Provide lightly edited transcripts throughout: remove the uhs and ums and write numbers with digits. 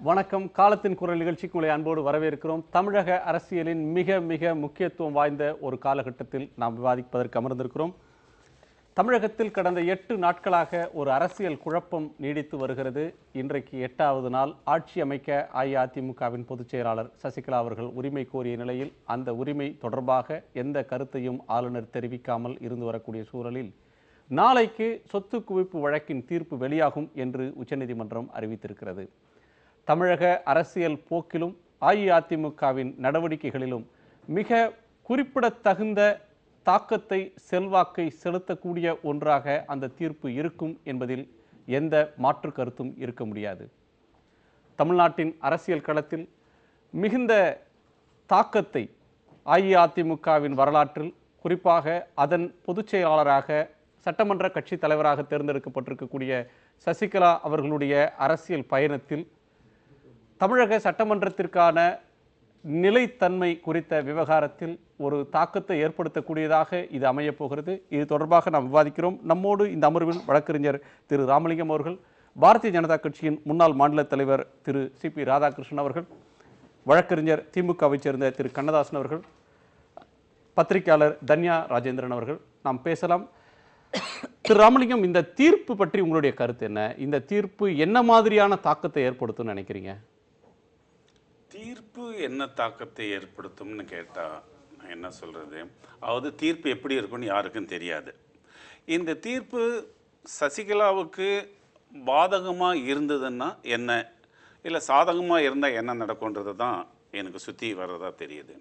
வணக்கம். காலத்தின் குரல் நிகழ்ச்சிக்கு உங்களை அன்போடு வரவேற்கிறோம். தமிழக அரசியலின் மிக மிக முக்கியத்துவம் வாய்ந்த ஒரு காலகட்டத்தில் நாம் விவாதிப்பதற்கு அமர்ந்திருக்கிறோம். தமிழகத்தில் கடந்த 8 நாட்களாக ஒரு அரசியல் குழப்பம் நீடித்து வருகிறது. இன்றைக்கு 8வது நாள். ஆட்சி அமைக்க அஇஅதிமுகவின் பொதுச் செயலாளர் சசிகலா அவர்கள் உரிமை கோரிய நிலையில் அந்த உரிமை தொடர்பாக எந்த கருத்தையும் ஆளுநர் தெரிவிக்காமல் இருந்து வரக்கூடிய சூழலில் நாளைக்கு சொத்து குவிப்பு வழக்கின் தீர்ப்பு வெளியாகும் என்று உச்சநீதிமன்றம் அறிவித்திருக்கிறது. தமிழக அரசியல் போக்கிலும் அஇஅதிமுகவின் நடவடிக்கைகளிலும் மிக குறிப்பிடத்தகுந்த தாக்கத்தை செல்வாக்கை செலுத்தக்கூடிய ஒன்றாக அந்த தீர்ப்பு இருக்கும் என்பதில் எந்த மாற்று கருத்தும் இருக்க முடியாது. தமிழ்நாட்டின் அரசியல் களத்தில் மிகுந்த தாக்கத்தை அஇஅதிமுகவின் வரலாற்றில், குறிப்பாக அதன் பொதுச் செயலாளராக சட்டமன்ற கட்சி தலைவராக தேர்ந்தெடுக்கப்பட்டிருக்கக்கூடிய சசிகலா அவர்களுடைய அரசியல் பயணத்தில் தமிழக சட்டமன்றத்திற்கான நிலைத்தன்மை குறித்த விவகாரத்தில் ஒரு தாக்கத்தை ஏற்படுத்தக்கூடியதாக இது அமையப் போகிறது. இது தொடர்பாக நாம் விவாதிக்கிறோம். நம்மோடு இந்த அமர்வில் வழக்கறிஞர் திரு ராமலிங்கம் அவர்கள், பாரதிய ஜனதா கட்சியின் முன்னாள் மாநில தலைவர் திரு சிபி ராதாகிருஷ்ணன் அவர்கள், வழக்கறிஞர் திமுகவை சேர்ந்த திரு கண்ணதாசன் அவர்கள், பத்திரிகையாளர் தன்யா ராஜேந்திரன் அவர்கள். நாம் பேசலாம். திரு ராமலிங்கம், இந்த தீர்ப்பு பற்றி உங்களுடைய கருத்து என்ன? இந்த தீர்ப்பு என்ன மாதிரியான தாக்கத்தை ஏற்படுத்தும் நினைக்கிறீங்க? தீர்ப்பு என்ன தாக்கத்தை ஏற்படுத்தும்னு கேட்டால் நான் என்ன சொல்கிறது, அதாவது தீர்ப்பு எப்படி இருக்குன்னு யாருக்கும் தெரியாது. இந்த தீர்ப்பு சசிகலாவுக்கு பாதகமாக இருந்ததுன்னா என்ன, இல்லை சாதகமாக இருந்தால் என்ன நடக்கும்ன்றது தான் எனக்கு சுற்றி வர்றதா தெரியுது.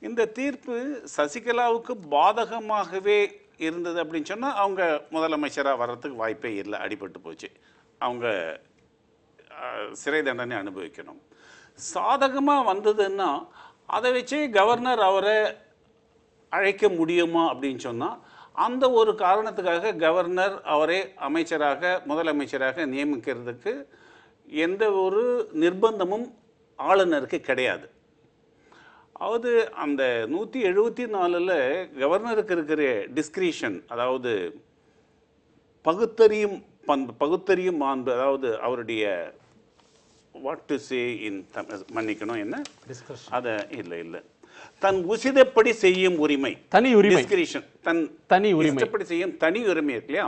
இந்த தீர்ப்பு சசிகலாவுக்கு பாதகமாகவே இருந்தது அப்படின்னு சொன்னால் அவங்க முதலமைச்சராக வர்றதுக்கு வாய்ப்பே இல்லை, அடிபட்டு போச்சு, அவங்க சிறை தண்டனை அனுபவிக்கணும். சாதகமாக வந்ததுன்னா அதை வச்சு கவர்னர் அவரை அழைக்க முடியுமா அப்படின்னு சொன்னால் அந்த ஒரு காரணத்துக்காக கவர்னர் அவரை முதலமைச்சராக நியமிக்கிறதுக்கு எந்த ஒரு நிர்பந்தமும் ஆளுநருக்கு கிடையாது. அதாவது அந்த 174ல் கவர்னருக்கு இருக்கிற டிஸ்கிரிஷன், அதாவது பகுத்தறியும் மாண்பு, அதாவது அவருடைய வாட் டு சே இன் மன்னிக்கணும் என்ன அதை இல்லை தன் உசிதப்படி செய்யும் உரிமை, தனி உரிமை, டிஸ்கிரிஷன், தனி உரிமைப்படி செய்யும் தனி உரிமை இருக்கு இல்லையா,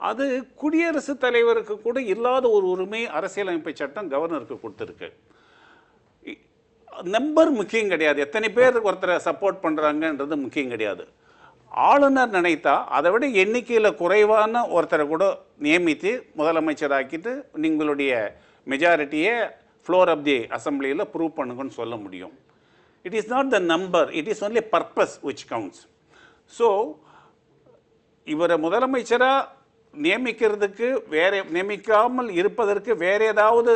அது குடியரசுத் தலைவருக்கு கூட இல்லாத ஒரு உரிமை அரசியலமைப்பு சட்டம் கவர்னருக்கு கொடுத்துருக்கு. நம்பர் முக்கியம் கிடையாது, எத்தனை பேர் ஒருத்தரை சப்போர்ட் பண்ணுறாங்கன்றது முக்கியம் கிடையாது. ஆளுநர் நினைத்தா அதை விட எண்ணிக்கையில் குறைவான ஒருத்தரை கூட நியமித்து முதலமைச்சராக்கிட்டு நீங்களுடைய மெஜாரிட்டியை ஃப்ளோர் ஆஃப் தி அசம்பிளியில் ப்ரூவ் பண்ணுங்கன்னு சொல்ல முடியும். It is not the number, it is only purpose which counts. So இவரை முதலமைச்சராக நியமிக்கிறதுக்கு நியமிக்காமல் இருப்பதற்கு வேற ஏதாவது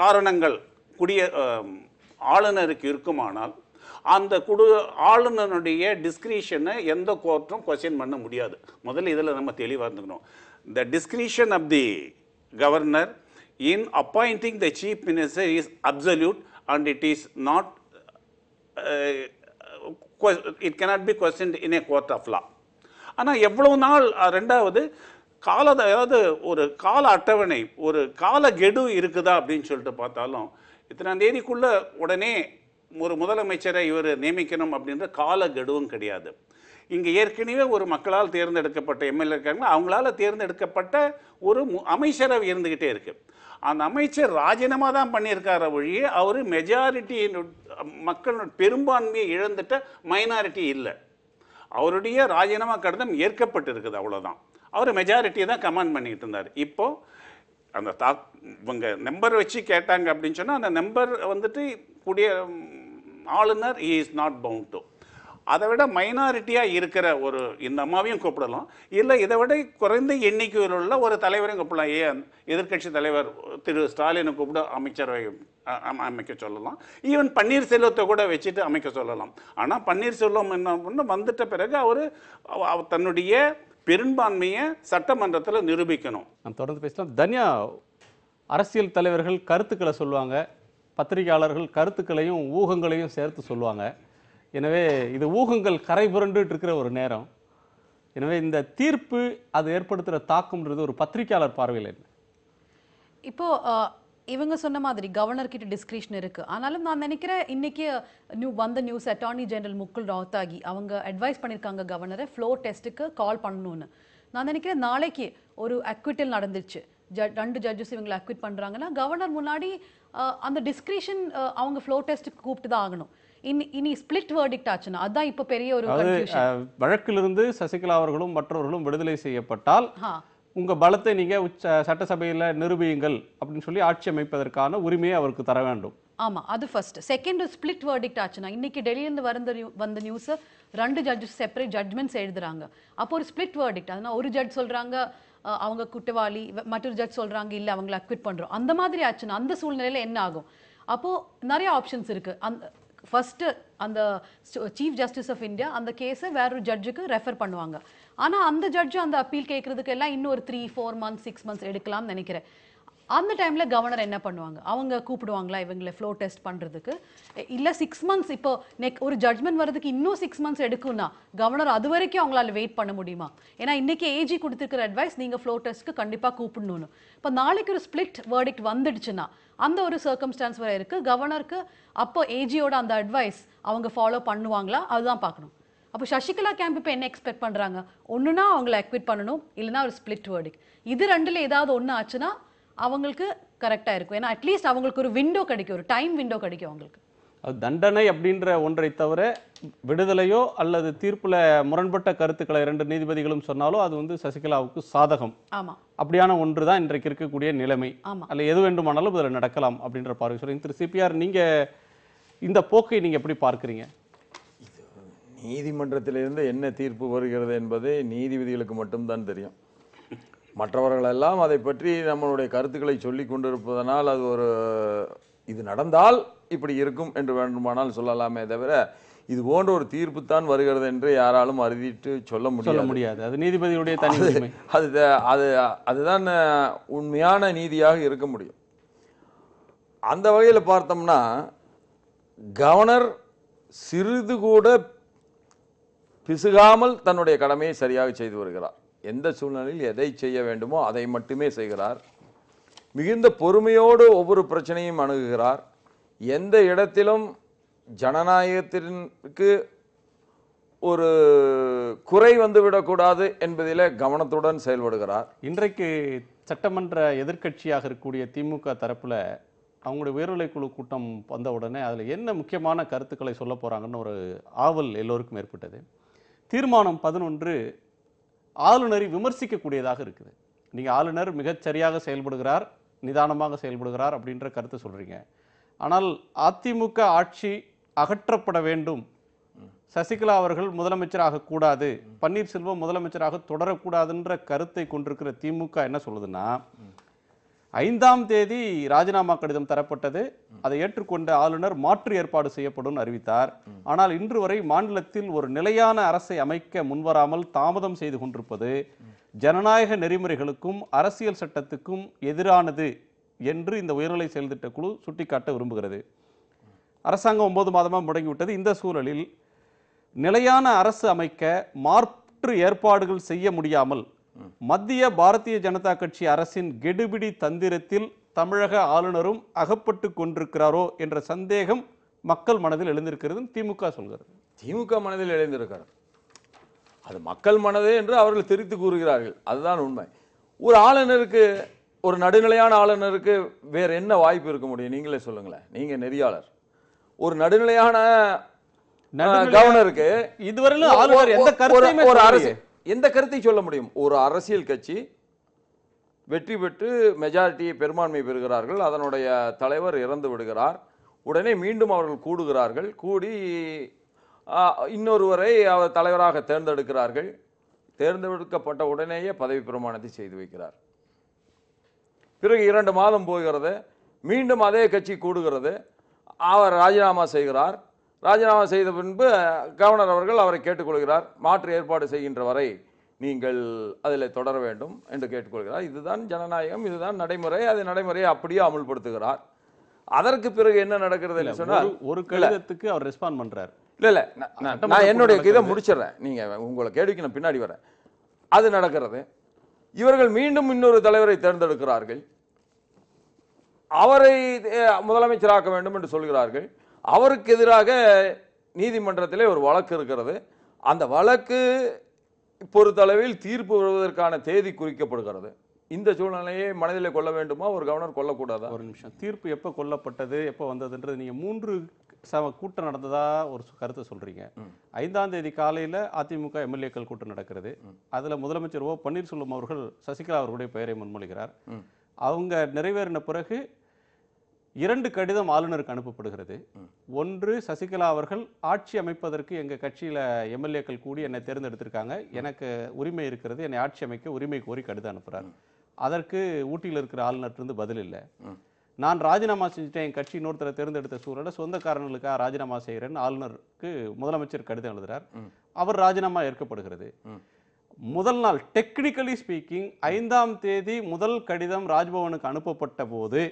காரணங்கள் ஆளுநருக்கு இருக்குமானால் அந்த ஆளுநருடைய டிஸ்கிரிஷனை எந்த கோர்ட்டும் கொஸ்டின் பண்ண முடியாது. முதல்ல இதில் நம்ம தெளிவாக இருந்துக்கணும். The discretion of the governor in appointing the chief minister is absolute and it is not it cannot be questioned in a court of law. ஆனால் எவ்வளவு நாள், ரெண்டாவது அதாவது ஒரு கால அட்டவணை, ஒரு கால கெடு இருக்குதா அப்படின்னு சொல்லிட்டு பார்த்தாலும் இத்தனாம் தேதிக்குள்ள உடனே ஒரு முதலமைச்சரை இவர் நியமிக்கணும் அப்படின்ற கால கெடுவும் கிடையாது. இங்கே ஏற்கனவே ஒரு மக்களால் தேர்ந்தெடுக்கப்பட்ட எம்எல்ஏ இருக்காங்க, அவங்களால தேர்ந்தெடுக்கப்பட்ட ஒரு அமைச்சரவை இருந்துக்கிட்டே இருக்கு. அந்த அமைச்சர் ராஜினாமா தான் பண்ணியிருக்கார ஒழிய அவர் மெஜாரிட்டியின் மக்களோட பெரும்பான்மையை இழந்துட்ட மைனாரிட்டி இல்லை. அவருடைய ராஜினாமா கடிதம் ஏற்கப்பட்டு இருக்குது, அவ்வளோதான். அவர் மெஜாரிட்டியை தான் கமாண்ட் பண்ணிக்கிட்டு இருந்தார். இப்போ அந்த இவங்க நம்பர் வச்சு கேட்டாங்க அப்படின்னு சொன்னால் அந்த நம்பர் வந்துட்டு ஆளுநர் இஸ் நாட் பவுண்ட் டு. அதை விட மைனாரிட்டியாக இருக்கிற ஒரு இந்த அம்மாவையும் கூப்பிடலாம், இல்லை இதை விட குறைந்த எண்ணிக்கையில் உள்ள ஒரு தலைவரையும் கூப்பிடலாம். எதிர்கட்சி தலைவர் திரு ஸ்டாலினை கூப்பிட அமைச்சரவை அமைக்க சொல்லலாம். ஈவன் பன்னீர்செல்வத்தை கூட வச்சுட்டு அமைக்க சொல்லலாம். ஆனால் பன்னீர்செல்வம் என்ன வந்துட்ட பிறகு அவர் தன்னுடைய பெரும்பான்மையை சட்டமன்றத்தில் நிரூபிக்கணும். நாம் தொடர்ந்து பேசலாம். தன்யா, அரசியல் தலைவர்கள் கருத்துக்களை சொல்லுவாங்க, பத்திரிகையாளர்கள் கருத்துக்களையும் ஊகங்களையும் சேர்த்து சொல்லுவாங்க. எனவே இது ஊகங்கள் கரை புரண்டு இருக்கிற ஒரு நேரம். எனவே இந்த தீர்ப்பு அது ஏற்படுத்துகிற தாக்கம்ன்றது ஒரு பத்திரிகையாளர் பார்வையில் என்ன? இப்போ இவங்க சொன்ன மாதிரி கவர்னர் கிட்ட டிஸ்கிரிப்ஷன் இருக்கு. ஆனாலும் நான் நினைக்கிறேன் இன்னைக்கு வந்த news attorney general Mukul Rohatgi அவங்க அட்வைஸ் பண்ணியிருக்காங்க கவர்னரை ஃப்ளோர் டெஸ்ட்டுக்கு கால் பண்ணணும்னு. நான் நினைக்கிறேன் நாளைக்கு ஒரு அக்விட்டல் நடந்துச்சு, 2 ஜட்ஜஸ் இவங்களை அக்விட் பண்றாங்கன்னா கவர்னர் முன்னாடி அந்த டிஸ்கிரிப்ஷன் அவங்க ஃப்ளோர் டெஸ்ட்டுக்கு கூப்பிட்டு தான் ஆகணும். இனி ஸ்பிளிட் வேர்டிக்ட் ஆச்சுன்னா அதான் இப்போ பெரிய ஒரு கன்ஃபியூஷன். வழக்கிலிருந்து சசிகலா அவர்களும் மற்றவர்களும் விடுதலை செய்யப்பட்டால் உங்க பலத்தை நீங்க சட்டசபையில நிரூபியுங்கள் அப்படின்னு சொல்லி ஆட்சி அமைப்பதற்கான உரிமையை அவருக்கு தர வேண்டும். ஆமா, அது ஃபர்ஸ்ட். செகண்ட் ஸ்பிளிட் வேர்டிக்ட் ஆச்சுன்னா இன்னைக்கு டெல்லியிலிருந்து வந்த நியூஸ் 2 ஜட்ஜஸ் செப்பரேட் ஜட்மெண்ட்ஸ் எழுதுறாங்க. அப்போ ஒரு ஸ்பிளிட் வேர்டிக்ட், அதனால ஒரு ஜட்ஜ் சொல்றாங்க அவங்க குற்றவாளி, மற்றொரு ஜட்ஜ் சொல்றாங்க இல்ல அவங்களை அக்விட் பண்றோம். அந்த மாதிரி ஆச்சுன்னா அந்த சூழ்நிலையில என்ன ஆகும்? அப்போ நிறைய ஆப்ஷன்ஸ் இருக்கு. ஃபர்ஸ்ட் அந்த சீஃப் ஜஸ்டிஸ் ஆஃப் இந்தியா அந்த கேஸை வேறொரு ஜட்ஜுக்கு ரெஃபர் பண்ணுவாங்க. ஆனா அந்த ஜட்ஜு அந்த அப்பீல் கேட்கறதுக்கு எல்லாம் இன்னும் ஒரு 3-4 months 6 months எடுக்கலாம்னு நினைக்கிறேன். அந்த டைம்ல கவர்னர் என்ன பண்ணுவாங்க? அவங்க கூப்பிடுவாங்களா இவங்களை ஃப்ளோ டெஸ்ட் பண்றதுக்கு? இல்ல 6 months இப்போ ஒரு ஜட்மெண்ட் வரதுக்கு இன்னும் 6 months எடுக்கும்னா கவர்னர் அது வரைக்கும் அவங்களால வெயிட் பண்ண முடியுமா? ஏன்னா இன்னைக்கு ஏஜி கொடுத்துருக்கிற அட்வைஸ் நீங்க ஃப்ளோ டெஸ்ட்க்கு கண்டிப்பா கூப்பிடணும்னு. இப்போ நாளைக்கு ஒரு ஸ்பிளிட் வேர்டிக்ட் வந்துடுச்சுன்னா அந்த ஒரு சர்க்கம்ஸ்டான்ஸ் வரை இருக்கு. கவர்னருக்கு அப்போ ஏஜியோட அந்த அட்வைஸ் அவங்க ஃபாலோ பண்ணுவாங்களா அதுதான் பார்க்கணும். அப்போ சசிகலா கேம்ப் இப்போ என்ன எக்ஸ்பெக்ட் பண்றாங்க? ஒண்ணுனா அவங்களை அக்விட் பண்ணணும், இல்லைன்னா ஒரு ஸ்பிளிட் வேர்டிக்ட். இது ரெண்டுல ஏதாவது ஒண்ணு ஆச்சுன்னா அவங்களுக்கு கரெக்டா இருக்கும். ஏன்னா அட்லீஸ்ட் அவங்களுக்கு ஒரு விண்டோ கிடைக்கும், ஒரு டைம் விண்டோ கிடைக்கும் அவங்களுக்கு. அது தண்டனை அப்படின்ற ஒன்றை தவிர விடுதலையோ அல்லது தீர்ப்புல முரண்பட்ட கருத்துக்களை 2 நீதிபதிகளும் சொன்னாலும் அது வந்து சசிகலாவுக்கு சாதகம். ஆமா, அப்படியான ஒன்று தான் இன்றைக்கு இருக்கக்கூடிய நிலைமை. ஆமா, அல்ல எது வேண்டுமானாலும் இதில் நடக்கலாம் அப்படின்ற பார்வை சொல்றீங்க. திரு சிபிஆர், நீங்க இந்த போக்கை நீங்க எப்படி பார்க்குறீங்க? நீதிமன்றத்திலிருந்து என்ன தீர்ப்பு வருகிறது என்பது நீதிபதிகளுக்கு மட்டும்தான் தெரியும். மற்றவர்களெல்லாம் அதை பற்றி நம்மளுடைய கருத்துக்களை சொல்லி கொண்டிருப்பதனால் அது ஒரு இது நடந்தால் இப்படி இருக்கும் என்று வேண்டுமானால் சொல்லலாமே தவிர இது போன்ற ஒரு தீர்ப்பு தான் வருகிறது என்று யாராலும் அறுதிட்டு சொல்ல முடியாது. அது நீதிபதியுடைய தனி உரிமை. அதுதான் உண்மையான நீதியாக இருக்க முடியும். அந்த வகையில் பார்த்தோம்னா கவர்னர் சிறிது கூட பிசுகாமல் தன்னுடைய கடமையை சரியாக செய்து வருகிறார். எந்த சூழ்நிலையில் எதை செய்ய வேண்டுமோ அதை மட்டுமே செய்கிறார். மிகுந்த பொறுமையோடு ஒவ்வொரு பிரச்சனையும் அணுகுகிறார். எந்த இடத்திலும் ஜனநாயகத்திற்கு ஒரு குறை வந்துவிடக்கூடாது என்பதில் கவனத்துடன் செயல்படுகிறார். இன்றைக்கு சட்டமன்ற எதிர்க்கட்சியாக இருக்கக்கூடிய திமுக தரப்புல அவங்களுடைய உயர்நிலை குழு கூட்டம் வந்த உடனே அதில் என்ன முக்கியமான கருத்துக்களை சொல்ல போறாங்கன்னு ஒரு ஆவல் எல்லோருக்கும் ஏற்பட்டது. தீர்மானம் 11 ஆளுநரை விமர்சிக்கக்கூடியதாக இருக்குது. நீங்க ஆளுநர் மிகச்சரியாக செயல்படுகிறார், நிதானமாக செயல்படுகிறார் அப்படின்ற கருத்து சொல்றீங்க. ஆனால் அதிமுக ஆட்சி அகற்றப்பட வேண்டும், சசிகலா அவர்கள் முதலமைச்சராக கூடாது, பன்னீர்செல்வம் முதலமைச்சராக தொடரக்கூடாதுன்ற கருத்தை கொண்டிருக்கிற திமுக என்ன சொல்லுதுன்னா, 5ஆம் தேதி ராஜினாமா கடிதம் தரப்பட்டது, அதை ஏற்றுக்கொண்ட ஆளுநர் மாற்று ஏற்பாடு செய்யப்படும் அறிவித்தார். ஆனால் இன்று வரை மாநிலத்தில் ஒரு நிலையான அரசை அமைக்க முன்வராமல் தாமதம் செய்து கொண்டிருப்பது ஜனநாயக நெறிமுறைகளுக்கும் அரசியல் சட்டத்துக்கும் எதிரானது என்று இந்த உயர்நிலை செயல்திட்ட குழு சுட்டிக்காட்ட விரும்புகிறது. அரசாங்கம் 9 மாதமாக முடங்கிவிட்டது. இந்த சூழலில் நிலையான அரசு அமைக்க மாற்று ஏற்பாடுகள் செய்ய முடியாமல் மத்திய பாரதிய ஜனதா கட்சி அரசின் கெடுபிடி தந்திரத்தில் தமிழக ஆளுநரும் அகப்பட்டு கொண்டிருக்கிறாரோ என்ற சந்தேகம் மக்கள் மனதில் எழுந்திருக்கிறது திமுக சொல்கிறது. திமுக மனதில் எழுந்திருக்கிறது, அது மக்கள் மனதே என்று அவர்கள் தெரிவித்து கூறுகிறார்கள். அதுதான் உண்மை. ஒரு ஆளுநருக்கு, ஒரு நடுநிலையான ஆளுநருக்கு வேற என்ன வாய்ப்பு இருக்க முடியும்? நீங்களே சொல்லுங்களேன். நீங்க நெறியாளர். ஒரு நடுநிலையான கவர்னருக்கு இதுவரையிலும் ஆளுநர் எந்த கருத்தையுமே ஒரு அரசு எந்த கருத்தை சொல்ல முடியும்? ஒரு அரசியல் கட்சி வெற்றி பெற்று மெஜாரிட்டியை பெரும்பான்மை பெறுகிறார்கள், அதனுடைய தலைவர் இறந்து விடுகிறார், உடனே மீண்டும் அவர்கள் கூடுகிறார்கள், கூடி இன்னொருவரை அவர் தலைவராக தேர்ந்தெடுக்கிறார்கள், தேர்ந்தெடுக்கப்பட்ட உடனேயே பதவி பிரமாணத்தை செய்து வைக்கிறார். பிறகு 2 மாதம் போகிறது, மீண்டும் அதே கட்சி கூடுகிறது, அவர் ராஜினாமா செய்கிறார். ராஜினாமா செய்த பின்பு கவர்னர் அவர்கள் அவரை கேட்டுக்கொள்கிறார், மாற்று ஏற்பாடு செய்கின்ற வரை நீங்கள் அதில் தொடர வேண்டும் என்று கேட்டுக்கொள்கிறார். இதுதான் ஜனநாயகம், இதுதான் நடைமுறை. அது நடைமுறையை அப்படியே அமுல்படுத்துகிறார். அதற்கு பிறகு என்ன நடக்கிறது என்று சொன்னால், ஒரு கடிதத்துக்கு அவர் ரெஸ்பாண்ட் பண்றார். இல்ல நான் என்னுடைய இதை முடிச்சிடறேன், நீங்க உங்களை கேள்விக்கு நான் பின்னாடி வரேன். அது நடக்கிறது. இவர்கள் மீண்டும் இன்னொரு தலைவரை தேர்ந்தெடுக்கிறார்கள். அவரை முதலமைச்சராக்க வேண்டும் என்று சொல்கிறார்கள். அவருக்கு எதிராக நீதிமன்றத்திலே ஒரு வழக்கு இருக்கிறது. அந்த வழக்கு பொறுத்தளவில் தீர்ப்பு வருவதற்கான தேதி குறிக்கப்படுகிறது. இந்த சூழ்நிலையை மனதிலே கொள்ள வேண்டுமா ஒரு கவர்னர் கொள்ளக்கூடாதா? ஒரு நிமிஷம், தீர்ப்பு எப்போ கொல்லப்பட்டது, எப்போ வந்ததுன்றது நீங்க 3 கூட்டம் நடந்ததா ஒரு கருத்தை சொல்றீங்க. 5ஆம் தேதி காலையில அதிமுக எம்எல்ஏக்கள் கூட்டம் நடக்கிறது. அதுல முதலமைச்சர் பன்னீர்செல்வம் அவர்கள் சசிகலா அவர்களுடைய பெயரை முன்மொழிகிறார். அவங்க நிறைவேறின பிறகு 2 கடிதம் ஆளுநருக்கு அனுப்பப்படுகிறது. ஒன்று, சசிகலா அவர்கள் ஆட்சி அமைப்பதற்கு எங்க கட்சியில எம்எல்ஏக்கள் கூடி என்னை தேர்ந்தெடுத்திருக்காங்க, எனக்கு உரிமை இருக்கிறது, என்னை ஆட்சி அமைக்க உரிமை கோரி கடிதம் அனுப்புறாரு. அதற்கு ஊட்டியில் இருக்கிற ஆளுநர்கிட்ட பதில் இல்லை. நான் ராஜினாமா செஞ்சுட்டேன், என் கட்சி இன்னொருத்தரை தேர்ந்தெடுத்த சூழல சொந்த காரணங்களுக்காக ராஜினாமா செய்கிறேன்னு ஆளுநருக்கு முதலமைச்சர் கடிதம் எழுதுறார். அவர் ராஜினாமா ஏற்கப்படுகிறது. முதல் நாள் டெக்னிக்கலி ஸ்பீக்கிங் 5ஆம் தேதி முதல் கடிதம் ராஜ்பவனுக்கு அனுப்பப்பட்ட போது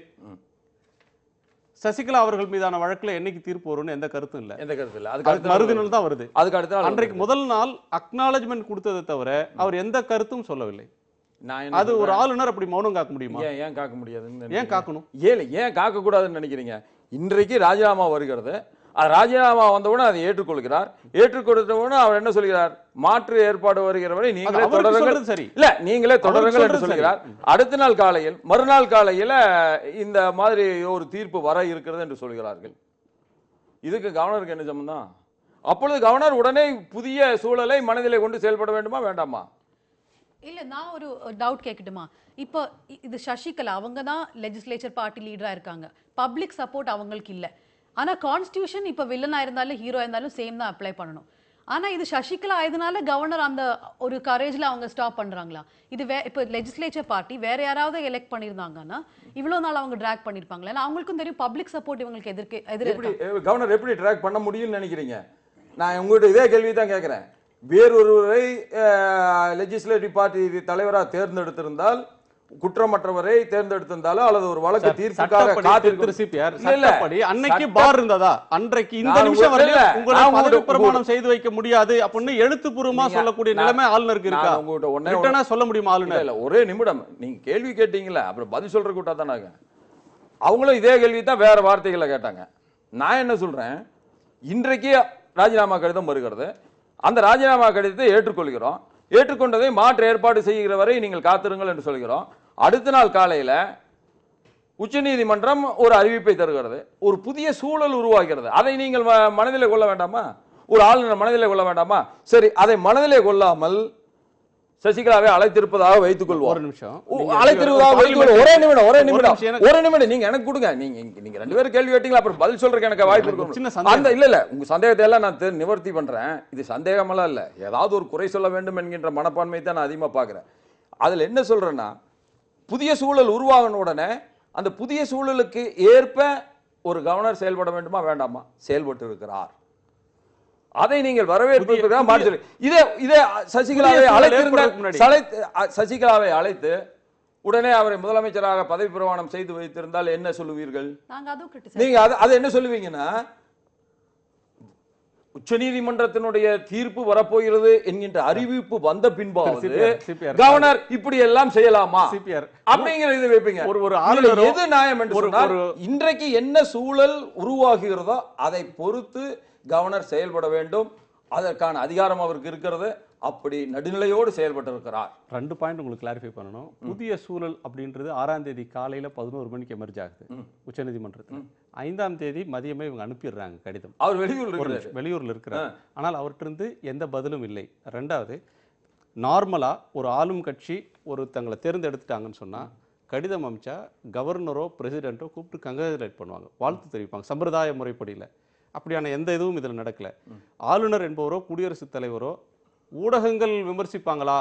சசிகலா அவர்கள் மீதான வழக்குல என்னைக்கு தீர்ப்பு வரும்னு எந்த கருத்தும் இல்லை. எந்த கருத்து இல்லை. அதுக்கு மறுதினம் தான் வருது. அதுக்கு அடுத்த நாள் அன்றைக்கு முதல் நாள் அக்னாலஜ்மெண்ட் கொடுத்ததை தவிர அவர் எந்த கருத்தும் சொல்லவில்லை. அது ஒரு ஆளுநர் அப்படி மௌனம் காக்க முடியுமா? ஏன் காக்க முடியாதுன்னு? ஏன் காக்கணும்? ஏன் காக்க கூடாதுன்னு நினைக்கிறீங்க? இன்றைக்கு ராஜினாமா வருகிறது. அது ராஜினாமா வந்தவுடனே அதை ஏற்றுக்கொள்கிறார். ஏற்றுக்கொடுத்தவுடனே அவர் என்ன சொல்கிறார்? மாற்று ஏற்பாடு வருகிற வரை நீங்களே தொடருங்கள். சரி, இல்ல நீங்களே தொடருங்கள் என்று சொல்கிறார். அடுத்த நாள் காலையில் மறுநாள் காலையில இந்த மாதிரி ஒரு தீர்ப்பு வர இருக்கிறது என்று சொல்கிறார்கள். இதுக்கு கவர்னருக்கு என்ன சம்பந்தம்? அப்பொழுது கவர்னர் உடனே புதிய சூழலை மனதிலே கொண்டு செயல்பட வேண்டுமா வேண்டாமா? இல்ல, நான் ஒரு டவுட் கேட்கட்டுமா? இப்போ இது சசிகலா அவங்க தான் லெஜிஸ்லேச்சர் பார்ட்டி லீடரா இருக்காங்க. பப்ளிக் சப்போர்ட் அவங்களுக்கு இல்ல. ஆனா கான்ஸ்டிடியூஷன் இப்ப வில்லனா இருந்தாலும் ஹீரோ இருந்தாலும் சேம் தான் அப்ளை பண்ணணும். ஆனா இது சசிகலா ஆயதுனால கவர்னர் அந்த ஒரு கரேஜ்ல அவங்க ஸ்டாப் பண்றாங்களா? இது இப்ப லெஜிஸ்லேச்சர் பார்ட்டி வேற யாராவது எலெக்ட் பண்ணிருந்தாங்கன்னா இவ்வளவு நாள் அவங்க டிராக் பண்ணிருப்பாங்களா? ஏன்னா அவங்களுக்கும் தெரியும் பப்ளிக் சப்போர்ட் இவங்களுக்கு எதிர்க்கு கவர்னர் எப்படி டிராக் பண்ண முடியும்னு நினைக்கிறீங்க? நான் உங்ககிட்ட இதே கேள்வி தான் கேட்கிறேன். வேறொருவரை லெஜிஸ்லேட்டிவ் பார்ட்டி தலைவராக தேர்ந்தெடுத்திருந்தால், குற்றமற்றவரை தேர்ந்தெடுத்திருந்தாலும் அல்லது ஒரு வழக்கு தீர்ப்புக்காக அன்னைக்கு பார் இருந்ததா? அன்றைக்கு இந்த நிமிஷம் வரை உங்களை பதவி பிரமாணம் செய்து வைக்க முடியாது அப்படின்னு எழுத்துப்பூர்வமா சொல்லக்கூடிய நிலைமை ஆளுநருக்கு இருக்கா? உங்ககிட்ட சொல்ல முடியுமா ஆளுநர்? இல்ல, ஒரே நிமிடம். நீங்க கேள்வி கேட்டீங்களா, அப்புறம் பதில் சொல்ற கூட்டா தானாங்க. அவங்களும் இதே கேள்வி தான் வேற வார்த்தைகளை கேட்டாங்க. நான் என்ன சொல்றேன், இன்றைக்கு ராஜினாமா கடிதம் வருகிறது. அந்த ராஜினாமா கடிதத்தை ஏற்றுக்கொள்கிறோம். ஏற்றுக்கொண்டதை மாற்று ஏற்பாடு செய்கிற வரை நீங்கள் காத்திருங்கள் என்று சொல்கிறோம். அடுத்த நாள் காலையில உச்சநீதிமன்றம் ஒரு அறிவிப்பை தருகிறது. ஒரு புதிய சூழல் உருவாகிறது. அதை நீங்கள் மனதிலே கொள்ள வேண்டாமா? ஒரு ஆளுநர் மனதிலே கொள்ள வேண்டாமா? சரி, அதை மனதிலே கொள்ளாமல் சசிகலாவை அழைத்திருப்பதாக வைத்துக் கொள்வோம். ஒரு நிமிஷம், அழைத்திருப்பதாக ஒரே நிமிடம் நீங்க எனக்கு கொடுங்க. நீங்க 2 பேரும் கேள்வி கேட்டீங்களா, அப்புறம் பதில் சொல்றதுக்கு எனக்கு வாய்ப்பு இருக்கும். அந்த இல்ல உங்க சந்தேகத்தை எல்லாம் நான் நிவர்த்தி பண்றேன். இது சந்தேகமெல்லாம் இல்ல, ஏதாவது ஒரு குறை சொல்ல வேண்டும் என்கின்ற மனப்பான்மை தான் நான் அதிகமா பாக்குறேன். அதுல என்ன சொல்றேன்னா, புதிய சூழல் உருவாகின உடனே அந்த புதிய சூழலுக்கு ஏற்ப ஒரு கவர்னர் செயல்பட வேண்டுமா வேண்டாமா? செயல்பட்டு இருக்கிறார். அதை நீங்கள் வரவேற்பு. இதே சசிகலாவை அழைத்து உடனே அவரை முதலமைச்சராக பதவி பிரமாணம் செய்து வைத்திருந்தால் என்ன சொல்லுவீர்கள்? நீங்க அதை என்ன சொல்லுவீங்கன்னா, உச்சநீதிமன்றத்தினுடைய தீர்ப்பு வரப்போகிறது என்கின்ற அறிவிப்பு வந்த பின்பாவது கவர்னர் இப்படி எல்லாம் செய்யலாமா அப்படிங்கிற இது வைப்பீங்க. எது நியாயம் என்று சொன்னால், இன்றைக்கு என்ன சூழல் உருவாகுகிறதோ அதை பொறுத்து கவர்னர் செயல்பட வேண்டும். அதற்கான அதிகாரம் அவருக்கு இருக்கிறது. அப்படி நடுநிலையோடு செயல்பட்டு இருக்கிறார். 2 பாயிண்ட் உங்களுக்கு கிளாரிஃபை பண்ணணும். புதிய சூழல் அப்படின்றது 6ஆம் தேதி காலையில 11 மணிக்கு எமர்ஜ் ஆகுது உச்சநீதிமன்றத்தில். 5ஆம் தேதி மதியமே இவங்க அனுப்பிடுறாங்க கடிதம். அவர் வெளியூர்ல இருக்கிறார். ஆனால் அவர்கிட்ட இருந்து எந்த பதிலும் இல்லை. 2வது, நார்மலா ஒரு ஆளும் கட்சி ஒரு தங்களை தேர்ந்தெடுத்துட்டாங்கன்னு சொன்னா கடிதம் அமிச்சா கவர்னரோ பிரசிடென்ட்டோ கூப்பிட்டு கங்க்ராச்சுலேட் பண்ணுவாங்க, வாழ்த்து தெரிவிப்பாங்க சம்பிரதாய முறைப்படியில். அப்படியான எந்த இதுவும் இதில் நடக்கல. ஆளுநர் என்பவரோ குடியரசுத் தலைவரோ ஊடகங்கள் விமர்சிப்பாங்களா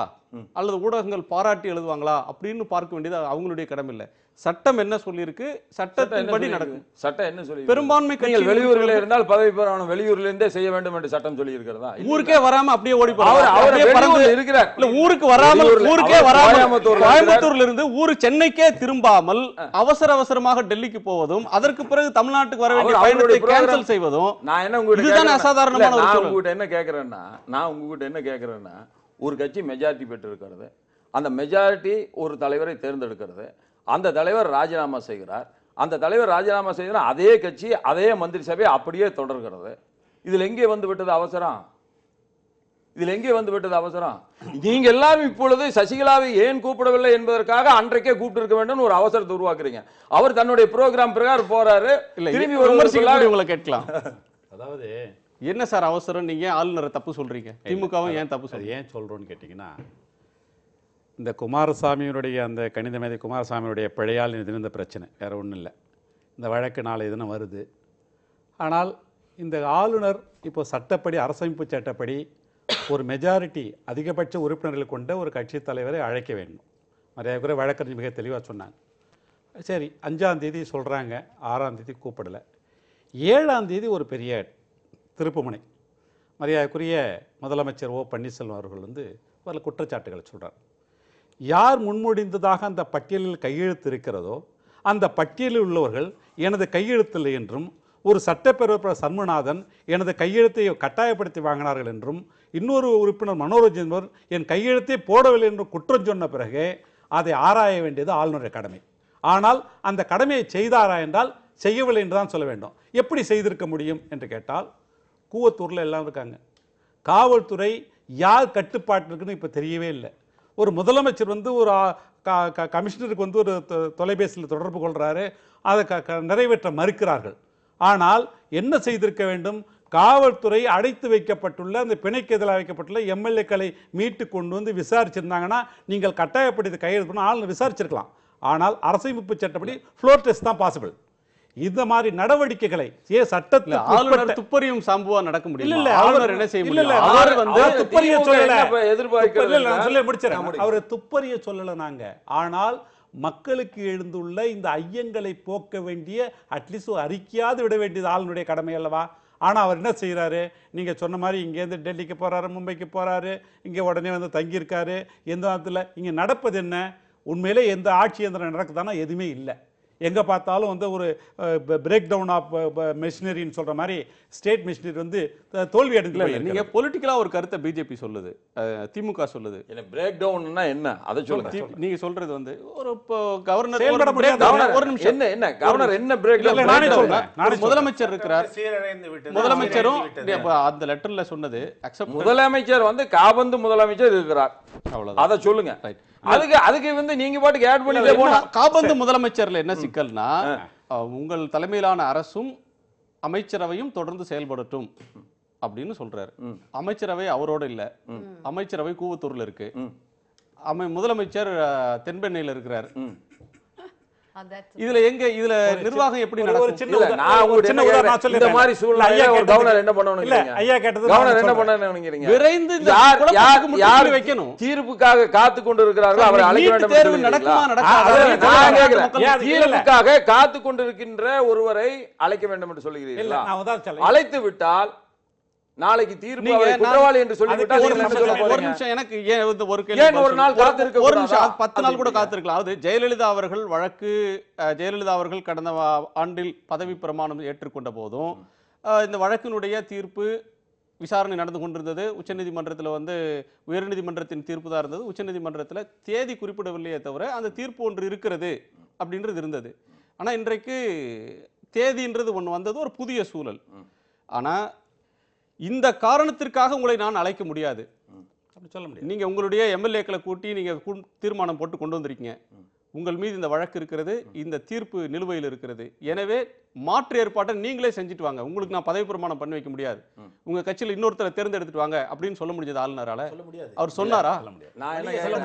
அல்லது ஊடகங்கள் பாராட்டி எழுதுவாங்களா அப்படின்னு பார்க்க வேண்டியது அவங்களுடைய கடமை இல்லை. சட்டம் என்ன சொல்லியிருக்கு, சட்டத்தின்படி நடக்கும். சட்டம் என்ன சொல்லி, பெரும்பான்மை கட்சிகள் வெளியூரில் இருந்தால் பதவி பிரமாணம் வெளியூர்ல இருந்தே செய்ய வேண்டும் என்று சட்டம் சொல்லி இருக்கிறதா? ஊருக்கே வராம அப்படியே ஓடி இருக்கிறார். இல்ல, ஊருக்கு வராமல் ஊருக்கே வராமல் கோயம்புத்தூர்ல இருந்து ஊரு சென்னைக்கே திரும்பாமல் அவசரமாக டெல்லிக்கு போவதும் அதற்கு பிறகு தமிழ்நாட்டுக்கு வர வேண்டிய பயணத்தை கேன்சல் செய்வதும் நான் என்ன உங்ககிட்ட அசாதாரணமான நான் உங்ககிட்ட என்ன கேட்கிறேன்னா, ஒரு கட்சி மெஜாரிட்டி பெற்று இருக்கிறது. அந்த மெஜாரிட்டி ஒரு தலைவரை தேர்ந்தெடுக்கிறது. அந்த தலைவர் ராஜினாமா செய்கிறார். அந்த தலைவர் ராஜினாமா செய்தால் அதே கட்சி அதே மந்திரி சபை அப்படியே தொடர்கிறது. இதில் எங்கே வந்து விட்டது அவசரம்? இதில் எங்கே வந்து விட்டது அவசரம்? நீங்க எல்லாரும் இப்பொழுது சசிகலாவை ஏன் கூப்பிடவில்லை என்பதற்காக அன்றைக்கே கூப்பிட்டு இருக்க வேண்டும் ஒரு அவசரத்தை உருவாக்குறீங்க. அவர் தன்னுடைய ப்ரோக்ராம் பிரகாரம் போறாரு. திரும்பி உங்களை கேட்கலாம். அதாவது என்ன சார் அவசரம்? நீங்க ஆளுநரை தப்பு சொல்றீங்க, திமுகவும் ஏன் தப்பு சொல்றீங்க? ஏன் சொல்றோன்னு கேட்டீங்கன்னா, இந்த குமாரசாமியுடைய அந்த கணித மேதை குமாரசாமியுடைய பிழையால் இருந்த பிரச்சனை வேற ஒன்றும் இல்லை. இந்த வழக்கு நாளை தினம் வருது. ஆனால் இந்த ஆளுநர் இப்போ சட்டப்படி, அரசமைப்பு சட்டப்படி ஒரு மெஜாரிட்டி அதிகபட்ச உறுப்பினர்கள் கொண்ட ஒரு கட்சி தலைவரை அழைக்க வேண்டும். மரியாதைக்குரிய வழக்கறிஞர் மிக தெளிவாக சொன்னாங்க. சரி, 5ஆம் தேதி சொல்கிறாங்க, 6ஆம் தேதி கூப்பிடலை. 7ஆம் தேதி ஒரு பெரிய திருப்புமுனை. மரியாதைக்குரிய முதலமைச்சர் ஓ பன்னீர்செல்வம் அவர்கள் வந்து பல குற்றச்சாட்டுகளை சொல்கிறார். யார் முன்மொழிந்ததாக அந்த பட்டியலில் கையெழுத்து இருக்கிறதோ அந்த பட்டியலில் உள்ளவர்கள் எனது கையெழுத்தில்லை என்றும், ஒரு சட்டப்பேரவை சண்முகநாதன் எனது கையெழுத்தை கட்டாயப்படுத்தி வாங்கினார்கள் என்றும், இன்னொரு உறுப்பினர் மனோரஞ்ச் என்பவர் என் கையெழுத்தை போடவில்லை என்று குற்றம் சொன்ன பிறகு அதை ஆராய வேண்டியது ஆளுநருடைய கடமை. ஆனால் அந்த கடமையை செய்தாரா என்றால் செய்யவில்லை என்று தான் சொல்ல வேண்டும். எப்படி செய்திருக்க முடியும் என்று கேட்டால், கூவத்தூரில் எல்லாம் இருக்காங்க. காவல்துறை யார் கட்டுப்பாட்டு இருக்குன்னு இப்போ தெரியவே இல்லை. ஒரு முதலமைச்சர் வந்து ஒரு கமிஷனருக்கு வந்து ஒரு தொலைபேசியில் தொடர்பு கொள்கிறாரு, அதை நிறைவேற்ற மறுக்கிறார்கள். ஆனால் என்ன செய்திருக்க வேண்டும்? காவல்துறை அடைத்து வைக்கப்பட்டுள்ள அந்த பிணைக்கு எதிராக வைக்கப்பட்டுள்ள எம்எல்ஏக்களை மீட்டு கொண்டு வந்து விசாரிச்சிருந்தாங்கன்னா நீங்கள் கட்டாயப்படுத்தி கையெழுத்து ஆளுநர் விசாரிச்சிருக்கலாம். ஆனால் அரசமைப்பு சட்டப்படி ஃப்ளோர் டெஸ்ட் தான் பாசிபிள். இந்த மாதிரி நடவடிக்கைகளை சட்டத்தில் ஆளுநர் துப்பறியும் சம்பவா நடக்க முடியும். இல்ல ஆளுநர் என்ன செய்ய முடியும்? அவர் வந்து துப்பறிய சொல்லல, அவர் துப்பறிய சொல்லல நாங்க. ஆனால் மக்களுக்கு எழுந்துள்ள இந்த ஐயங்களை போக்க வேண்டிய அட்லீஸ்ட் அறிக்கையாவது விட வேண்டியது ஆளுநருடைய கடமை அல்லவா? ஆனால் அவர் என்ன செய்கிறாரு? நீங்கள் சொன்ன மாதிரி இங்கேருந்து டெல்லிக்கு போகிறாரு, மும்பைக்கு போகிறாரு, இங்கே உடனே வந்து தங்கியிருக்காரு. எந்த நேரத்தில் இங்கே நடப்பது என்ன? உண்மையிலே எந்த ஆட்சி எந்திரம் நடக்குதானா? எதுவுமே இல்லை. எங்கே பார்த்தாலும் வந்து ஒரு பிரேக் டவுன் ஆஃப் மெஷினரின்னு சொல்கிற மாதிரி ஸ்டேட் மெஷினரி வந்து தோல்வி அடைந்து. நீங்கள் பொலிட்டிக்கலாக ஒரு கருத்தை பிஜேபி சொல்லுது, திமுக சொல்லுது. பிரேக் டவுன்னா என்ன அதை சொல்லுங்க. நீங்க சொல்றது வந்து ஒரு கவர்னர் ஒரு நிமிஷம் என்ன என்ன கவர்னர் என்ன பிரேக் டவுன்? நானே சொல்றேன். முதலமைச்சர் இருக்கிறார், முதலமைச்சரும் அந்த லெட்டர்ல சொன்னது அக்செப்ட். முதலமைச்சர் வந்து காபந்து முதலமைச்சர் இருக்கிறார், அவ்வளவுதான். அதை சொல்லுங்க. அதுக்கு வந்து நீங்க பாட்டுக்கு ஆட் பண்ணிட்டே போனா காபந்து முதலமைச்சர்ல என்ன சிக்கல்னா, உங்கள் தலைமையிலான அரசும் அமைச்சரவையும் தொடர்ந்து செயல்படட்டும் அப்படின்னு சொல்றாரு. அமைச்சரவை அவரோட இல்ல, அமைச்சரவை கூவத்தூர்ல இருக்கு, முதலமைச்சர் தென்பெண்ணையில இருக்கிறார். இதுல எங்க இதுல நிர்வாகம் எப்படி நடக்கும்? இந்த மாதிரி சூழ்நிலை ஒரு கவர்னர் என்ன பண்ணணும்? ஐயா கேட்டது கவர்னர் என்ன பண்ணணும் நினைக்கிறீங்க? விரைந்து யார் வைக்கணும்? தீர்ப்புக்காக காத்து கொண்டு இருக்கிறார்கள், அவரை அழைக்க வேண்டும். தேர்வு நடக்குமா நடக்காதா? தீர்ப்புக்காக காத்து கொண்டிருக்கின்ற ஒருவரை அழைக்க வேண்டும் என்று சொல்லுகிறீர்களா? அழைத்து விட்டால் நாளைக்கு தீர்ப்பு குற்றவாளி என்று சொல்லிவிட்டால் ஒரு நிமிஷம் எனக்கு ஒரு கேள்வி. ஒரு நாள் காத்திருக்க, ஒரு நிமிஷம் 10 நாள் கூட காத்திருக்கலாம். அதாவது ஜெயலலிதா அவர்கள் வழக்கு, ஜெயலலிதா அவர்கள் கடந்த ஆண்டில் பதவி பிரமாணம் ஏற்றுக்கொண்ட போதும் இந்த வழக்கினுடைய தீர்ப்பு விசாரணை நடந்து கொண்டிருந்தது. உச்சநீதிமன்றத்தில் வந்து உயர்நீதிமன்றத்தின் தீர்ப்பு தான் இருந்தது. உச்சநீதிமன்றத்தில் தேதி குறிப்பிடவில்லையே தவிர அந்த தீர்ப்பு ஒன்று இருக்கிறது அப்படின்றது இருந்தது. ஆனால் இன்றைக்கு தேதின்றது ஒன்று வந்தது, ஒரு புதிய சூழல். ஆனால் இந்த காரணத்திற்காக உங்களை நான் அழைக்க முடியாது சொல்ல முடியும். நீங்க உங்களுடைய எம்எல்ஏக்களை கூட்டி நீங்க தீர்மானம் போட்டு கொண்டு வந்திருக்கீங்க. உங்கள் மீது இந்த வழக்கு இருக்கிறது, இந்த தீர்ப்பு நிலுவையில் இருக்கிறது. எனவே மாற்று ஏற்பாட்டை நீங்களே செஞ்சுட்டு வாங்க. உங்களுக்கு நான் பதவி பிரமாணம் பண்ணி வைக்க முடியாது. உங்க கட்சியில் இன்னொருத்தரை தேர்ந்தெடுத்துட்டு வாங்க அப்படின்னு சொல்ல முடிஞ்சது ஆளுநரால? அவர் சொன்னாரா? நான் என்ன சொல்ல,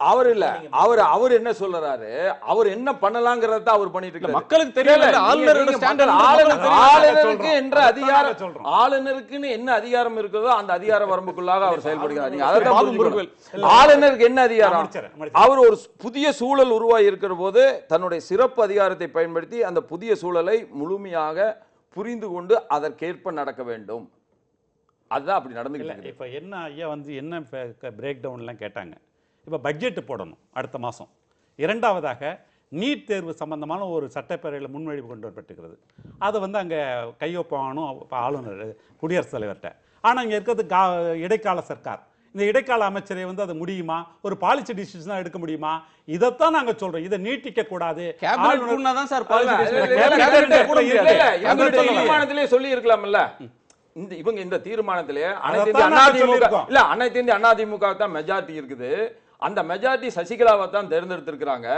அவர் இல்ல, அவர் என்ன சொல்றாரு, அவர் என்ன பண்ணலாங்கிறத அவர் பண்ணிட்டு இருக்காரு. மக்களுக்கு தெரியல. ஆளுநருக்கு என்ற அதிகாரம், ஆளுநருக்குன்னு என்ன அதிகாரம் இருக்கிறதோ அந்த அதிகார வரம்புக்குள்ளாக அவர் செயல்படுகிறார். நீங்க அதான் ஆளுநருக்கு என்ன அதிகாரம்? அவர் ஒரு புதிய சூழல் உருவாகி இருக்கிற போது தன்னுடைய சிறப்பு அதிகாரத்தை பயன்படுத்தி அந்த புதிய சூழலை முழுமையாக புரிந்து கொண்டு அதற்கேற்ப நடக்க வேண்டும். அதுதான் அப்படி நடந்துக்கிட்டு. இப்போ என்ன ஐயா வந்து என்ன பிரேக் டவுன்லாம் கேட்டாங்க. இப்போ பட்ஜெட் போடணும் அடுத்த மாதம். இரண்டாவதாக நீட் தேர்வு சம்பந்தமான ஒரு சட்டப்பேரவையில் முன்வழிவு கொண்டு வரப்பட்டிருக்கிறது. அதை வந்து அங்கே கையொப்பம் ஆகணும் ஆளுநர் குடியரசுத் தலைவர்கிட்ட. ஆனால் இங்கே இருக்கிறது இடைக்கால சர்க்கார். இந்த இடைக்கால அமைச்சரை வந்து அது முடியுமா? ஒரு பாலிசி டிசிஷன் எடுக்க முடியுமா? இதைத்தான் நாங்க சொல்றோம். இதை நீட்டிக்க கூடாது. கேபினெட் கூடுனா தான் சார் பாலிசி தீர்மானத்திலே சொல்லி இருக்கலாம்ல. இவங்க இந்த தீர்மானத்திலே அனைத்து இந்திய அதிமுக தான் மெஜாரிட்டி இருக்குது. அந்த மெஜாரிட்டி சசிகலாவை தான் தேர்ந்தெடுத்திருக்கிறாங்க.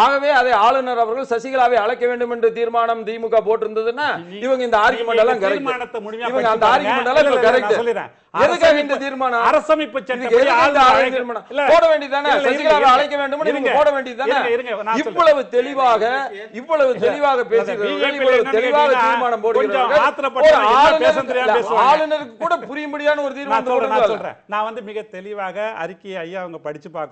ஆகவே அதை ஆளுநர் அவர்கள் சசிகலாவை அழைக்க வேண்டும் என்று தீர்மானம் திமுக போட்டிருந்ததுன்னா இவங்க இந்த ஆர்குமெண்ட் எல்லாம் கரெக்ட். இவங்க அந்த ஆர்குமெண்ட் எல்லாம் கரெக்ட். எதுக்காக இந்த தீர்மானம்? அரசமைப்பு சட்டப்படி போட வேண்டியதானே? சசிகலாவை அழைக்க வேண்டும் என்று போட வேண்டியதானே? இவ்வளவு தெளிவாக பேசுகிறீர்கள், இவ்வளவு தெளிவாக தீர்மானம் போடுகிறீர்கள். ஆளுநருக்கு கூட புரியும்படியான ஒரு தீர்மானம் சொல்றேன். நான் வந்து மிக தெளிவாக அறிக்கையை ஐயா அவங்க படிச்சு பார்க்கணும்.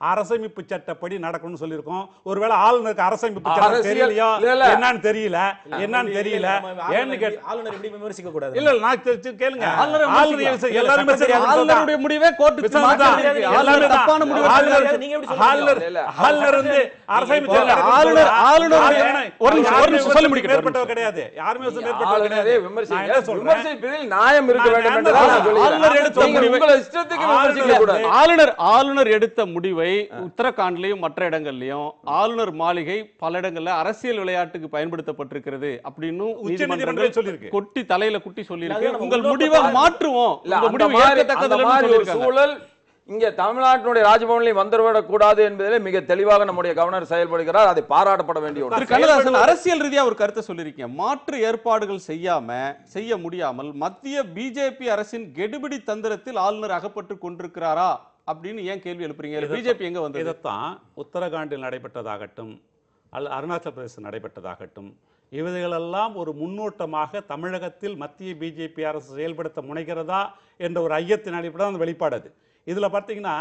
அரசமைப்பு சட்டப்படி நடக்கணும்னு சொல்லியிருக்கோம். ஒருவேளை ஆளுநருக்கு அரசமைப்பு சட்டம் தெரியலையோ என்னன்னு தெரியல. ஏன்னு ஆளுநர் எப்படி விமர்சிக்க கூடாது? இல்ல நான் கேளுங்க. ஆளுநருடைய முடிவே கோர்ட் தப்பான முடிவு. ஆளுநர் வந்து அரசமைப்பு மேற்பட்டவர் கிடையாது. யாருமே மேற்பட்டவர் கிடையாது. நியாயம் இருக்க வேண்டும் என்றுதான் ஆளுநர் எடுத்த முடிவை உத்தரகாண்ட்லயும் மற்ற இடங்கள்லயும் ஆளுநர் மாளிகை பல இடங்கள்ல அரசியல் விளையாட்டுக்கு பயன்படுத்தப்பட்டிருக்கிறது அப்படின்னு உச்சநீதிமன்றம் சொல்லியிருக்கு. கொட்டி தலையில குட்டி சொல்லியிருக்கு. உங்கள் முடிவை மாற்றுவோம். சூழல் இங்க தமிழ்நாட்டினுடைய ராஜபவனில் வந்துவிடக் கூடாது என்பதிலே மிக தெளிவாக நம்முடைய கவர்னர் செயல்படுகிறார். அதை பாராட்டப்பட வேண்டிய ஒன்று. கண்ணதாசன் அரசியல் ரீதியா ஒரு கருத்தை சொல்லிருக்கீங்க. மாற்று ஏற்பாடுகள் செய்ய முடியாமல் மத்திய பிஜேபி அரசின் கெடுபிடி தந்திரத்தில் ஆளுநர் அகப்பட்டு கொண்டிருக்கிறாரா அப்படின்னு ஏன் கேள்வி எழுப்புறீங்க? பிஜேபி எங்க வந்து இதைத்தான் உத்தரகாண்டில் நடைபெற்றதாகட்டும் அருணாச்சல பிரதேசம் நடைபெற்றதாகட்டும் இவைகளெல்லாம் ஒரு முன்னோட்டமாக தமிழகத்தில் மத்திய பிஜேபி அரசு செயல்படுத்த முனைகிறதா என்ற ஒரு ஐயத்தின் அடிப்படையில் அந்த வெளிப்பாடு அது. இதில் பார்த்தீங்கன்னா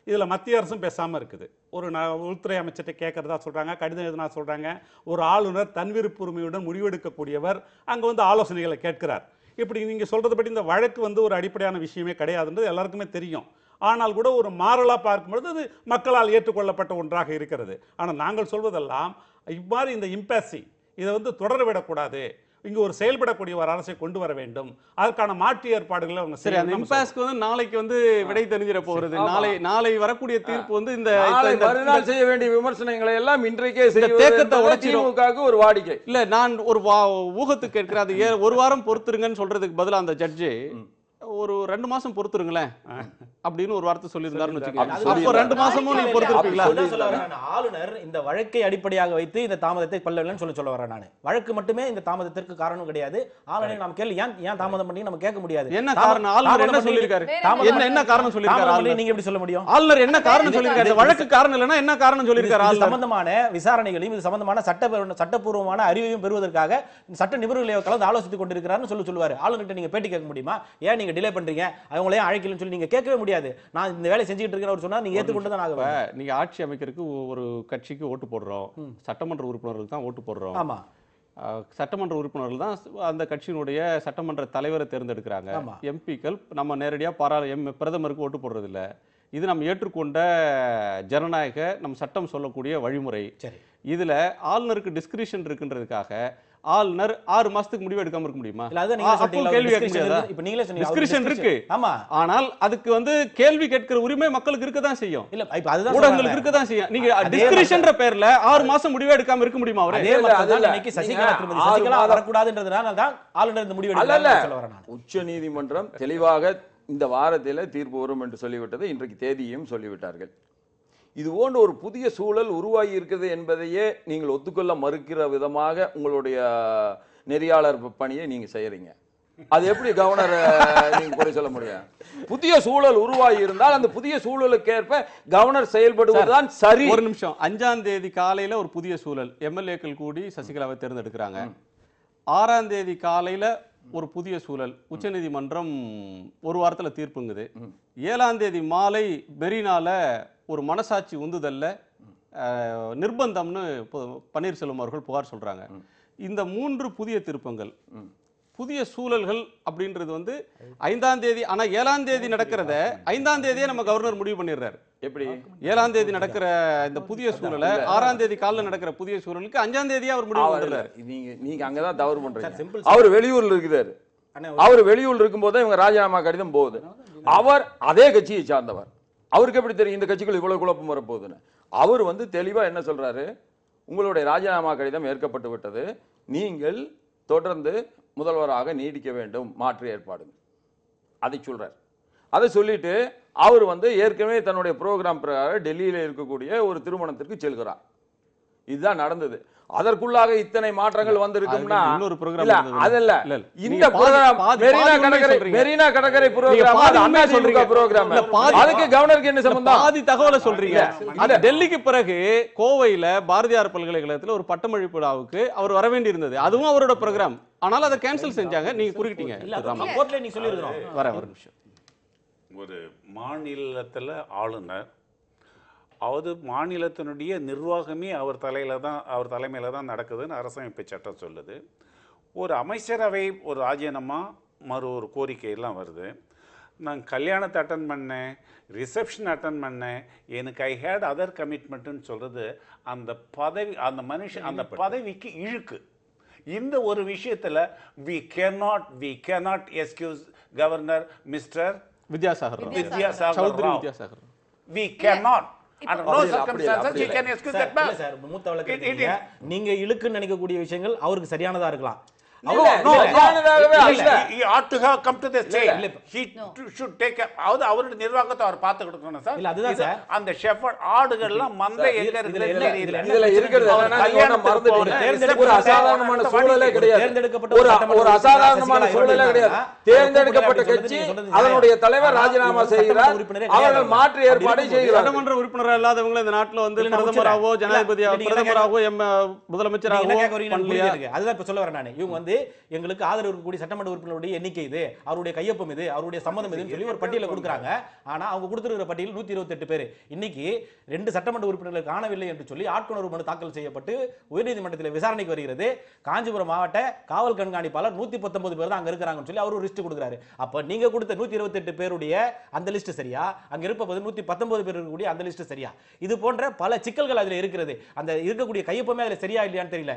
இதில் மத்திய அரசும் பேசாமல் இருக்குது. ஒரு உள்துறை அமைச்சர்கிட்ட கேட்கறதா சொல்கிறாங்க, கடிதம் எழுதினா சொல்கிறாங்க. ஒரு ஆளுநர் தன் விருப்ப உரிமையுடன் முடிவெடுக்கக்கூடியவர் அங்கே வந்து ஆலோசனைகளை கேட்கிறார். இப்படி நீங்கள் சொல்கிறதுபடி இந்த வழக்கு வந்து ஒரு அடிப்படையான விஷயமே கிடையாதுன்றது எல்லாருக்குமே தெரியும். ஆனால் கூட ஒரு மாறலாக பார்க்கும்பொழுது அது மக்களால் ஏற்றுக்கொள்ளப்பட்ட ஒன்றாக இருக்கிறது. ஆனால் நாங்கள் சொல்வதெல்லாம் இவ்வாறு இந்த இம்பேசி இதை வந்து தொடரவிடக்கூடாது. இங்க ஒரு செயல்படக்கூடிய ஒரு அரசை கொண்டு வர வேண்டும். அதற்கான மாற்று ஏற்பாடுகளை அவங்க சரி. அந்த இம்பாஸ்க்கு வந்து நாளைக்கு வந்து விடை தெரிஞ்சிட போகிறது. நாளை வரக்கூடிய தீர்ப்பு வந்து இந்த மறுநாள் செய்ய வேண்டிய விமர்சனங்களை எல்லாம் இன்றைக்கே தேக்கத்தை உடைச்சிருக்காக ஒரு வாடிக்கை இல்ல. நான் ஒரு ஊகத்துக்கு கேட்கிறேன். அது ஒரு வாரம் பொறுத்துருங்கன்னு சொல்றதுக்கு பதிலா அந்த ஜட்ஜு ஒரு 2 மாசம் பொறுத்துருங்களேன் அப்படின்னு ஒரு வார்த்தை சொல்லியிருந்தாருன்னு வச்சுக்கோங்க. அப்போ 2 மாசமும் நீங்க பொறுத்துருப்பீங்களா? ஆளுநர் இந்த வழக்கை அடிப்படையாக வைத்து இந்த தாமதத்தை கொள்ளவில்லைன்னு சொல்ல வரேன். நான் வழக்கு மட்டுமே இந்த தாமதத்திற்கு காரணம் கிடையாது. ஆளுநர் நாம் கேள்வி ஏன் தாமதம் பண்ணி நம்ம கேட்க முடியாது. என்ன காரணம்? ஆளுநர் என்ன சொல்லியிருக்காரு? என்ன காரணம் சொல்லியிருக்காரு? நீங்க எப்படி சொல்ல முடியும்? ஆளுநர் என்ன காரணம் சொல்லியிருக்காரு? வழக்கு காரணம் இல்லைன்னா என்ன காரணம் சொல்லியிருக்காரு? சம்பந்தமான விசாரணைகளையும் இது சம்பந்தமான சட்டப்பூர்வமான அறிவையும் பெறுவதற்காக சட்ட நிபுணர்களை கலந்து ஆலோசித்துக் கொண்டிருக்கிறார்னு சொல்லுவாரு. ஆளுநர்கிட்ட நீங்க பேட்டி கேட்க முடியுமா? ஏன் நீங்க டிலே பண்றீங்க, அவங்களே அழைக்கலன்னு சொல்லி நீங்க கேட்கவே முடியாது. நான் இந்த வேலையை செஞ்சுட்டு இருக்கேன் அவர் சொன்னா நீங்க ஏத்துக்கொண்டு தான் ஆகுவேன். நீங்க ஆட்சி அமைக்கிறதுக்கு ஒரு கட்சிக்கு ஓட்டு போடுறோம், சட்டமன்ற உறுப்பினர்களுக்கு தான் ஓட்டு போடுறோம். ஆமா, சட்டமன்ற உறுப்பினர்கள் தான் அந்த கட்சியினுடைய சட்டமன்ற தலைவரை தேர்ந்தெடுக்கிறாங்க. எம்பிக்கள் நம்ம நேரடியா பிரதமருக்கு ஓட்டு போடுறது இல்ல. இது நம்ம ஏற்றுக்கொண்ட ஜனநாயக நம்ம சட்டம் சொல்லக்கூடிய வழிமுறை. இதுல ஆளுநருக்கு டிஸ்கிரிஷன் இருக்குன்றதுக்காக ஆளுநர் 6 மாசத்துக்கு முடிவு எடுக்காம இருக்க முடியுமா? டிஸ்கிரிஷன் இருக்கு. ஆனால் அதுக்கு வந்து கேள்வி கேட்கிற உரிமை மக்களுக்கு இருக்கதான் செய்யும். இல்ல ஊடகங்களுக்கு இருக்கதான் செய்யும். நீங்க டிஸ்கிரிஷன்ன்ற பேர்ல 6 மாசம் முடிவு எடுக்காம இருக்க முடியுமா? சசிகலா வரக்கூடாதுன்றதுனால தான் ஆளுநர் இந்த முடிவு எடுக்கிறார். உச்ச நீதிமன்றம் தெளிவாக இந்த வாரத்தில் தீர்ப்பு வரும் என்று சொல்லிவிட்டது. இன்றைக்கு தேதியையும் சொல்லிவிட்டார்கள். இது போன்ற ஒரு புதிய சூழல் உருவாகி இருக்கிறது என்பதையே நீங்கள் ஒத்துக்கொள்ள மறுக்கிற விதமாக உங்களுடைய நெறியாளர் பணியை நீங்க செய்யறீங்க. அது எப்படி கவர்னர் நீங்க குறை சொல்ல முடியும்? புதிய சூழல் உருவாகி இருந்தால் அந்த புதிய சூழலுக்கு ஏற்ப கவர்னர் செயல்படுவதுதான் சரி. ஒரு நிமிஷம். 5ஆம் தேதி காலையில ஒரு புதிய சூழல், எம்எல்ஏக்கள் கூடி சசிகலாவை தேர்ந்தெடுக்கிறாங்க. 6ஆம் தேதி காலையில ஒரு புதிய சூழல், உச்சநீதிமன்றம் ஒரு வாரத்துல தீர்ப்புங்குது. 7ஆம் தேதி மாலை மெரினால ஒரு மனசாட்சி உந்துதல்ல நிர்பந்தம்னு பன்னீர்செல்வம் அவர்கள் புகார் சொல்றாங்க. இந்த 3 புதிய திருப்பங்கள், புதிய சூழல்கள் அப்படின்றது வந்து 5ஆம் தேதி, ஆனா 7ஆம் தேதி நடக்கிறத 5ஆம் தேதியே நம்ம கவர்னர் முடிவு பண்ணிடுறாரு. எப்படி 7ஆம் தேதி நடக்கிற இந்த புதிய சூழலை 6ஆம் தேதி காலைல நடக்கிற புதிய சூழலுக்கு 5ஆம் தேதியே அவர் முடிவு பண்ணிடுறாரு. நீங்க அங்கதான் தவறு பண்றீங்க. அவர் வெளியூர்ல இருக்கிறாரு. அவர் வெளியூர்ல இருக்கும்போது இவங்க ராஜினாமா கடிதம் போகுது. அவர் அதே கட்சியை சார்ந்தவர். அவருக்கு எப்படி தெரியும் இந்த கட்சிக்குள்ள இவ்வளவு குழப்பம் வரப்போகுதுன்னு? அவர் வந்து தெளிவா என்ன சொல்றாரு, உங்களுடைய ராஜினாமா கடிதம் ஏற்கப்பட்டு விட்டது, நீங்கள் தொடர்ந்து முதல்வராக நீடிக்க வேண்டும், மாற்று ஏற்பாடு, அதை சொல்றார். அதை சொல்லிட்டு அவர் வந்து ஏற்கனவே தன்னுடைய ப்ரோக்ராம் பிரகாரம் டெல்லியில் இருக்கக்கூடிய ஒரு திருமணத்திற்கு செல்கிறார். இதுதான் நடந்தது. அதற்குள்ளாக இத்தனை மாற்றங்கள் வந்திருக்கும்னா இன்னொரு program இல்ல, இருந்தது. அதல்ல. இல்ல, இல்ல. இந்த நீங்க program பாதி மெரினா கடற்கரை program, பாதி அது உண்மையை அதிமுக சொல்றீங்க. program. இல்ல, பாதி- அதுக்கு கவர்னருக்கு என்ன சம்பந்தம்? பாதி தகவலை சொல்றீங்க. இல்ல. அது டெல்லிக்கு பிறகு கோவையில பாரதியார் பல்கலைக்கழகத்துல ஒரு பட்டமளிப்பு விழாவுக்கு அவர் வர வேண்டி இருந்தது. அதுவும் அவரோட ப்ரோக்ராம். ஆனால் அதை கேன்சல் செஞ்சாங்க. நீங்க குறுக்கிட்டீங்க. ராமா. கோர்ட்ல நீ சொல்லிருக்கோம். வர ஒரு நிமிஷம். ஒரு மாநிலத்தில் ஆளுநர், அதாவது மாநிலத்தினுடைய நிர்வாகமே அவர் தலைமையில் தான் நடக்குதுன்னு அரசமைப்பு சட்டம் சொல்லுது. ஒரு அமைச்சரவை ஒரு ராஜினாமா ஒரு கோரிக்கையெல்லாம் வருது. நான் கல்யாணத்தை அட்டன் பண்ணேன், ரிசப்ஷன் அட்டன் பண்ணேன், எனக்கு ஐ ஹேட் அதர் கமிட்மெண்ட்டுன்னு சொல்கிறது அந்த பதவி, அந்த மனுஷன் அந்த பதவிக்கு இழுக்கு. இந்த ஒரு விஷயத்தில் we cannot excuse governor mister Vidyasagar Chowdary Rao. Vidyasagar. We cannot. Under no அப்படி circumstances இல்ல. he can excuse sir, that man. இல்ல சார், மூத்த வழக்கறிஞர் நீங்க இழுக்குன்னு நினைக்கக்கூடிய விஷயங்கள் அவருக்கு சரியானதா இருக்கலாம். No, சரியானதாகவே அல்ல. he ought to have come to the state. இல்ல. He should take அவருடைய நிர்வாகத்தை அவர் பார்த்து கொடுக்கணும் சார். இல்ல, அதுதான் இது சார். அந்த ஷெஃபர்ட் ஆடுகள்லாம் மந்தை எங்க இருக்குது தெரியல. இதுல இருக்கிறது என்னன்னா, நீங்க ஒண்ணு மறந்துட்டீங்க. ஒரு அசாதாரணமான சூழலே கிடையாது. ஒரு அசாதாரணமான சூழலே கிடையாது. தேர்ந்தெடுக்கப்பட்ட கட்சி, அதனுடைய தலைவர் ராஜினாமா செய்கிறார், அவர்கள் மாற்று ஏற்பாடு செய்கிறார். சட்டமன்ற உறுப்பினராக இல்லாதவங்க இந்த நாட்டுல வந்து பிரதமராகவோ ஜனாதிபதியாகவோ பிரதமராகவோ முதலமைச்சராகவோ பண்ணலையா? அதுதான் இப்ப சொல்ல வரேன் நான். இவங்க வந்து எங்களுக்கு ஆதரவு இருக்கக்கூடிய சட்டமன்ற உறுப்பினருடைய எண்ணிக்கை இது, அவருடைய கையொப்பம் இது, அவருடைய சம்மதம் இதுன்னு சொல்லி ஒரு பட்டியலை கொடுக்குறாங்க. ஆனா அவங்க கொடுத்திருக்கிற பட்டியல் 128 பேர். இன்னைக்கு 2 சட்டமன்ற உறுப்பினர்கள் காணவில்லை என்று சொல்லி ஆட்கொணர்வு மனு தாக்கல் செய்யப்பட்டு உயர்நீதிமன்றத்தில் விசாரணைக்கு வருகிறது. காஞ்சிபுரம் மாவட்ட காவல் கண்காணிப்பாளர் 119 பேர் தான் அங்க இருக்கிறாங்கன்னு சொல்லி அவர் ஒரு லிஸ்ட் கொடுக்குறாரு. அப்ப நீங்க கொடுத்த 128 பேருடைய அந்த லிஸ்ட் சரியா, அங்க இருப்பது 119 பேர் இருக்கக்கூடிய அந்த லிஸ்ட் சரியா? இது போன்ற பல சிக்கல்கள் அதுல இருக்கிறது. அந்த இருக்கக்கூடிய கையொப்பமே அதுல சரியா இல்லையான்னு தெரியல.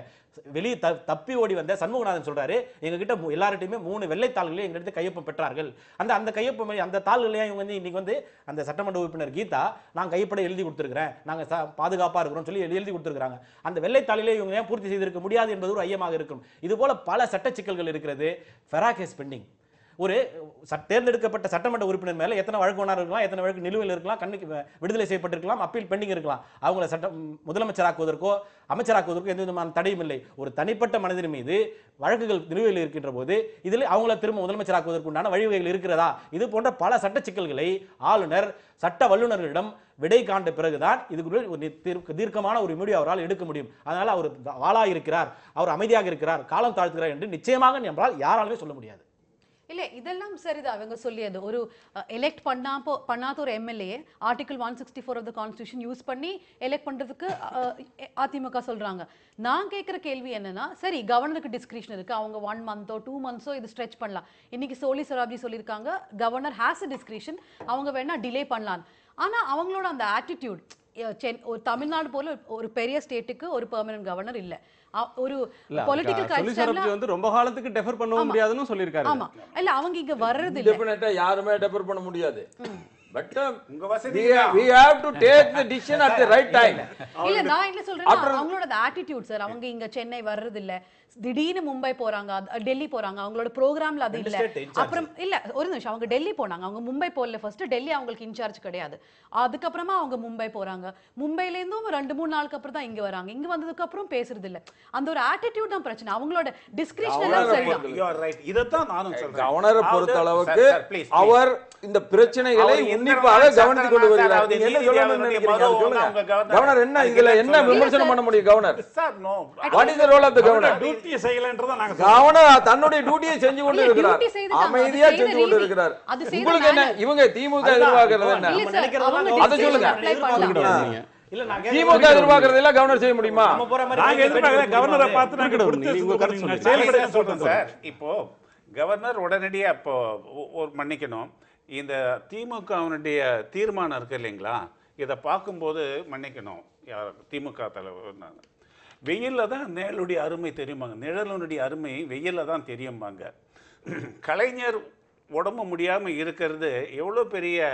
வெளியே தப்பி ஓடி வந்த சண்முகநாதன் சொல்றாரு, எங்க கிட்ட எல்லார்ட்டையுமே 3 வெள்ளை தாள்களே எங்க இடத்துல கையொப்பம் பெற்றார்கள். அந்த கையொப்பம் அந்த தாள்களையே இவங்க வந்து இன்னைக்கு வந்து அந்த சட்டமன்ற உறுப்பினர் கீதா நான் கைப்பட எழுதி கொடுத்திருக்கிறேன், நாங்க பாதுகாப்பா இருக்கிறோம் சொல்லி எழுதி கொடுத்திருக்காங்க. அந்த வெள்ளை தாளிலே இவங்க ஏன் பூர்த்தி செய்திருக்க முடியாது என்பது ஒரு ஐயமாக இருக்கும். இது போல பல சட்ட சிக்கல்கள் இருக்கிறது. ஃபெராகேஸ் பெண்டிங். ஒரு தேர்ந்தெடுக்கப்பட்ட சட்டமன்ற உறுப்பினர் மேல எத்தனை வழக்கு வேணா இருக்கலாம், எத்தனை வழக்கு நிலுவையில் இருக்கலாம், கண்ணுக்கு விடுதலை செய்யப்பட்டிருக்கலாம், அப்பீல் பெண்டிங் இருக்கலாம். அவங்களை முதலமைச்சராக்குவதற்கோ அமைச்சராக்குவதற்கோ எந்த விதமான தடையும் இல்லை. ஒரு தனிப்பட்ட மனிதன் மீது வழக்குகள் நிலுவையில் இருக்கின்ற போது இதில் அவங்கள திரும்ப முதலமைச்சராக்குவதற்கு உண்டான வழிவகைகள் இருக்கிறதா? இது போன்ற பல சட்ட சிக்கல்களை ஆளுநர் சட்ட வல்லுநர்களிடம் விடை காண்ட பிறகுதான் இதுக்கு தீர்க்கமான ஒரு முடிவு அவரால் எடுக்க முடியும். அதனால அவர் வாளாக இருக்கிறார், அவர் அமைதியாக இருக்கிறார், காலம் தாழ்த்துகிறார் என்று நிச்சயமாக நம்மால் யாராலுமே சொல்ல முடியாது. இல்ல இதெல்லாம் சரிதான் அவங்க சொல்லியது. ஒரு எலெக்ட் பண்ணாத ஒரு MLA article 164 of the constitution use பண்ணி எலெக்ட் பண்றதுக்கு அதிமுக சொல்றாங்க. நான் கேட்கிற கேள்வி என்னன்னா, சரி கவர்னருக்கு டிஸ்கிரிப்ஷன் இருக்கு, அவங்க 1 மந்தோ 2 மந்த்ஸோ இது ஸ்ட்ரெச் பண்ணலாம். இன்னைக்கு சோலி சொராப்ஜி சொல்லியிருக்காங்க கவர்னர் ஹேஸ் அ டிஸ்கிரிப்ஷன், அவங்க வேணா டிலே பண்ணலாம். ஆனா அவங்களோட அந்த ஆட்டிடியூட், ஒரு தமிழ்நாடு போல ஒரு பெரிய ஸ்டேட்டுக்கு ஒரு பெர்மனன்ட் கவர்னர் இல்ல, ஒரு பொலிட்டிக்கல் கல்ச்சர்ல வந்து ரொம்ப காலத்துக்கு டெஃபர் பண்ண முடியாதுன்னு சொல்லிருக்காரு. ஆமா இல்ல அவங்க இங்க வர்றது இல்ல, டெஃபினட்டா யாருமே டெஃபர் பண்ண முடியாது. But உங்க வசதி we have to take the decision at the right time. இல்ல நான் என்ன சொல்றேன்னா அவங்களோட ஆட்டிடியூட் சார், அவங்க இங்க சென்னை வர்றது இல்ல, திடீர்னு மும்பை போறாங்க, டெல்லி போறாங்க, அவங்களோட ப்ரோக்ராம்ல அது இல்ல. அப்புறம் இல்ல ஒரு நிமிஷம், அவங்க டெல்லி போனாங்க, அவங்க மும்பை போகல. ஃபர்ஸ்ட் டெல்லி அவங்களுக்கு இன்சார்ஜ் கிடையாது, அதுக்கப்புறமா அவங்க மும்பை போறாங்க, மும்பைல இருந்தும் 2-3 நாளுக்கு அப்புறம் தான் இங்க வராங்க, இங்க வந்ததுக்கு அப்புறம் பேசுறது இல்ல. அந்த ஒரு ஆட்டிடியூட் தான் பிரச்சனை. அவங்களோட டிஸ்கிரிப்ஷன் எல்லாம் சரிதான். you are right. இதத்தான் நானும் சொல்றேன். கவர்னரை பொறுத்த அளவுக்கு அவர் இந்த பிரச்சனைகளை உன்னிப்பாக கவனித்துக் கொண்டு வருகிறார். நீங்க என்ன சொல்லணும்னு நினைக்கிறீங்க சொல்லுங்க. கவர்னர் என்ன இதுல என்ன விமர்சனம் பண்ண முடியும்? Governor sir no, what is the role of the governor? Duty செய்யலன்றத நாங்க கவர்னர் தன்னுடைய டியூட்டியை செஞ்சு கொண்டு இருக்கிறார், அமைதியா செஞ்சு கொண்டு இருக்கிறார். உங்களுக்கு என்ன இவங்க திமுக எதிர்பார்க்கிறது என்ன? அதை சொல்லுங்க. இல்ல நான் திமுக எதிர்பார்க்கறது எல்லாம் கவர்னர் செய்ய முடியுமா? நம்ம போற மாதிரி நாங்க எதிர்பார்க்கற கவர்னரை பார்த்து நாங்க நீங்க சொல்றோம் சார். இப்போ கவர்னர் உடனடியா இப்போ ஒரு மன்னிக்கணும், இந்த திமுகவினுடைய தீர்மானம் இருக்கு இல்லைங்களா, இதை பார்க்கும்போது மன்னிக்கணும், யார் திமுக தலைவர் வெயிலில் தான் நிழலுடைய அருமை தெரியுமாங்க, நிழலுடைய அருமை வெயிலில் தான் தெரியுமாங்க. கலைஞர் உடம்பு முடியாமல் இருக்கிறது எவ்வளோ பெரிய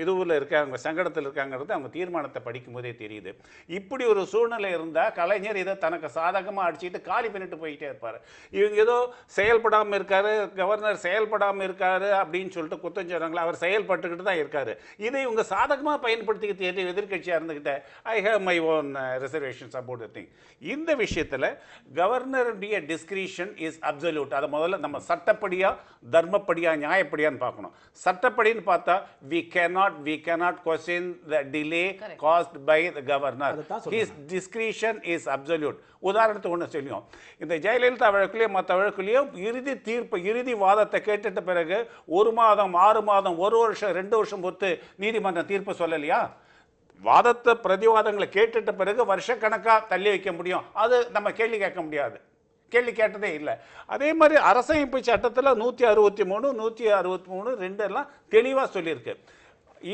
இதுவில் இருக்காங்க, சங்கடத்தில் இருக்காங்கிறது அவங்க தீர்மானத்தை படிக்கும் போதே தெரியுது. இப்படி ஒரு சூழ்நிலை இருந்தால் கலைஞர் இதை தனக்கு சாதகமாக அடிச்சுட்டு காலி பண்ணிட்டு போயிட்டே இருப்பார். இவங்க ஏதோ செயல்படாமல் இருக்காரு, கவர்னர் செயல்படாமல் இருக்காரு அப்படின்னு சொல்லிட்டு குத்தம் சொல்கிறாங்களா, அவர் செயல்பட்டுக்கிட்டு தான் இருக்காரு. இதை இவங்க சாதகமாக பயன்படுத்திக்கிட்டு எதிர்கட்சியாக இருந்துக்கிட்ட I have my own reservations about the thing. இந்த விஷயத்தில் கவர்னருடைய டிஸ்கிரிஷன் இஸ் அப்சல்யூட். அதை முதல்ல நம்ம சட்டப்படியா தர்மப்படியா நியாயப்படியான்னு பார்க்கணும். சட்டப்படின்னு பார்த்தா we cannot question the delay caused by the governor. His discretion is absolute. உதாரணத்துக்கு ஒன்று சொல்லியும், இந்த ஜெயலலிதா வழக்குலையும் மற்ற வழக்குலையும் இறுதி தீர்ப்பு இறுதி வாதத்தை கேட்டுட்ட பிறகு 1 மாதம் 6 மாதம் 1 வருஷம் 2 வருஷம் பொறுத்து நீதிமன்றம் தீர்ப்பு சொல்லலையா? வாதத்தை பிரதிவாதங்களை கேட்டுட்ட பிறகு வருஷக்கணக்காக தள்ளி வைக்க முடியும். அது நம்ம கேள்வி கேட்க முடியாது, கேள்வி கேட்டதே இல்லை. அதே மாதிரி அரசமைப்பு சட்டத்தில் 163 163 2 எல்லாம் தெளிவாக சொல்லியிருக்கு.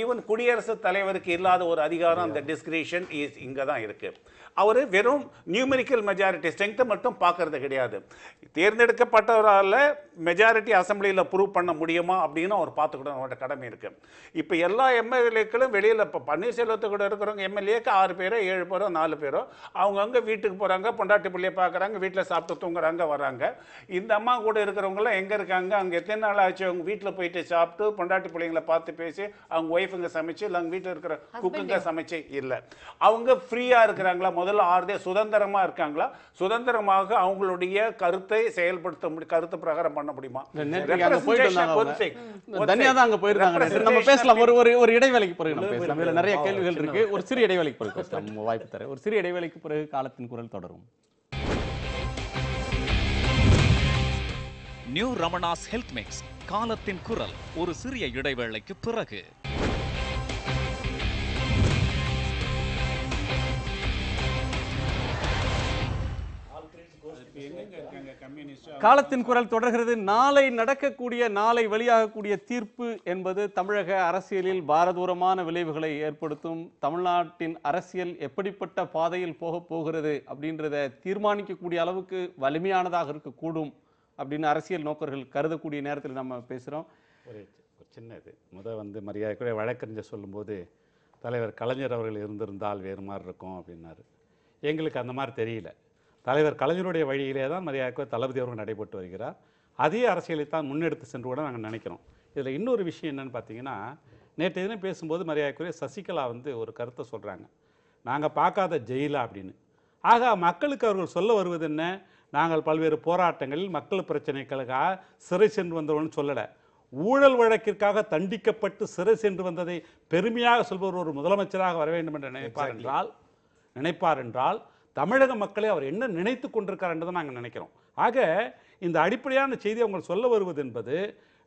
ஈவன் குடியரசுத் தலைவருக்கு இல்லாத ஒரு அதிகாரம் அந்த டிஸ்கிரிஷன் இங்கே தான் இருக்குது. அவர் வெறும் நியூமெரிக்கல் மெஜாரிட்டி ஸ்ட்ரென்த்தை மட்டும் பார்க்கறது கிடையாது. தேர்ந்தெடுக்கப்பட்டவரால் மெஜாரிட்டி அசம்பிளியில் ப்ரூவ் பண்ண முடியுமா அப்படின்னு அவர் பார்த்துக்கிட்டு அவரோட கடமை இருக்குது. இப்போ எல்லா எம்எல்ஏக்களும் வெளியில் இப்போ பன்னீர்செல்வத்தை கூட இருக்கிறவங்க எம்எல்ஏக்கு 6 பேரோ 7 பேரோ 4 பேரோ அவங்கவுங்க வீட்டுக்கு போகிறாங்க, பொண்டாட்டி பிள்ளையை பார்க்குறாங்க, வீட்டில் சாப்பிட்டு தூங்குறாங்க, வராங்க. இந்த அம்மா கூட இருக்கிறவங்களாம் எங்கே இருக்காங்க, அங்கே எத்தனை நாள் ஆச்சு அவங்க வீட்டில் போயிட்டு சாப்பிட்டு பொண்டாட்டி பிள்ளைங்களை பார்த்து பேசி அவங்க ஒய்ஃபுங்க சமைச்சு இல்லை அவங்க வீட்டில் இருக்கிற குக்குங்க சமைச்சு இல்லை. அவங்க ஃப்ரீயாக இருக்கிறாங்களா? முதல்ல ஆறுதே சுதந்திரமாக இருக்காங்களா? சுதந்திரமாக அவங்களுடைய கருத்தை செயல்படுத்த முடியும், கருத்து பிரகாரம் பண்ண முடியுமா? நம்ம பேசலாம். ஒரு இடைவேளைக்கு பிறகு நம்ம பேசலாம். இதுல நிறைய கேள்விகள் இருக்கு. ஒரு சிறிய இடைவேளைக்கு பிறகு பேசலாம். வாய்ப்பு தர ஒரு சிறிய இடைவேளைக்கு பிறகு காலத்தின் குரல் தொடரும். நியூ ரமணாஸ் ஹெல்த் மிக்ஸ், காலத்தின் குரல். ஒரு சிறிய இடைவேளைக்கு பிறகு. காலத்தின் குரல் தொடர்கிறது. நாளை நடக்கக்கூடிய, நாளை வெளியாகக்கூடிய தீர்ப்பு என்பது தமிழக அரசியலில் பாரதூரமான விளைவுகளை ஏற்படுத்தும். தமிழ்நாட்டின் அரசியல் எப்படிப்பட்ட பாதையில் போகிறது அப்படின்றத தீர்மானிக்கக்கூடிய அளவுக்கு வலிமையானதாக இருக்கக்கூடும் அப்படின்னு அரசியல் நோக்கர்கள் கருதக்கூடிய நேரத்தில் நம்ம பேசுகிறோம். ஒரு சின்ன இது மரியாதைக்குரிய வழக்கறிஞர் சொல்லும்போது தலைவர் கலைஞர் அவர்கள் இருந்திருந்தால் வேறு மாதிரி இருக்கும் அப்படின்னாரு. எங்களுக்கு அந்த மாதிரி தெரியல. தலைவர் கலைஞருடைய வழியிலே தான் மரியாதைக்குரிய தளபதி அவர்கள் நடைபெற்று வருகிறார். அதே அரசியலை தான் முன்னெடுத்து சென்று கூட நாங்கள் நினைக்கிறோம். இதில் இன்னொரு விஷயம் என்னென்னு பார்த்தீங்கன்னா, நேற்று தினம் பேசும்போது மரியாதைக்குரிய சசிகலா ஒரு கருத்தை சொல்கிறாங்க, நாங்கள் பார்க்காத ஜெயிலா அப்படின்னு. ஆக மக்களுக்கு அவர்கள் சொல்ல வருவது என்ன, நாங்கள் பல்வேறு போராட்டங்களில் மக்கள் பிரச்சனைகளுக்காக சிறை சென்று வந்தவர்கள் சொல்லலை, ஊழல் வழக்கிற்காக தண்டிக்கப்பட்டு சிறை சென்று வந்ததை பெருமையாக சொல்பவர் ஒரு முதலமைச்சராக வர வேண்டும் என்று நினைப்பார் என்றால் தமிழக மக்களை அவர் என்ன நினைத்து கொண்டிருக்கார் என்றதை நாங்கள் நினைக்கிறோம். ஆக இந்த அடிப்படையான செய்தி அவங்க சொல்ல வருவது என்பது,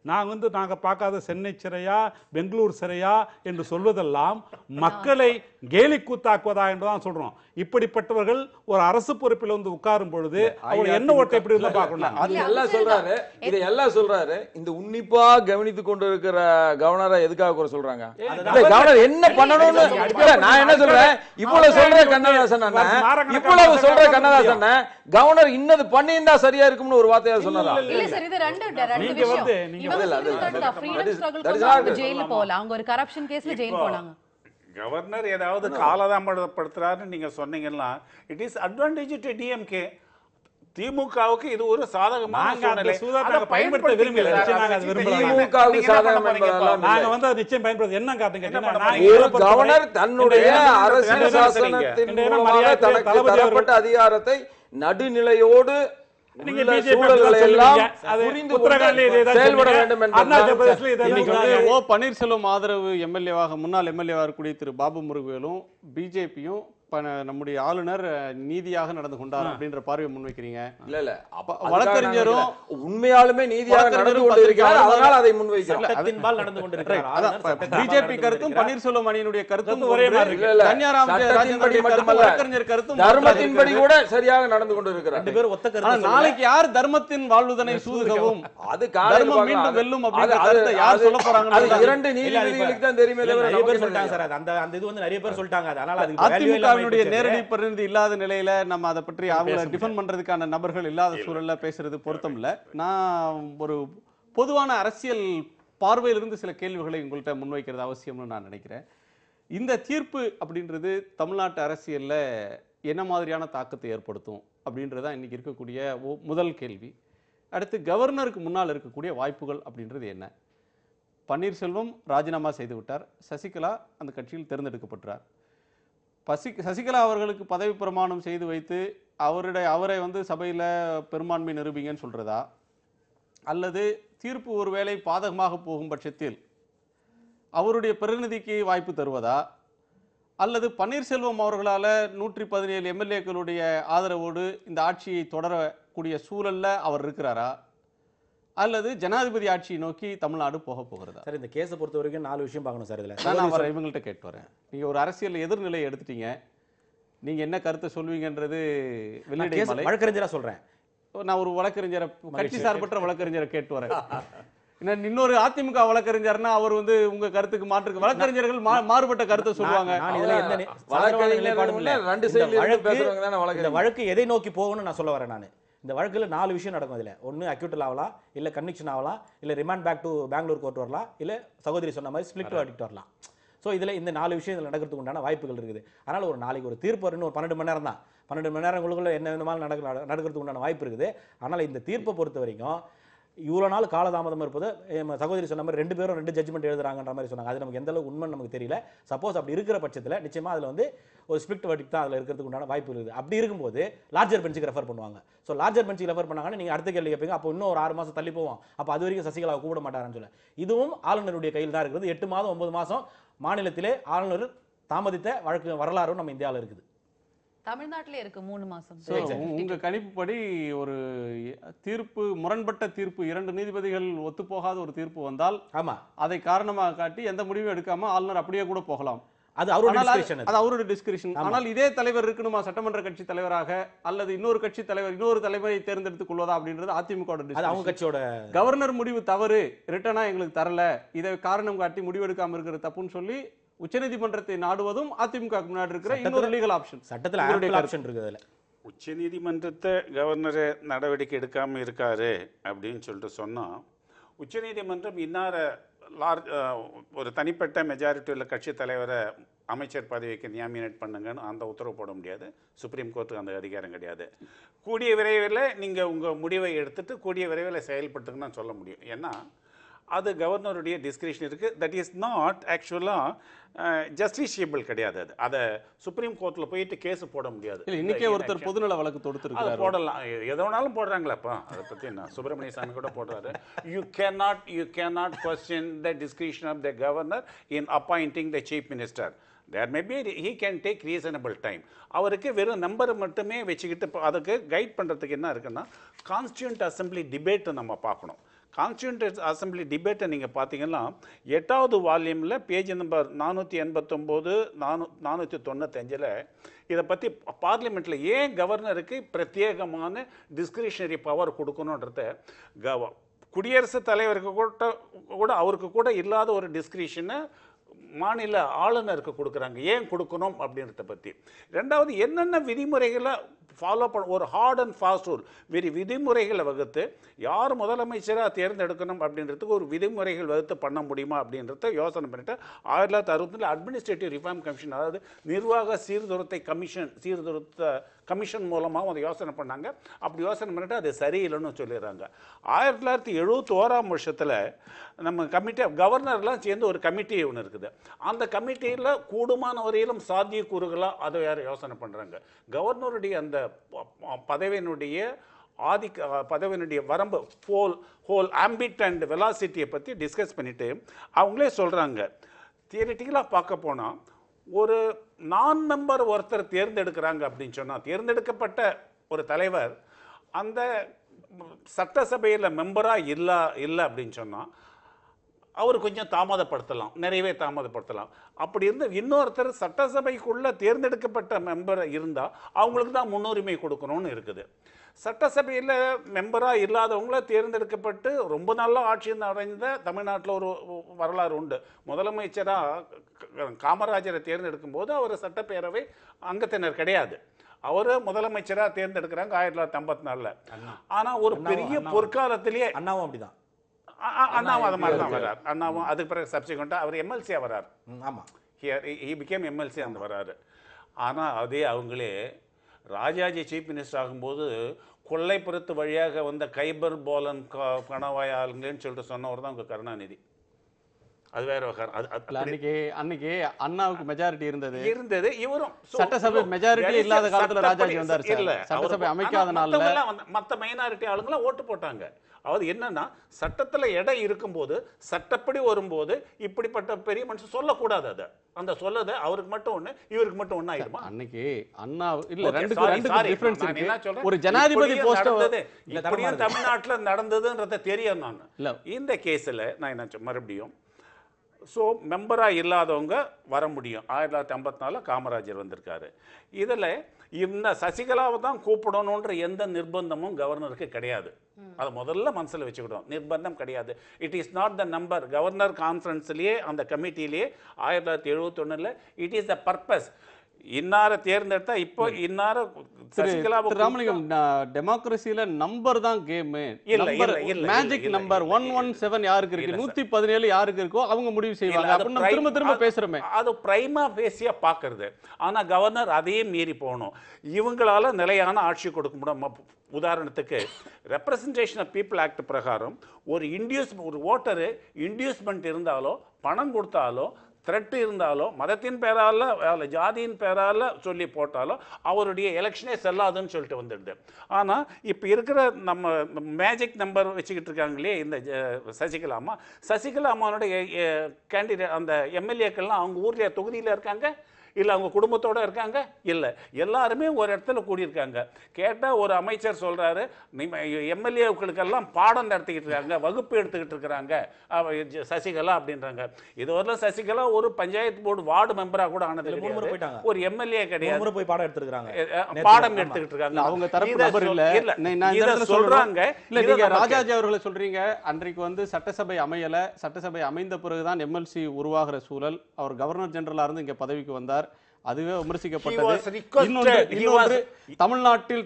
நாங்கள் பார்க்காத சென்னை சிறையா பெங்களூர் சிறையா என்று சொல்வதெல்லாம் மக்களை கேலி கூத்தாக்குவதா என்றுதான் சொல்றோம். இப்படிப்பட்டவர்கள் ஒரு அரசு பொறுப்பில் உட்காரும் பொழுது அவர் என்ன ஓட்டை எப்படி இருந்தா பார்க்கணும். இதெல்லாம் சொல்றாரு. இந்த உன்னிப்பா கவனித்துக் கொண்டிருக்கிற கவர்னரை எதுக்காக கூட சொல்றாங்க? கவர்னர் என்ன பண்ணணும்னு நான் என்ன சொல்றேன், இவ்வளவு சொல்ற கண்ணதாசன் கவர்னர் இன்னது பண்ணியிருந்தா சரியா இருக்கும்னு ஒரு வார்த்தையா சொன்னாரா? கவர்னர் ஏதாவது காலதாமதப்படுத்துறாருன்னு நீங்க சொன்னீங்கன்னா it is advantage to DMK. திமுகவுக்கு இது ஒரு சாதகமான சூழ்நிலை. அதை பயன்படுத்த விரும்பல. திமுகவுக்கு சாதகமா நாங்க நிச்சயம் பயன்படுத்த என்ன காட்டுங்க. ஒரு கவர்னர் தன்னுடைய அரசியல் சாசனத்தின் மூலமாக தனக்கு தரப்பட்ட அதிகாரத்தை நடுநிலையோடு பன்னீர்செல்வம் ஆதரவு எம்எல்ஏவாக முன்னாள் எம்எல்ஏவாக இருக்கக்கூடிய திரு பாபு முருகவேலும் பிஜேபியும் நம்முடைய ஆளுநர் நீதியாக நடந்து கொண்டார் அப்படின்ற பார்வையை முன்வைக்கிறீங்க. இல்ல வழக்கறிஞரும் உண்மையாலுமே நீதியாக நடந்து கொண்டிருக்கிறார், அதனால அதை முன்வைக்கிறார். பிஜேபி கருத்தும் பன்னீர்செல்வம் அணியினுடைய கருத்தும் ஒரே மாதிரி. வழக்கறிஞர் கருத்தும் தர்மத்தின்படி கூட சரியாக நடந்து கொண்டிருக்கிறார். நாளைக்கு யார் தர்மத்தின் வாழ்வுதனை சூதுகவும் அது தர்மம் மீண்டும் வெல்லும் அப்படிங்கறத யார் சொல்ல போறாங்க? அது இரண்டு நீதிபதிகளுக்கு தான் தெரியுமே. நிறைய பேர் சொல்லிட்டாங்க சார். அந்த இது நிறைய பேர் சொல்லிட்டாங்க. அதனால அது அதிமுகவினுடைய நேரடி பிரதிநிதி இல்லாத நிலையில நம்ம அதை பற்றி அவங்களை டிஃபெண்ட் பண்றதுக்கான நபர்கள் இல்லாத சூழல்ல பேசுறது பொருத்தம் இல்ல. நான் ஒரு பொதுவான அரசியல் பார்வையிலிருந்து சில கேள்விகளை உங்கள்கிட்ட முன்வைக்கிறது அவசியம்னு நான் நினைக்கிறேன். இந்த தீர்ப்பு அப்படின்றது தமிழ்நாட்டு அரசியலில் என்ன மாதிரியான தாக்கத்தை ஏற்படுத்தும் அப்படின்றது தான் இன்றைக்கி இருக்கக்கூடிய முதல் கேள்வி. அடுத்து கவர்னருக்கு முன்னால் இருக்கக்கூடிய வாய்ப்புகள் அப்படின்றது என்ன? பன்னீர்செல்வம் ராஜினாமா செய்து விட்டார், சசிகலா அந்த கட்சியில் தேர்ந்தெடுக்கப்பட்டார். சசிகலா அவர்களுக்கு பதவி பிரமாணம் செய்து வைத்து அவரை வந்து சபையில் பெரும்பான்மை நிரூபிங்கன்னு சொல்கிறதா, அல்லது தீர்ப்பு ஒருவேளை பாதகமாக போகும் பட்சத்தில் அவருடைய பிரதிநிதிக்கு வாய்ப்பு தருவதா, அல்லது பன்னீர்செல்வம் அவர்களால் 117 எம்எல்ஏக்களுடைய ஆதரவோடு இந்த ஆட்சியை தொடரக்கூடிய சூழலில் அவர் இருக்கிறாரா, அல்லது ஜனாதிபதி ஆட்சியை நோக்கி தமிழ்நாடு போகிறதா? சார் இந்த கேஸை பொறுத்த வரைக்கும் 4 விஷயம் பார்க்கணும் சார். இதில் நான் அவரை இவங்கள்ட்ட கேட்டு வரேன். நீங்கள் ஒரு அரசியல் எதிர்நிலையை எடுத்துட்டீங்க, நீங்கள் என்ன கருத்தை சொல்வீங்கன்றது வழக்கறிஞராக சொல்கிறேன். நான் ஒரு வழக்கறிஞரை, கட்சி சார்பற்ற வழக்கறிஞரை கேட்டு வரேன். இன்னொரு அதிமுக வழக்கறிஞர்னா அவர் வந்து உங்க கருத்துக்கு மாற்று வழக்கறிஞர்கள் மாறுபட்ட கருத்தை சொல்லுவாங்க. இந்த வழக்கு எதை நோக்கி போகணும்னு நான் சொல்ல வரேன். நான் இந்த வழக்கில் 4 விஷயம் நடக்கும். இதில் ஒன்று அக்யூட்டல் ஆகலாம், இல்லை கன்விக்ஷன் ஆகலாம், இல்லை remand back to Bangalore court வரலாம், இல்லை சகோதரி சொன்ன மாதிரி ஸ்பிளிட் வெர்டிக்ட் வரலாம். ஸோ இதில் இந்த 4 விஷயம் இதில் நடக்கிறதுக்கு உண்டான வாய்ப்புகள் இருக்குது. அதனால் ஒரு நாளைக்கு ஒரு தீர்ப்பு வரணும், ஒரு 12 மணி நேரம் தான். 12 மணி நேரங்களுக்குள்ள என்ன விதமாக நடக்கிறதுக்கு உண்டான வாய்ப்பு இருக்குது. ஆனால் இந்த தீர்ப்பை பொறுத்த வரைக்கும் இவ்வளோ நாள் காலதாமதம் இருப்பது, சகோதரி சொன்ன மாதிரி 2 பேரும் 2 ஜட்ஜ்மெண்ட் எழுதுறாங்கன்ற மாதிரி சொன்னாங்க. அது நமக்கு எந்த அளவுக்கு உண்மை நமக்கு தெரியல. சப்போஸ் அப்படி இருக்கிற பட்சத்தில் நிச்சயமாக அதில் வந்து ஒரு ஸ்பிளிட் வெர்டிக்ட் தான் அதில் இருக்கிறதுக்கு உண்டான வாய்ப்பு இருக்குது. அப்படி இருக்கும்போது லார்ஜர் பெஞ்சுக்கு ரெஃபர் பண்ணுவாங்க. ஸோ லார்ஜர் பெஞ்சுக்கு ரெஃபர் பண்ணாங்கன்னா நீங்கள் அடுத்த கேள்வி கேட்பீங்க, அப்போ இன்னும் ஒரு 6 மாதம் தள்ளி போவோம், அப்போ அது வரைக்கும் சசிகலாவை கூப்பிட மாட்டாருன்னு சொல்ல. இதுவும் ஆளுநருடைய கையில் தான் இருக்குது. 8 மாதம் 9 மாதம் மாநிலத்திலே ஆளுநர் தாமதித்த வழக்கு வரலாறும் நம்ம இந்தியாவில் இருக்குது. தமிழ்நாட்டிலே இருக்கு 3 மாசம். உங்க கணிப்புப்படி ஒரு தீர்ப்பு, முரண்பட்ட தீர்ப்பு, 2 நீதிபதிகள் ஒத்துப்போகாத ஒரு தீர்ப்பு வந்தால், ஆமா, அதை காரணமாக காட்டி எந்த முடிவும் எடுக்காம ஆளுநர் அப்படியே கூட போகலாம். அது அவருடைய டிஸ்கிரிப்ஷன். ஆனால் இதே தலைவர் இருக்கணுமா சட்டமன்ற கட்சி தலைவராக, அல்லது இன்னொரு கட்சி தலைவர் இன்னொரு தலைவரை தேர்ந்தெடுத்துக் கொள்வதா அப்படின்றது அதிமுக அவங்க கட்சியோட. கவர்னர் முடிவு தவறு, ரிட்டனா எங்களுக்கு தரல, இதை காரணம் காட்டி முடிவெடுக்காம இருக்கிற தப்புன்னு சொல்லி உச்சநீதிமன்றத்தை நாடுவதும் அதிமுக முன்னாடி இருக்கிற இன்னொரு லீகல் ஆப்ஷன். சட்டத்தில் ஆப்ஷன் இருக்குது. உச்சநீதிமன்றத்தை கவர்னரை நடவடிக்கை எடுக்காமல் இருக்காரு அப்படின்னு சொல்லிட்டு சொன்னால், உச்சநீதிமன்றம் இன்னார ஒரு தனிப்பட்ட மெஜாரிட்டி உள்ள கட்சி தலைவரை அமைச்சர் பதவிக்கு நியமினேட் பண்ணுங்கன்னு அந்த உத்தரவு போட முடியாது. சுப்ரீம் கோர்ட்டுக்கு அந்த அதிகாரம் கிடையாது. கூடிய விரைவில் நீங்கள் உங்கள் முடிவை எடுத்துட்டு கூடிய விரைவில் செயல்பட்டுங்கன்னு சொல்ல முடியும். ஏன்னா அது கவர்னருடைய டிஸ்கிரிப்ஷன் இருக்குது. தட் இஸ் நாட் ஆக்சுவலாக ஜஸ்டிஷியபிள் கிடையாது. அது அதை சுப்ரீம் கோர்ட்டில் போயிட்டு கேஸ் போட முடியாது. இன்னைக்கே ஒருத்தர் பொதுநல வழக்கு தொடுத்துருக்கு, போடலாம், எதை வேணாலும் போடுறாங்களாப்பா. அதை பற்றி நான் சுப்பிரமணிய சாமி கூட போடுறாரு. You cannot question the discretion of the governor in appointing the chief minister. There may be he can take reasonable time. அவருக்கு வெறும் நம்பரை மட்டுமே வச்சுக்கிட்டு அதுக்கு கைட் பண்ணுறதுக்கு என்ன இருக்குன்னா, கான்ஸ்டியூண்ட் அசம்பிளி டிபேட்டை நம்ம பார்க்கணும். கான்ஸ்டியூண்ட் அசம்பிளி டிபேட்டை நீங்கள் பார்த்தீங்கன்னா 8வது வால்யூமில் பேஜ் நம்பர் 489 495 இதை பற்றி பார்லிமெண்ட்டில் ஏன் கவர்னருக்கு பிரத்யேகமான டிஸ்கிரிஷனரி பவர் கொடுக்கணுன்றத குடியரசுத் தலைவருக்கு கூட அவருக்கு கூட இல்லாத ஒரு டிஸ்கிரிஷனை மாநில ஆளுநருக்கு கொடுக்குறாங்க. ஏன் கொடுக்கணும் அப்படின்றத பற்றி. 2வது என்னென்ன விதிமுறைகளை ஃபாலோ பண்ண, ஒரு ஹார்ட் அண்ட் ஃபாஸ்ட் ரூல், விதிமுறைகளை வகுத்து யார் முதலமைச்சராக தேர்ந்தெடுக்கணும் அப்படின்றதுக்கு ஒரு விதிமுறைகள் வகுத்து பண்ண முடியுமா அப்படின்றத யோசனை பண்ணிட்டு 1960 அட்மினிஸ்ட்ரேட்டிவ் ரிஃபார்ம் கமிஷன், அதாவது நிர்வாக சீர்திருத்த கமிஷன் மூலமாகவும் அதை யோசனை பண்ணாங்க. அப்படி யோசனை பண்ணிட்டு அது சரியில்லைன்னு சொல்லிடுறாங்க. 1971ஆம் வருஷத்தில் நம்ம கமிட்டி கவர்னர்லாம் சேர்ந்து ஒரு கமிட்டி ஒன்று இருக்குது. அந்த கமிட்டியில் கூடுமான வரையிலும் சாத்தியக்கூறுகளாக அதை யார் யோசனை பண்ணுறாங்க. கவர்னருடைய அந்த பதவியினுடைய வரம்பு, ஹோல் ஆம்பிட் அண்ட் வெலாசிட்டியை பற்றி டிஸ்கஸ் பண்ணிவிட்டு அவங்களே சொல்கிறாங்க, தியரிட்டிக்கலாக பார்க்க போனால் ஒரு நான் மெம்பர் ஒருத்தர் தேர்ந்தெடுக்கிறாங்க அப்படின்னு சொன்னால், தேர்ந்தெடுக்கப்பட்ட ஒரு தலைவர் அந்த சட்டசபையில் மெம்பராக இல்லை அப்படின்னு சொன்னால் அவர் கொஞ்சம் தாமதப்படுத்தலாம், நிறையவே தாமதப்படுத்தலாம். அப்படி இருந்து இன்னொருத்தர் சட்டசபைக்குள்ளே தேர்ந்தெடுக்கப்பட்ட மெம்பர் இருந்தால் அவங்களுக்கு தான் முன்னுரிமை கொடுக்கணும்னு இருக்குது. சட்டசபையில் மெம்பராக இல்லாதவங்கள தேர்ந்தெடுக்கப்பட்டு ரொம்ப நல்ல ஆட்சி அடைந்த தமிழ்நாட்டில் ஒரு வரலாறு உண்டு. முதலமைச்சராக காமராஜரை தேர்ந்தெடுக்கும் போது அவர் சட்டப்பேரவை அங்கத்தினர் கிடையாது. அவர் முதலமைச்சராக தேர்ந்தெடுக்கிறாங்க 1954. ஆனால் ஒரு பெரிய பொற்காலத்திலேயே அண்ணாவும் அப்படிதான். அண்ணாவும் அது மாதிரி தான் வர்றார். அண்ணாவும் அதுக்கு பிறகு சப்சிக்வெண்ட்டாக அவர் எம்எல்சியாக வர்றார். ஆமா, ஹி பிகேம் எம்எல்சி அந்த வர்றாரு. ஆனால் அதே அவங்களே ராஜாஜி சீஃப் மினிஸ்டர் ஆகும்போது கொல்லைப்புறத்து வழியாக வந்த கைபர் போலன் கணவாய் ஆளுங்கன்னு சொல்லிட்டு சொன்னவர் தான் உங்கள் கருணாநிதி. அது வேற அன்னைக்கு அண்ணாவுக்கு மெஜாரிட்டி இருந்தது. இவரும் சட்டசபை மெஜாரிட்டி இல்லாத காலத்துல ராஜாஜி வந்தார். இல்ல சட்டசபை அமைக்காதனால மற்ற மைனாரிட்டி ஆளுங்களாம் ஓட்டு போட்டாங்க. அதாவது என்னன்னா சட்டத்துல இடம் இருக்கும்போது சட்டப்படி வரும்போது இப்படிப்பட்ட பெரிய மனுஷன் சொல்லக்கூடாது. அதை அந்த சொல்லது அவருக்கு மட்டும் ஒண்ணு இவருக்கு மட்டும் ஒண்ணு ஆயிடுமா? அன்னைக்கு அண்ணா இல்ல ரெண்டு டிஃபரன்ஸ் இருக்கு. ஒரு ஜனாதிபதி போஸ்ட் இப்படியும் தமிழ்நாட்டுல நடந்ததுன்றத தெரியும். நான் இந்த கேஸ்ல நான் என்ன மறுபடியும் ஸோ மெம்பராக இல்லாதவங்க வர முடியும். 1954 காமராஜர் வந்திருக்காரு. இதில் இந்த சசிகலாவை தான் கூப்பிடணுன்ற எந்த நிர்பந்தமும் கவர்னருக்கு கிடையாது. அதை முதல்ல மனசில் வச்சுக்கிட்டோம். நிர்பந்தம் கிடையாது. It is not the number. Governor கான்ஃபரன்ஸ்லேயே அந்த கமிட்டிலேயே 1971 இட் இஸ் த பர்பஸ். இன்னார தேர்ந்தெடுத்தா இப்போ இன்னார சசிகலாவை ராமலிங்கம் டெமோக்ரஸில நம்பர் தான் கேம். மேஜிக் நம்பர் 117 யாருக்கு இருக்கு, 117 யாருக்கு இருக்கோ அவங்க முடிவு செய்வாங்க. அப்படின்னு திரும்ப திரும்ப பேசுறோமே, அது பிரைமா பேசியா பாக்குறது. ஆனா கவர்னர் அதையே மீறி போகணும். இவங்களால நிலையான ஆட்சி கொடுக்க முடியும். உதாரணத்துக்கு ரெப்ரசன்டேஷன் ஆஃப் பீப்புள் ஆக்ட் பிரகாரம் ஒரு ஓட்டரு இன்டியூஸ்மெண்ட் இருந்தாலோ பணம் கொடுத்தாலோ த்ரெட் இருந்தாலோ மதத்தின் பேரால ஜாதியின் பேரால சொல்லி போட்டாலோ அவருடைய எலெக்ஷனே செல்லாதுன்னு சொல்லிட்டு வந்துடுது. ஆனால் இப்போ இருக்கிற நம்ம மேஜிக் நம்பர் வச்சுக்கிட்டு இருக்காங்களே இந்த சசிகலா அம்மானுடைய கேண்டிடேட் அந்த எம்எல்ஏக்கள்லாம் அவங்க ஊர்ல தொகுதியில் இருக்காங்க இல்லை அவங்க குடும்பத்தோடு இருக்காங்க? இல்லை, எல்லாருமே ஒரு இடத்துல கூடியிருக்காங்க. கேட்டால் ஒரு அமைச்சர் சொல்கிறாரு எம்எல்ஏக்களுக்கெல்லாம் பாடம் நடத்திக்கிட்டு இருக்காங்க, வகுப்பு எடுத்துக்கிட்டு இருக்கிறாங்க சசிகலா அப்படின்றாங்க. இதுவரையிலும் சசிகலா ஒரு பஞ்சாயத்து போர்டு வார்டு மெம்பராக கூட ஆனது கிடையாது. ஒரு எம்எல்ஏ கிடையாது. போய் பாடம் எடுத்துக்கிறாங்க, பாடம் எடுத்துக்கிட்டு இருக்காங்க. அவங்க தரப்பு நபர் இல்ல சொல்றாங்க. இல்ல நீங்க ராஜாஜி அவர்களை சொல்றீங்க. அன்றைக்கு வந்து சட்டசபை அமையல, சட்டசபை அமைந்த பிறகுதான் எம்எல்சி உருவாகிற சூழல். அவர் கவர்னர் ஜெனரலா இருந்து இங்க பதவிக்கு வந்தார். அதுவே விமர்சிக்கப்பட்டது. இன்னொன்று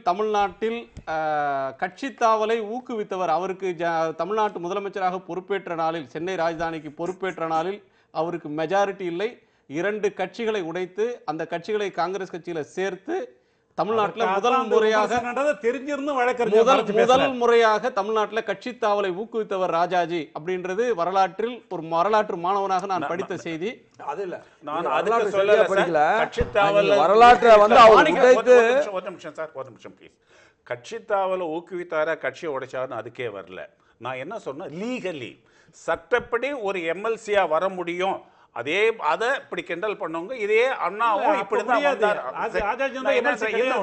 தமிழ்நாட்டில் கட்சி தாவலை ஊக்குவித்தவர். அவருக்கு தமிழ்நாட்டு முதலமைச்சராக பொறுப்பேற்ற நாளில், சென்னை ராஜதானிக்கு பொறுப்பேற்ற நாளில் அவருக்கு மெஜாரிட்டி இல்லை. 2 கட்சிகளை உடைத்து அந்த கட்சிகளை காங்கிரஸ் கட்சியில சேர்த்து தமிழ்நாட்டில் முதல் முறையாக தமிழ்நாட்டில் கட்சி தாவலை ஊக்குவித்தவர் ராஜாஜி அப்படின்றது வரலாற்று மாணவனாக நான் படித்த செய்தி. அது இல்ல, நான் அதுக்கு சொல்லல படிக்கல. கட்சி தாவல் வரலாற்றை வந்து அவர் ஒரு நிமிஷம் சார், ஒரு நிமிஷம் ப்ளீஸ். கட்சி தாவலை ஊக்குவித்தாரா கட்சியை உடைச்சாருன்னு அதுக்கே வரல. நான் என்ன சொன்னேன், லீகலி சட்டப்படி ஒரு எம்எல்சியா வர முடியும். அதை இப்படி கிண்டல் பண்ணவங்க இதே அண்ணாவும் இப்படிதான் வந்தார்.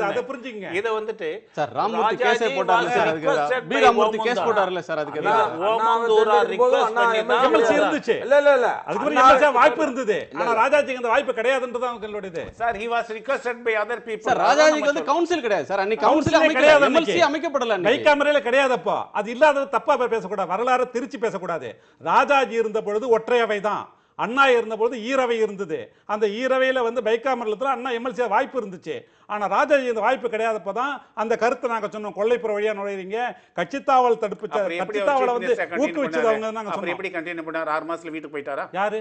அதை புரிஞ்சுங்க. இதை வந்துட்டு சார் ராமமூர்த்தி கேஸ் போட்டார்ல சார், அதுக்கு பி ராமமூர்த்தி கேஸ் போட்டார்ல சார், அதுக்கு ஓமந்தூரா ரிக்வெஸ்ட் பண்ணி தான் எம்எல்சி இருந்துச்சு. இல்ல அதுக்கு எம்எல்சி வாய்ப்பு இருந்தது. ஆனா ராஜாஜிக்கு அந்த வாய்ப்பு கிடையாதுன்றது அவங்களுடையது. Sir he was requested by other people. Sir ராஜாஜிக்கு வந்து கவுன்சில் கிடையாது சார். அன்னைக்கு கவுன்சில் கிடையாது, எம்எல்சி அமைக்கப்படல. கை கேமரால கிடையாதப்போ அது இல்லாதது தப்பா பேசக்கூடாது, வரலாறு திருச்சி பேசக்கூடாது. ராஜாஜி இருந்த பொழுது ஒற்றையவை தான், அண்ணா இருந்தபோது ஈரவை இருந்தது. அந்த ஈரவையில் வந்து பைக்காமரத்தில் அண்ணா எம்எல்சி வாய்ப்பு இருந்துச்சு. ஆனால் ராஜாஜி இந்த வாய்ப்பு கிடையாதப்பதான் அந்த கருத்தை நாங்கள் சொன்னோம். கொள்ளைப்புற வழியா நுழைறீங்க, கட்சித்தாவல் தடுப்பு கட்சித்தாவலை வந்து ஊக்குவிச்சது அவங்க நாங்கள் சொன்னோம். எப்படி கண்டினியூ பண்ணார்? 6 மாசத்துல வீட்டுக்கு போயிட்டாரா? யாரு?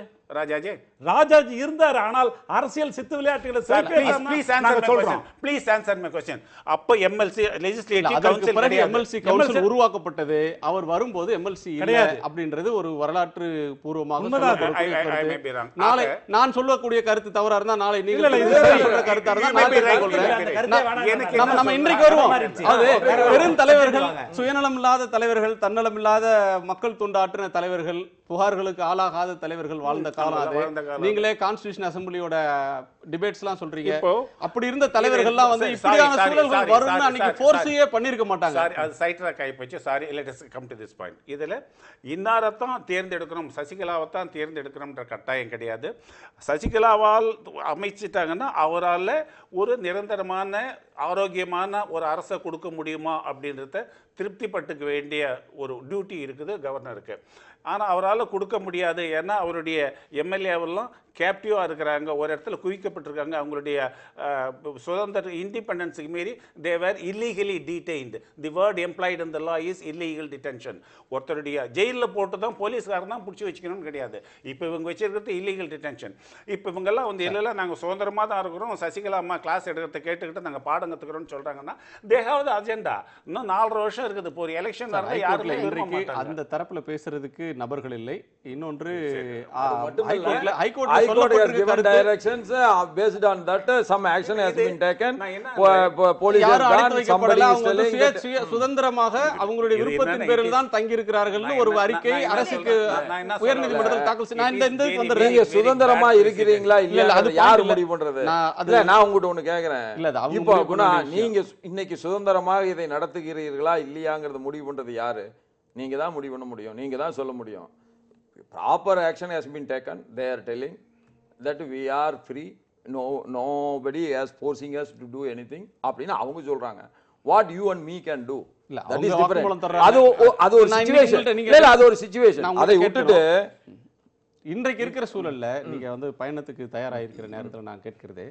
ராஜாஜி இருந்தார். ஆனால் அரசியல் சித்து விளையாட்டுகளை ப்ளீஸ் ஆன்சர் மை क्वेश्चन. அப்ப எம்எல்சி லெஜிஸ்லேட்டிவ் கவுன்சில் பிறகு எம்எல்சி கவுன்சில் உருவாக்கப்பட்டது. அவர் வரும்போது எம்எல்சி கிடையாது அப்படின்றது ஒரு வரலாற்று பூர்வமாக. நாளை நான் சொல்லக்கூடிய கருத்து தவறா இருந்தா நாளை நீங்கள் கருத்தா இருந்தா நம்ம இன்றைக்கு வருவோம். அது பெரும் தலைவர்கள், சுயநலம் இல்லாத தலைவர்கள், தன்னலம் இல்லாத மக்கள் தொண்டாற்றின தலைவர்கள், புகார்களுக்கு ஆளாகாத தலைவர்கள் வாழ்ந்த காலம் அது. நீங்களே கான்ஸ்டிடியூஷன் அசெம்பிளியோட டிபேட்ஸ் எல்லாம் சொல்றீங்க. அப்படி இருந்த தலைவர்கள்லாம் வந்து இப்படியான சூழல்கள் வரும்னு அன்னைக்கு ஃபோர்ஸையே பண்ணிருக்க மாட்டாங்க. சாரி, அது சைட்ரா கை போச்சு. Sorry, let us come to this point. இதுல இன்னாரத்தான் தேர்ந்தெடுக்கணும், சசிகலாவைத்தான் தேர்ந்தெடுக்கணும்ன்ற கட்டாயம் கிடையாது. சசிகலாவால் அமைச்சிட்டாங்கன்னா அவரால் ஒரு நிரந்தரமான ஆரோக்கியமான ஒரு அரசை கொடுக்க முடியுமா அப்படின்றத திருப்திப்பட்டுக்க வேண்டிய ஒரு டியூட்டி இருக்குது கவர்னருக்கு. ஆனால் அவரால் கொடுக்க முடியாது. ஏன்னா அவருடைய எம்எல்ஏவெல்லாம் கேப்டிவாக இருக்கிறாங்க, ஒரு இடத்துல குவிக்கப்பட்டிருக்காங்க. அவங்களுடைய சுதந்திர இண்டிபெண்டன்ஸுக்கு மீறி Thevar illegally detained. The word employed in the law is illegal detention. ஒருத்தருடைய ஜெயிலில் போட்டு தான் போலீஸ்காரன் தான் பிடிச்சி வச்சுக்கணும்னு கிடையாது. இப்போ இவங்க வச்சிருக்கிறது இல்லீகல் டிடென்ஷன். இப்போ இவங்கெல்லாம் வந்து இல்லைல்ல நாங்கள் சுதந்திரமாக தான் இருக்கிறோம், சசிகலா அம்மா கிளாஸ் எடுக்கிறத கேட்டுக்கிட்டு நாங்கள் பாடம் கற்றுக்கிறோம்னு சொல்கிறாங்கன்னா தே ஹேவ் த அஜெண்டா. இன்னும் 4.5 வருஷம் இருக்குது. இப்போ ஒரு எலெக்ஷன் நடந்தால் யாருமே அந்த தரப்புல பேசுறதுக்கு நபர்கள் இல்லை. இன்னொன்று High Court has given directions. Based on that, some action has been taken. Police has done. Somebody is telling that சுதந்திரமாக அவங்களுடைய விருப்பத்தின் பேரில் தான் தங்கி இருக்கிறார்கள் ஒரு அறிக்கை அரசுக்கு உயர்நீதிமன்றத்தில் தாக்கல் செய்ய. நீங்க சுதந்திரமா இருக்கிறீங்களா இல்ல அது யார் முடிவு பண்றது? இல்ல நான் உங்ககிட்ட ஒண்ணு கேக்குறேன். இப்போ குணா, நீங்க இன்னைக்கு சுதந்திரமாக இதை நடத்துகிறீர்களா இல்லையாங்கிறத முடிவு பண்றது யாரு? நீங்க தான் முடிவு பண்ண முடியும், நீங்க தான் சொல்ல முடியும். Proper action has been taken. They are telling that we are free. Nobody is forcing us to do anything. அப்படினா அவங்க சொல்றாங்க. What you and me can do. That is different. அது ஒரு சிச்சுவேஷன். இல்ல அது ஒரு சிச்சுவேஷன். அதை விட்டுட்டு இன்றைக்கு இருக்கிற சூழல்ல நீங்க வந்து பயணத்துக்கு தயாராக இருக்கிற நேரத்தில் நான் கேட்கிறது,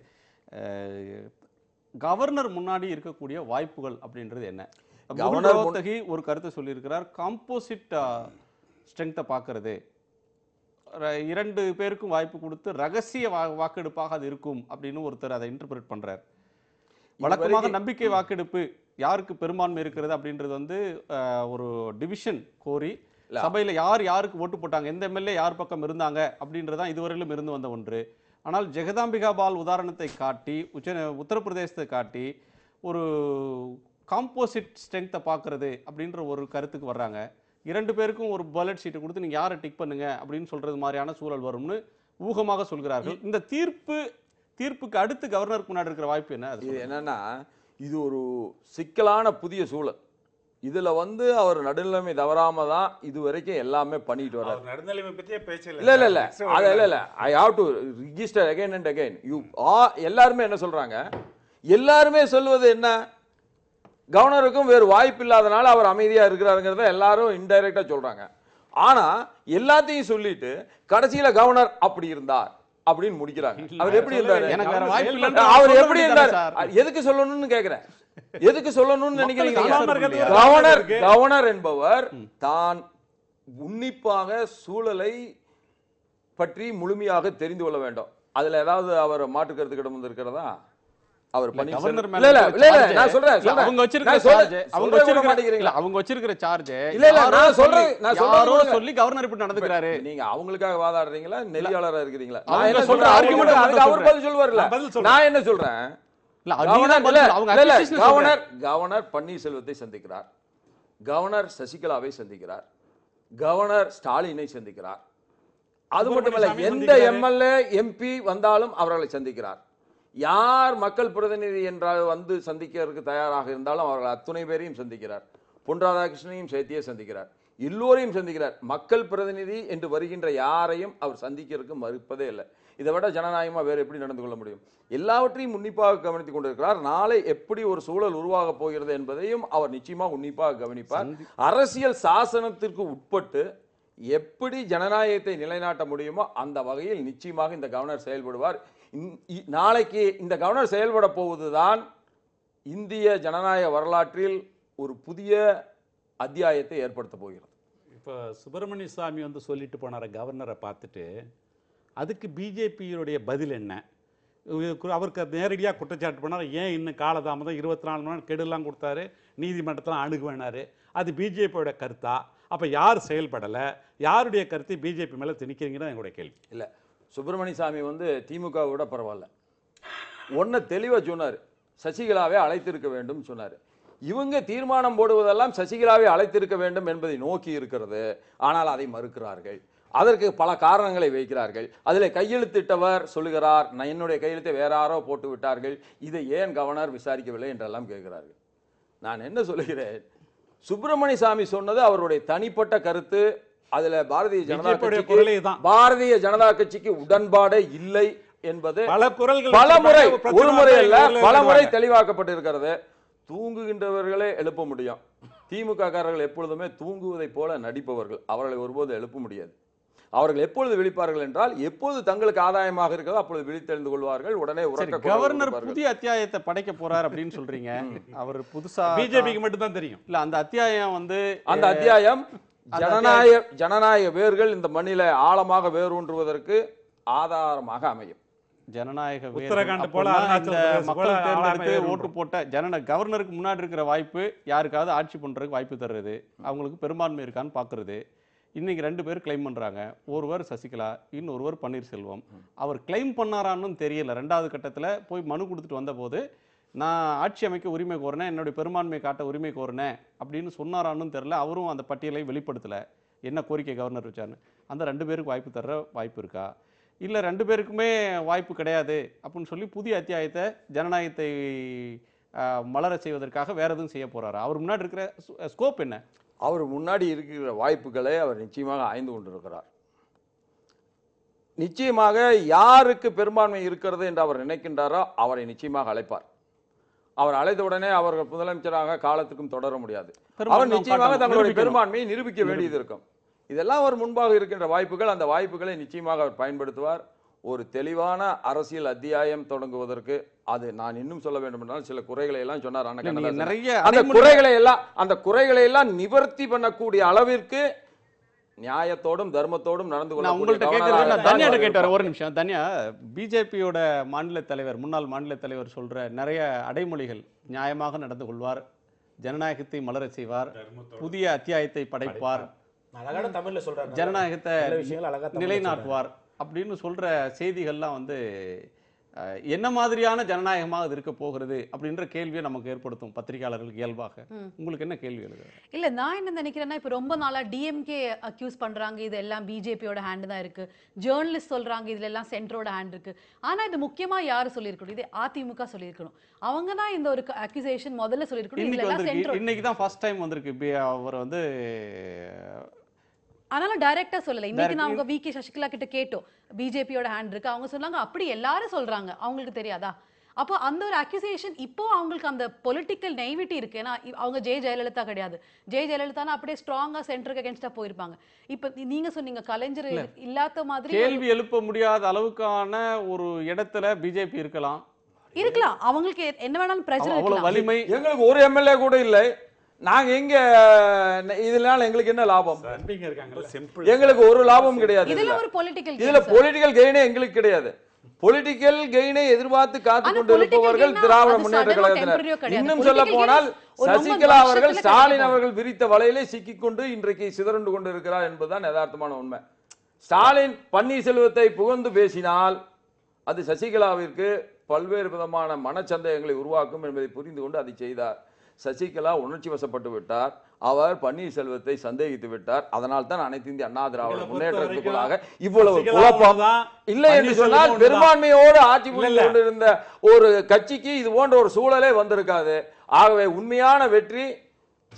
கவர்னர் முன்னாடி இருக்கக்கூடிய வாய்ப்புகள் அப்படின்றது என்ன? கவர்னர் ஒரு கருத்தை சொல்லியிருக்கிறார், காம்போசிட் ஸ்ட்ரெங்த்தை பார்க்கறது, 2 பேருக்கும் வாய்ப்பு கொடுத்து ரகசிய வாக்கெடுப்பாக அது இருக்கும் அப்படின்னு ஒருத்தர் அதை இன்டர்பிரேட் பண்றார். வழக்கமாக நம்பிக்கை வாக்கெடுப்பு யாருக்கு பெரும்பான்மை இருக்கிறது அப்படின்றது வந்து ஒரு டிவிஷன் கோரி சபையில யாருக்கு ஓட்டு போட்டாங்க, எந்த எம்எல்ஏ யார் பக்கம் இருந்தாங்க அப்படின்றதான் இதுவரையிலும் இருந்து வந்த ஒன்று. ஆனால் ஜெகதாம்பிகா பால் உதாரணத்தை காட்டி உத்தரப்பிரதேசத்தை காட்டி ஒரு காம்போசிட் ஸ்ட்ரெங்த்தை பார்க்கறது அப்படின்ற ஒரு கருத்துக்கு வர்றாங்க. 2 பேருக்கும் ஒரு பலட் ஷீட்டை கொடுத்து நீங்க யாரை டிக் பண்ணுங்க அப்படின்னு சொல்றது மாதிரியான சூழல் வரும்னு ஊகமாக சொல்கிறார்கள். இந்த தீர்ப்புக்கு அடுத்து கவர்னருக்கு முன்னாடி இருக்கிற வாய்ப்பு என்ன? இது என்னன்னா, இது ஒரு சிக்கலான புதிய சூழல். இதுல வந்து அவர் நடுநிலைமை தவறாம தான் இது வரைக்கும் எல்லாமே பண்ணிட்டு வர்றாரு. நடுநிலைமை பத்தியே பேச இல்ல I have to register again and again. எல்லாருமே என்ன சொல்றாங்க? எல்லாருமே சொல்வது என்ன? கவர்னருக்கும் வேறு வாய்ப்பு இல்லாதனால அவர் அமைதியா இருக்கிறாருங்கிறத எல்லாரும் இன்டைரக்டா சொல்றாங்க. ஆனா எல்லாத்தையும் சொல்லிட்டு கடைசியில கவர்னர் அப்படி இருந்தார் அப்படின்னு முடிக்கிறாங்க. அவர் எப்படி இருந்தாரு? அவர் எப்படி இருந்தார்? எதுக்கு சொல்லணும்னு கேக்குறேன். எதுக்கு சொல்லணும்னு நினைக்கிறீங்க? கவர்னர் என்பவர் தான் உன்னிப்பாக சூழலை பற்றி முழுமையாக தெரிந்து கொள்ள வேண்டும். அதுல ஏதாவது அவர் மாற்று கருத்து கிடம் இருக்கிறதா? அவர் கவர்னர் மேல நான் சொல்றேன் அவங்க வச்சிருக்கிற சார்ஜ் நான் சொல்லி கவர்னர் இப்படி நடந்துக்கிறாரு. நீங்க அவங்களுக்காக வாதாடுறீங்களா நெறியாளரா இருக்கிறீங்களா? நான் என்ன சொல்றேன் ஆர்குமென்ட் அதுக்கு அவர் பதில் சொல்வார்ல. நான் என்ன சொல்றேன்? கவர்னர் பன்னீர்செல்வத்தை சந்திக்கிறார், கவர்னர் சசிகலாவை சந்திக்கிறார், கவர்னர் ஸ்டாலினை சந்திக்கிறார். அது மட்டுமல்ல, எந்த எம்எல்ஏ எம்பி வந்தாலும் அவர்களை சந்திக்கிறார். யார் மக்கள் பிரதிநிதி என்றால் வந்து சந்திக்கிறதுக்கு தயாராக இருந்தாலும் அவர்கள் அத்துணை பேரையும் சந்திக்கிறார். பொன் ராதாகிருஷ்ணனையும் சேர்த்தியே சந்திக்கிறார், எல்லோரையும் சந்திக்கிறார். மக்கள் பிரதிநிதி என்று வருகின்ற யாரையும் அவர் சந்திக்கிறதுக்கு மறுப்பதே இல்லை. இதை விட ஜனநாயகமா வேறு எப்படி நடந்து கொள்ள முடியும்? எல்லாவற்றையும் உன்னிப்பாக கவனித்துக் கொண்டிருக்கிறார். நாளை எப்படி ஒரு சூழல் உருவாக போகிறது என்பதையும் அவர் நிச்சயமாக உன்னிப்பாக கவனிப்பார். அரசியல் சாசனத்திற்கு உட்பட்டு எப்படி ஜனநாயகத்தை நிலைநாட்ட முடியுமோ அந்த வகையில் நிச்சயமாக இந்த கவர்னர் செயல்படுவார். நாளைக்கு இந்த கவர்னர் செயல்பட போவதுதான் இந்திய ஜனநாயக வரலாற்றில் ஒரு புதிய அத்தியாயத்தை ஏற்படுத்த போகிறது. இப்போ சுப்பிரமணிய சாமி வந்து சொல்லிட்டு போனார் கவர்னரை பார்த்துட்டு, அதுக்கு பிஜேபியுடைய பதில் என்ன? அவருக்கு நேரடியாக குற்றச்சாட்டு பண்ணார். ஏன் இன்னும் காலதாமதம் 24 மணி நேரம் கெடுலாம் கொடுத்தாரு, நீதிமன்றத்தில் அணுகுவேனாரு. அது பிஜேபியோட கருத்தா? அப்போ யார் செயல்படலை? யாருடைய கருத்தை பிஜேபி மேலே திணிக்கிறீங்கன்னு எங்களுடைய கேள்வி. இல்லை, சுப்பிரமணிய சாமி வந்து திமுகவை விட பரவாயில்ல. ஒன்று தெளிவாக சொன்னார், சசிகலாவை அழைத்திருக்க வேண்டும் சொன்னார். இவங்க தீர்மானம் போடுவதெல்லாம் சசிகலாவை அழைத்திருக்க வேண்டும் என்பதை நோக்கி இருக்கிறது. ஆனால் அதை மறுக்கிறார்கள். அதற்கு பல காரணங்களை வைக்கிறார்கள். அதில் கையெழுத்திட்டவர் சொல்லுகிறார், நான் என்னுடைய கையெழுத்தை வேற யாரோ போட்டு விட்டார்கள், இதை ஏன் கவர்னர் விசாரிக்கவில்லை என்றெல்லாம் கேட்கிறார்கள். நான் என்ன சொல்லுகிறேன், சுப்பிரமணிய சாமி சொன்னது அவருடைய தனிப்பட்ட கருத்து. அதுல பாரதிய ஜனதா கட்சிக்கு உடன்பாடே இல்லை. என்பது பல குரல்கள் பல முறை, பிரச்சனை ஒரு முறை இல்ல பல முறை வருவாங்க. தெளிவாக்கப்பட்டிருக்கிறது. தூங்குகின்றவர்களே எழுப்ப முடியும். திமுக காரர்கள் எப்பொழுதுமே தூங்குவதை போல நடிப்பவர்கள், அவர்களை ஒருபோது எழுப்ப முடியாது. அவர்கள் எப்பொழுது விழிப்பார்கள் என்றால் எப்போது தங்களுக்கு ஆதாயமாக இருக்கிறதோ அப்பொழுது விழித்தெழுந்து கொள்வார்கள். உடனே உறக்க கவர்னர் புதிய அத்தியாயத்தை படைக்க போறார் அப்படின்னு சொல்றீங்க. அவர் புதுசா பிஜேபிக்கு மட்டும் தான் தெரியும். இல்ல அந்த அத்தியாயம் வந்து அந்த அத்தியாயம் ஜனநாயக வேர்கள் இந்த மண்ணில ஆழமாக வேரூன்றுவதற்கு ஆதாரமாக அமையும். ஜனநாயக வேர்கள் உத்தரகாண்ட் போல, அப்படின்னா அருணாச்சல இந்த பிரதேச மக்கள் போல தேர்ந்தெடுத்து ஆளாமை ஓட்டு போட்ட கவர்னருக்கு முன்னாடி இருக்கிற வாய்ப்பு யாருக்காவது ஆட்சி பண்றதுக்கு வாய்ப்பு தர்றது, அவங்களுக்கு பெரும்பான்மை இருக்கான்னு பாக்குறது. இன்னைக்கு 2 பேர் கிளைம் பண்றாங்க. ஒருவர் சசிகலா, இன்னொருவர் பன்னீர்செல்வம். அவர் கிளைம் பண்ணாரான்னு தெரியல. 2வது கட்டத்துல போய் மனு கொடுத்துட்டு வந்தபோது நான் ஆட்சி அமைக்க உரிமை கோரினேன், என்னுடைய பெரும்பான்மை காட்ட உரிமை கோரினேன் அப்படின்னு சொன்னாரான்னு தெரியல. அவரும் அந்த பட்டியலை வெளிப்படுத்தல, என்ன கோரிக்கை கவர்னர் வச்சாருன்னு. அந்த 2 பேருக்கு வாய்ப்பு தர்ற வாய்ப்பு இருக்கா, இல்லை 2 பேருக்குமே வாய்ப்பு கிடையாது அப்படின்னு சொல்லி புதிய அத்தியாயத்தை ஜனநாயகத்தை மலர செய்வதற்காக வேற எதுவும் செய்ய போறாரா? அவர் முன்னாடி இருக்கிற ஸ்கோப் என்ன? அவர் முன்னாடி இருக்கிற வாய்ப்புகளை அவர் நிச்சயமாக ஆய்ந்து கொண்டிருக்கிறார். நிச்சயமாக யாருக்கு பெரும்பான்மை இருக்கிறது என்று அவர் நினைக்கின்றாரோ அவரை நிச்சயமாக அழைப்பார். அவர் அழைத்த உடனே அவர்கள் முதலமைச்சராக காலத்துக்கும் தொடர முடியாது. அவர் நிச்சயமாக தங்களுடைய பெரும்பான்மையை நிரூபிக்க வேண்டியது இருக்கும். இதெல்லாம் அவர் முன்பாக இருக்கின்ற வாய்ப்புகள். அந்த வாய்ப்புகளை நிச்சயமாக அவர் பயன்படுத்துவார். ஒரு தெளிவான அரசியல் அத்தியாயம் தொடங்குவதற்கு அது நான் இன்னும் சொல்ல வேண்டும் என்றால் சில குறைகளை எல்லாம் சொன்னார். அந்த குறைகளை எல்லாம் நிவர்த்தி பண்ணக்கூடிய அளவிற்கு நியாயத்தோடும் தர்மத்தோடும் நடந்து கொள்ள. ஒரு நிமிஷம் தன்யா, பிஜேபியோட மாநில தலைவர், முன்னாள் மாநில தலைவர் சொல்ற நிறைய அடைமொழிகள், நியாயமாக நடந்து கொள்வார், ஜனநாயகத்தை மலர செய்வார், புதிய அத்தியாயத்தை படைப்பார், தமிழ்ல சொல்றாரு, ஜனநாயகத்தை நிலைநாட்டுவார் அப்படின்னு சொல்ற செய்திகள்லாம் வந்து என்ன மாதிரியான ஜனநாயகமாக இருக்க போகிறது அப்படின்ற கேள்வியை நமக்கு ஏற்படுத்தும் பத்திரிகையாளர்களுக்கு இயல்பாக. உங்களுக்கு என்ன கேள்வி எழுது? இல்ல நான் என்ன நினைக்கிறேன்னா, இப்ப ரொம்ப நாளா டிஎம்கே அக்யூஸ் பண்றாங்க இது எல்லாம் பிஜேபியோட ஹேண்ட் தான் இருக்கு, ஜேர்னலிஸ்ட் சொல்றாங்க இதுல எல்லாம் சென்டரோட ஹேண்ட் இருக்கு. ஆனா இது முக்கியமா யாரு சொல்லியிருக்கணும்? இது அதிமுக சொல்லியிருக்கணும். அவங்க தான் இந்த ஒரு அக்யூசேஷன் முதல்ல சொல்லியிருக்கணும். இன்னைக்கு தான் ஃபர்ஸ்ட் டைம் வந்திருக்கு. அவர் வந்து அதனால டைரக்டா சொல்லல. இன்னைக்கு நான் அவங்க விகே சசிகலா கிட்ட கேட்டோம், பிஜேபியோட ஹேண்ட் இருக்கு. அவங்க சொன்னாங்க அப்படி எல்லாரும் சொல்றாங்க, அவங்களுக்கு தெரியாதா? அப்போ அந்த ஒரு அக்யூசேஷன் இப்போ அவங்களுக்கு அந்த பொலிட்டிக்கல் நெய்விட்டி இருக்கு. ஏன்னா அவங்க ஜெயலலிதா கிடையாது. ஜெயலலிதானா அப்படியே ஸ்ட்ராங்கா சென்டருக்கு அகேன்ஸ்டா போயிருப்பாங்க. இப்ப நீங்க சொன்னீங்க கலைஞர் இல்லாத மாதிரி கேள்வி எழுப்ப முடியாத அளவுக்கான ஒரு இடத்துல பிஜேபி இருக்கலாம். அவங்களுக்கு என்ன வேணாலும் பிரச்சனை அவ்வளவு வலிமை. எங்களுக்கு ஒரு எம்எல்ஏ கூட இல்லை. நாங்க எங்க இதனால எங்களுக்கு என்ன லாபம்? எங்களுக்கு ஒரு லாபம் கிடையாது. இதுல பொலிட்டிக்கல் கெயினே எங்களுக்கு கிடையாது. பொலிட்டிக்கல் கெயினை எதிர்பார்த்து காத்து கொண்டிருப்பவர்கள் திராவிட முன்னேற்ற கழகத்தினர். இன்னும் சொல்ல போனால் சசிகலா அவர்கள் ஸ்டாலின் அவர்கள் விரித்த வலையிலே சிக்கிக்கொண்டு இன்றைக்கு சிதறண்டு கொண்டிருக்கிறார் என்பதுதான் யதார்த்தமான உண்மை. ஸ்டாலின் பன்னீர்செல்வத்தை புகழ்ந்து பேசினால் அது சசிகலாவிற்கு பல்வேறு விதமான மனச்சந்தேகங்களை உருவாக்கும் என்பதை புரிந்து கொண்டு அதை செய்தார். சசிகலா உணர்ச்சி வசப்பட்டு விட்டார். அவர் பன்னீர்செல்வத்தை சந்தேகித்து விட்டார். அதனால் தான் அனைத்து இந்திய அண்ணா திராவிட முன்னேற்றத்துக்குள்ளாக இவ்வளவு குழப்பம். இல்லை என்று சொன்னால் பெரும்பான்மையோடு ஆட்சி புரிந்து கொண்டிருந்த ஒரு கட்சிக்கு இது போன்ற ஒரு சூழலே வந்திருக்காது. ஆகவே உண்மையான வெற்றி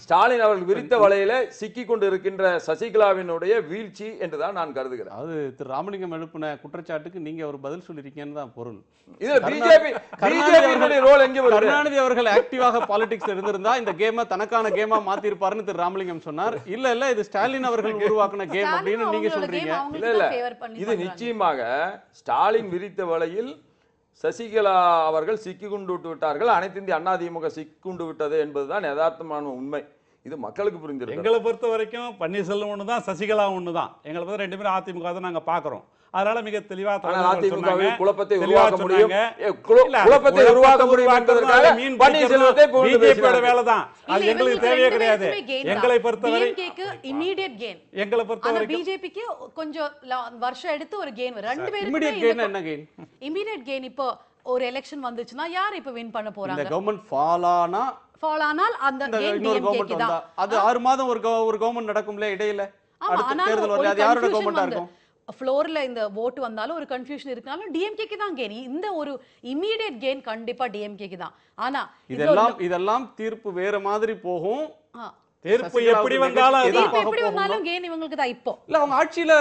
ஸ்டாலின் அவர்கள் விரித்த வலையில சிக்கி கொண்டு இருக்கின்ற சசிகலாவினுடைய வீழ்ச்சி என்றுதான் நான் கருதுகிறேன். அது திரு ராமலிங்கம் எழுப்பின குற்றச்சாட்டுக்கு நீங்க ஒரு பதில் சொல்லிருக்கீங்கன்னு தான் பொருள். இதுல பிஜேபி ரோல் எங்க வருது? கருணாநிதி அவர்கள் ஆக்டிவாக பாலிடிக்ஸ் இருந்திருந்தா இந்த கேமை தனக்கான கேமா மாத்தி இருப்பாருன்னு திரு ராமலிங்கம் சொன்னார். இல்ல இது ஸ்டாலின் அவர்கள் உருவாக்கின கேம் அப்படின்னு நீங்க சொல்றீங்க. இல்ல இது நிச்சயமாக ஸ்டாலின் விரித்த வலையில் சசிகலா அவர்கள் சிக்கிக்கொண்டு விட்டார்கள். அனைத்து இந்திய அண்ணா திமுக சிக்கிக்கொண்டு விட்டது என்பதுதான் யதார்த்தமான உண்மை. இது மக்களுக்கு புரிஞ்சிருக்கு. எங்களை பொறுத்த வரைக்கும் பன்னீர்செல்வம் ஒண்ணுதான், சசிகலா ஒண்ணுதான். எங்களை பொறுத்த 2 பேரும் அதிமுக தான் நாங்க பாக்குறோம். அதனால மிக தெளிவா குழப்பத்தை உருவாக்க முடியும், குழப்பத்தை உருவாக்க முடியும் என்பதற்காக பன்னீர்செல்வத்தை பிஜேபியோட வேலை தான். அது எங்களுக்கு தேவையே கிடையாது. எங்களை பொறுத்தவரை இமிடியேட் கெயின். எங்களை பொறுத்தவரை பிஜேபிக்கு கொஞ்சம் வருஷம் எடுத்து ஒரு கெயின் வரும். 2 பேருக்கு இமிடியேட் கெயின் என்ன கெயின்? இமிடியேட் கெயின் இப்போ ஒரு எலெக்ஷன் வந்துச்சுன்னா யார் இப்ப வின் பண்ண போறாங்க? இந்த கவர்மெண்ட் ஃபால் ஆனால் அந்த இன்னொரு கவர்மெண்ட் வந்தா அது 6 மாதம் ஒரு கவர்மெண்ட் நடக்கும்ல இடையில. அடுத்த தேர்தல் வரல, அது யாரோட கவர்மெண்டா இருக்கும்? ஃப்ளோர்ல இந்த ஓட்டு வந்தாலும் ஒரு கன்ஃபியூஷன் இருக்கனால டிஎம்கேக்கு தான் கெயின். இந்த ஒரு இமிடியேட் கெயின் கண்டிப்பா டிஎம்கேக்கு தான். ஆனா இதெல்லாம் தீர்ப்பு வேற மாதிரி போகும். தீர்ப்பு எப்படி வந்தாலும் தீர்ப்பு அதுதான். எப்படி வந்தாலும் கெயின் இவங்களுக்கு தான் இப்போ. இல்ல அவங்க ஆட்சியில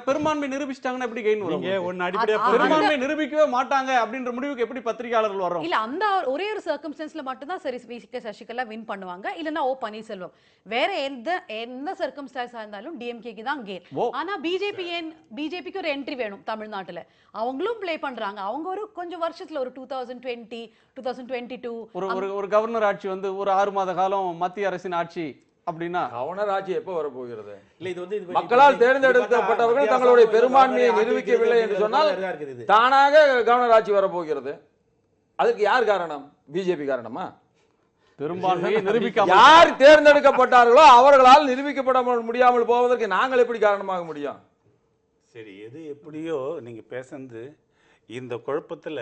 பெரும்பான்மை நிரூபிச்சிட்டாங்கன்னா எப்படி கெயின் வரும்? நீங்க ஒன்னு அடிப்படையா அது- பெரும்பான்மை நிரூபிக்கவே மாட்டாங்க அப்படின்ற முடிவுக்கு எப்படி பத்திரிகையாளர்கள் வரோம்? இல்ல அந்த ஒரே ஒரு சர்க்கம்ஸ்டன்ஸ்ல மட்டும் தான் சரி வி.கே. சசிகலா வின் பண்ணுவாங்க, இல்லனா ஓ பன்னீர்செல்வம். வேற எந்த சர்க்கம்ஸ்டன்ஸா இருந்தாலும் டிஎம்கேக்கு தான் கெயின். ஆனா பிஜேபிக்கு ஒரு என்ட்ரி வேணும் தமிழ்நாட்டுல. அவங்களும் ப்ளே பண்றாங்க. அவங்க ஒரு கொஞ்சம் வருஷத்துல ஒரு 2020 2022 ஒரு கவர்னர் ஆட்சி வந்து ஒரு 6 மாத காலம் மத்திய அரசின் ஆட்சி அப்படின்னா கவர்னர் ஆட்சி எப்போ வரப்போகிறது? இல்ல இது வந்து மக்களால் தேர்ந்தெடுக்கப்பட்டவர்கள் தங்களுடைய பெரும்பான்மையை நிரூபிக்கவில்லை என்று சொன்னால் தானாக கவர்னர் ஆட்சி வரப்போகிறது. அதுக்கு யார் காரணம்? பிஜேபி காரணமா? பெரும்பான்மையை நிரூபிக்காம யார் தேர்ந்தெடுக்கப்பட்டார்களோ அவர்களால் நிரூபிக்கப்பட முடியாமல் போவதற்கு நாங்கள் எப்படி காரணமாக முடியும்? சரி, எது எப்படியோ நீங்க பேசுறது இந்த குழப்பத்துல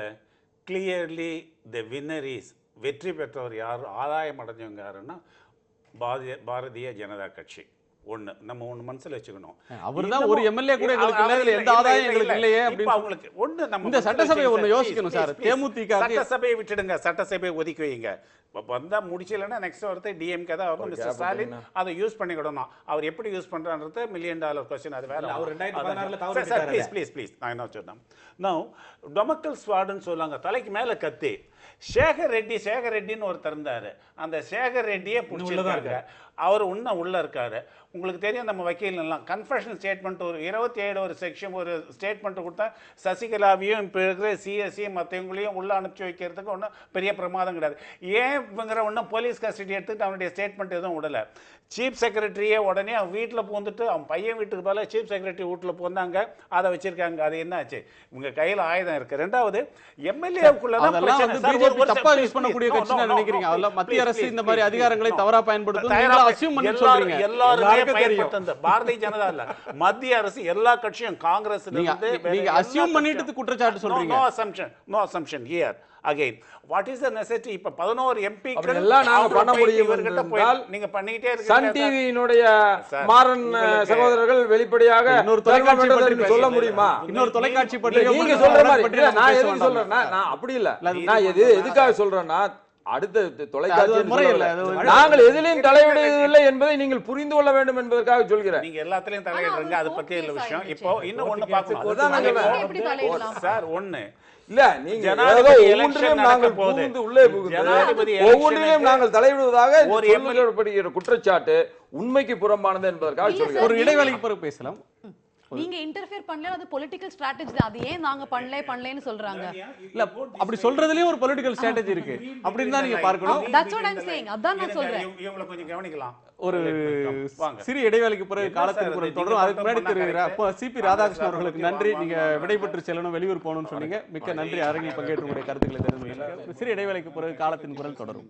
கிளியர்லி த வின்னர் இஸ், வெற்றி பெற்றவர் யார், ஆதாயம் அடைஞ்சவங்க யாருன்னா பாரதிய ஜனதா கட்சி. ஒண்ணு நம்ம ஒண்ணு மனசுல வச்சுக்கணும். அவர்தான் ஒரு எம்எல்ஏ கூட எங்களுக்கு இல்ல, இதுல எந்த ஆதாயம் எங்களுக்கு இல்லையே அப்படின்னு அவங்களுக்கு ஒண்ணு நம்ம இந்த சட்டசபையை ஒண்ணு யோசிக்கணும் சார். தேமுதிக சட்டசபையை விட்டுடுங்க, சட்டசபையை ஒதுக்கி வைங்க. வந்தா முடிச்சலன்னா நெக்ஸ்ட் வரது டிஎம்கே தான் வரும். மிஸ்டர் ஸ்டாலின் அதை யூஸ் பண்ணிக்கிடணும். அவர் எப்படி யூஸ் பண்றான்றது $1 million கொஸ்டின். அது வேற. அவர் 2016 தவறு ப்ளீஸ் நான் என்ன சொன்னேன், நான் டொமக்கல் ஸ்வாடுன்னு சொல்லுவாங்க, தலைக்கு மேல கத்தி. சேகர் ரெட்டின்னு ஒருத்தர் இருந்தாரு. அந்த சேகர் ரெட்டியே பிடிச்சிருக்காங்க. அவர் இன்னும் உள்ள இருக்காரு. உங்களுக்கு தெரியும் நம்ம வக்கீல் எல்லாம் கன்ஃபெஷன் ஸ்டேட்மெண்ட் ஒரு 27 ஒரு செக்ஷன் ஒரு ஸ்டேட்மெண்ட் கொடுத்தா சசிகலாவையும் இப்போ இருக்கிற சிஎஸ்சியும் மற்றவங்களையும் உள்ள அனுப்பிச்சு வைக்கிறதுக்கு ஒன்றும் பெரிய பிரமாதம் கிடையாது. ஏன் இவங்கிற ஒன்றும் போலீஸ் கஸ்டடி எடுத்துட்டு அவனுடைய ஸ்டேட்மெண்ட் எதுவும் விடலை. சீஃப் செக்ரட்டரியே உடனே அவன் வீட்டில் பூந்துட்டு அவன் பையன் வீட்டுக்கு பதிலாக சீஃப் செக்ரட்டரி வீட்டில் போந்தாங்க. அதை வச்சிருக்காங்க. அது என்ன ஆச்சு? உங்க கையில் ஆயுதம் இருக்கு. ரெண்டாவது எம்எல்ஏக்குள்ள மத்திய அரசு இந்த மாதிரி அதிகாரங்களை தவறா பயன்படுத்தும் பாரதிய ஜனதா இல்ல, மத்திய அரசு எல்லா கட்சியும் காங்கிரஸ் குற்றச்சாட்டு சொல்றீங்க. No assumption here. Again what is the necessity? இப்ப 11 எம்பிக்கள் எல்லாம் நாங்க பண்ண முடியும் என்றால் நீங்க பண்ணிட்டே இருக்கீங்க. சன் டிவியினுடைய மாறன் சகோதரர்கள் வெளிப்படையாக இன்னொரு தொலைக்காட்சி பற்றி சொல்ல முடியுமா? இன்னொரு தொலைக்காட்சி பற்றி நீங்க சொல்ற மாதிரி நான் எதுக்கு சொல்றேன்னா, நான் அப்படி இல்ல, நான் எதுக்காக சொல்றேன்னா அடுத்த தொலைக்காட்சி முறையில் நாங்கள் எதிலையும் தலையிடவில்லை என்பதை நீங்கள் புரிந்து கொள்ள வேண்டும் என்பதற்காக சொல்கிறேன். நீங்க எல்லாத்துலயும் தலையிடுறீங்க, அது பத்தி இல்ல விஷயம். இப்போ இன்னும் ஒண்ணு பார்க்கணும் சார். ஒண்ணு இல்ல, நீங்க ஒவ்வொன்றிலும் நாங்கள் புகுந்து உள்ளே புகுந்து ஒவ்வொன்றிலும் நாங்கள் தலையிடுவதாக சொல்லப்படுகிற குற்றச்சாட்டு உண்மைக்கு புறம்பானது என்பதற்காக சொல்கிறேன். ஒரு இடைவேளைக்கு பிறகு பேசலாம். நீங்க இன்டர்ஃபியர் பண்ணல, அது பொலிட்டிக்கல் ஸ்ட்ராட்டஜி தான். அது ஏன் நாங்க பண்ணலன்னு சொல்றாங்க? இல்ல, அப்படி சொல்றதுலயே ஒரு பொலிட்டிக்கல் ஸ்ட்ராட்டஜி இருக்கு. அப்படின்னு தான் நீங்க பார்க்கணும். That's what I am saying. அதான் நான் சொல்றேன். இவங்களை கொஞ்சம் கவனிக்கலாம். ஒரு சிறிய இடைவேளைக்கு பிறகு காலத்தின் குரல் தொடரும். அதுக்கு முன்னாடி திரு சிபி ராதாகிருஷ்ணன் அவர்களுக்கு நன்றி. நீங்க விடைபெற்று செல்லணும், வெளியூர் போகணும்னு சொன்னீங்க. மிக்க நன்றி. அரங்கில் பங்கேற்று உங்களுடைய கருத்துக்களை தெரிவித்தீங்க. சிறிய இடைவேளைக்கு பிறகு காலத்தின் குரல் தொடரும்.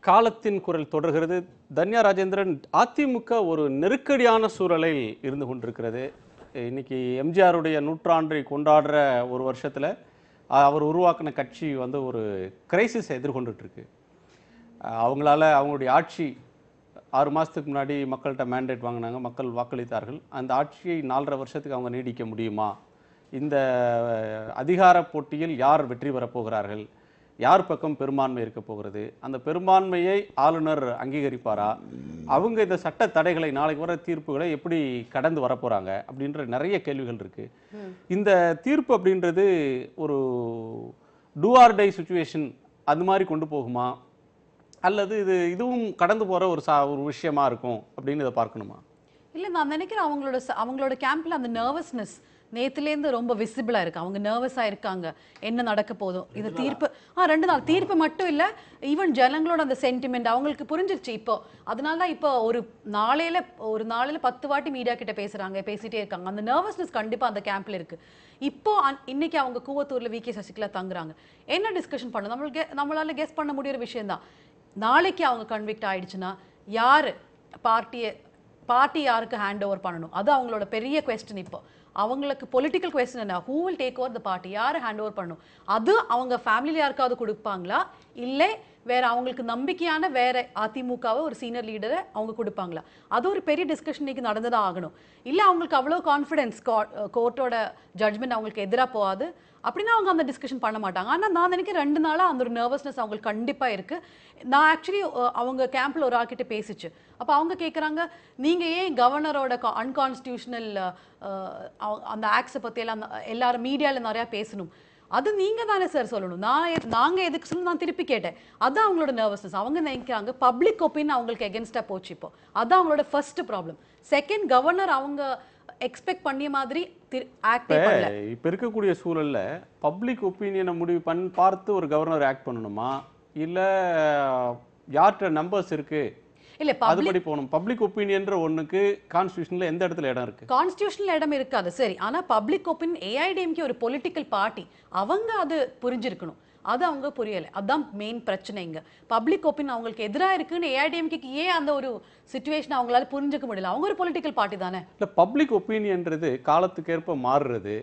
காலத்தின் குரல் தொடர்கிறது. தன்யா ராஜேந்திரன், அதிமுக ஒரு நெருக்கடியான சூழலில் இருந்து கொண்டிருக்கிறது. இன்னைக்கு எம்ஜிஆருடைய நூற்றாண்டை கொண்டாடுற ஒரு வருஷத்தில் அவர் உருவாக்கின கட்சி வந்து ஒரு கிரைசிஸை எதிர்கொண்டுட்டு இருக்கு. அவங்களால அவங்களுடைய ஆட்சி 6 மாதத்துக்கு முன்னாடி மக்கள்கிட்ட மேண்டேட் வாங்கினாங்க, மக்கள் வாக்களித்தார்கள். அந்த ஆட்சியை 4.5 வருஷத்துக்கு அவங்க நீடிக்க முடியுமா? இந்த அதிகார போட்டியில் யார் வெற்றி பெறப் போகிறார்கள்? யார் பக்கம் பெரும்பான்மை இருக்க போகிறது? அந்த பெரும்பான்மையை ஆளுநர் அங்கீகரிப்பாரா? அவங்க இந்த சட்ட தடைகளை, நாளைக்கு வர தீர்ப்புகளை எப்படி கடந்து வரப்போறாங்க அப்படின்ற நிறைய கேள்விகள் இருக்கு. இந்த தீர்ப்பு அப்படின்றது ஒரு டூ ஆர் டை சிச்சுவேஷன் அது மாதிரி கொண்டு போகுமா, அல்லது இதுவும் கடந்து போற ஒரு விஷயமா இருக்கும் அப்படின்னு இதை பார்க்கணுமா? இல்ல, நான் நினைக்கிறேன் அவங்களோட கேம்ப்ல அந்த நர்வஸ்னஸ் நேத்துலேருந்து ரொம்ப விசிபிளா இருக்கு. அவங்க நர்வஸா இருக்காங்க, என்ன நடக்க போதும். இது தீர்ப்பு 2 நாள் தீர்ப்பு மட்டும் இல்ல, ஈவன் ஜனங்களோட அந்த சென்டிமெண்ட் அவங்களுக்கு புரிஞ்சிருச்சு இப்போ. அதனால தான் இப்போ ஒரு நாளையில 10 வாட்டி மீடியா கிட்ட பேசிட்டே இருக்காங்க. அந்த நர்வஸ்னஸ் கண்டிப்பா அந்த கேம்ப்ல இருக்கு. இப்போ இன்னைக்கு அவங்க கூவத்தூர்ல வி.கே. சசிகலா தங்குறாங்க. என்ன டிஸ்கஷன் பண்ணணும்? நம்மளால கெஸ் பண்ண முடியுற விஷயம் தான். நாளைக்கு அவங்க கன்விக்ட் ஆயிடுச்சுன்னா யாரு பார்ட்டி யாருக்கு ஹேண்ட் ஓவர் பண்ணணும்? அது அவங்களோட பெரிய குவெஸ்டின். இப்போ அவங்களுக்கு பொலிட்டிக்கல் குவெஸ்டின் என்ன? Who will take over the party? யார் ஹேண்ட் ஓவர் பண்ணணும்? அது அவங்க ஃபேமிலியில் யாருக்காவது கொடுப்பாங்களா, இல்லை வேற அவங்களுக்கு நம்பிக்கையான வேற அதிமுகவை ஒரு சீனியர் லீடரை அவங்க கொடுப்பாங்களா? அது ஒரு பெரிய டிஸ்கஷன் இன்னைக்கு நடந்துதான் ஆகணும். இல்ல அவங்களுக்கு அவ்வளோ கான்ஃபிடன்ஸ் கோர்ட்டோட ஜட்மெண்ட் அவங்களுக்கு எதிராக போகாது அப்படின்னா அவங்க அந்த டிஸ்கஷன் பண்ண மாட்டாங்க. ஆனா நான் நினைக்கிறேன் 2 நாளா அந்த ஒரு நர்வஸ்னஸ் அவங்களுக்கு கண்டிப்பா இருக்கு. நான் ஆக்சுவலி அவங்க கேம்ப்ல ஒரு ஆள்கிட்ட பேசிச்சு. அப்ப அவங்க கேட்குறாங்க, நீங்க ஏன் கவர்னரோட அன்கான்ஸ்டியூஷனல் அந்த ஆக்ட்ஸை பத்தி எல்லாம் எல்லாரும் மீடியால நிறைய பேசணும்? அது நீங்க தானே சார் சொல்லணும். நாங்க எதுக்கு சொல்லணும்? நான் திருப்பி கேட்டேன். அதான் அவங்களோட நர்வஸ்னஸ். அவங்க நினைக்கிறாங்க பப்ளிக் ஒப்பீனியன் அவங்களுக்கு எகென்ஸ்டா போச்சு. இப்போ அதான் அவங்களோட ஃபர்ஸ்ட் ப்ராப்ளம். செகண்ட், கவர்னர் அவங்க எக்ஸ்பெக்ட் பண்ணிய மாதிரி ஆக்டே பண்ணல. இப்ப இருக்கக்கூடிய சூழல்ல பப்ளிக் ஒப்பீனியனை முடிவு பார்த்து ஒரு கவர்னர் ஆக்ட் பண்ணணுமா, இல்ல யார்கிட்ட நம்பர்ஸ் இருக்கு இல்ல அதுபடி போகணும்? பப்ளிக் ஒப்பீனியன்ற ஒண்ணுக்கு கான்ஸ்டிடியூஷன்ல எந்த இடத்துல இடம் இருக்கு? கான்ஸ்டிடியூஷனல் இடம் இருக்காது சரி. ஆனா பப்ளிக் ஒப்பீனியன் ஏஐடிஎம்கே ஒரு பொலிட்டிக்கல் பார்ட்டி, அவங்க அது புரிஞ்சிருக்கணும். அது அவங்க புரியல. அதான் மெயின் பிரச்சனை இங்க. பப்ளிக் ஒப்பீனியன் அவங்களுக்கு எதிராக இருக்குன்னு ஏஐடிஎம்கேக்கு ஏன் அந்த ஒரு சிச்சுவேஷன் அவங்களால புரிஞ்சுக்க முடியல? அவங்க ஒரு பொலிட்டிக்கல் பார்ட்டி தானே. இல்ல பப்ளிக் ஒப்பீனியன்றது காலத்துக்கு ஏற்ப மாறுறது.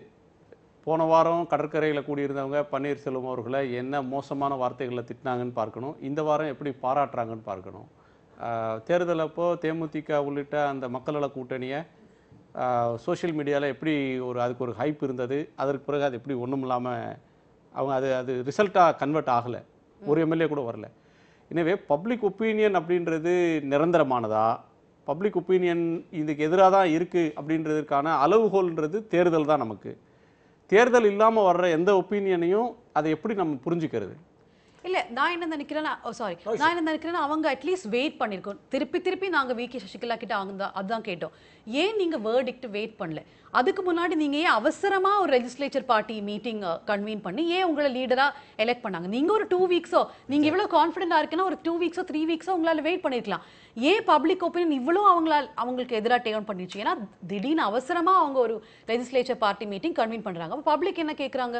போன வாரம் கடற்கரையில் கூடியிருந்தவங்க பன்னீர்செல்வம் அவர்களை என்ன மோசமான வார்த்தைகளில் திட்டினாங்கன்னு பார்க்கணும். இந்த வாரம் எப்படி பாராட்டுறாங்கன்னு பார்க்கணும். தேர்தல் அப்போ தேமுதிக உள்ளிட்ட அந்த மக்கள் நல கூட்டணியை சோஷியல் மீடியாவில் எப்படி அதுக்கு ஒரு ஹைப் இருந்தது, அதற்கு பிறகு அது எப்படி ஒன்றும் இல்லாமல் அவங்க அது ரிசல்ட்டாக கன்வெர்ட் ஆகலை, ஒரு எம்எல்ஏ கூட வரல. எனவே பப்ளிக் ஒப்பீனியன் அப்படின்றது நிரந்தரமானதா, பப்ளிக் ஒப்பீனியன் இதுக்கு எதிராக தான் இருக்குது அப்படின்றதுக்கான அளவுகோல்ன்றது தேர்தல் தான். நமக்கு தேர்தல் இல்லாமல் வர்ற எந்த ஒப்பீனியனையும் அதை எப்படி நம்ம புரிஞ்சுக்கிறது? இல்ல நான் என்ன நினைக்கிறேன்னா நான் என்ன நினைக்கிறேன்னா அவங்க அட்லீஸ்ட் வெயிட் பண்ணிருக்கோம். திருப்பி நாங்க விகே சசிகலா கிட்ட அதான் கேட்டோம், ஏன் நீங்க வேர்டிக்ட் வெயிட் பண்ணல? அதுக்கு முன்னாடி நீங்க ஏன் அவசரமா ஒரு லெஜிஸ்லேச்சர் பார்ட்டி மீட்டிங் கன்வீன் பண்ணி ஏன் உங்களை லீடரா எலெக்ட் பண்ணாங்க? நீங்க ஒரு 2 வீக்ஸோ நீங்க இவ்வளவு கான்ஃபிடென்ட்டா இருக்குன்னா ஒரு 2 வீக்ஸோ 3 வீக்ஸோ உங்களால வெயிட் பண்ணிருக்கலாம். ஏன் பப்ளிக் ஒப்பீனியன் இவ்வளோ அவங்களுக்கு எதிராக டேர்ன் பண்ணிடுச்சு? ஏன்னா திடீர்னு அவசரமா அவங்க ஒரு லெஜிஸ்லேச்சர் பார்ட்டி மீட்டிங் கன்வீன் பண்றாங்க. அப்போ பப்ளிக் என்ன கேட்குறாங்க,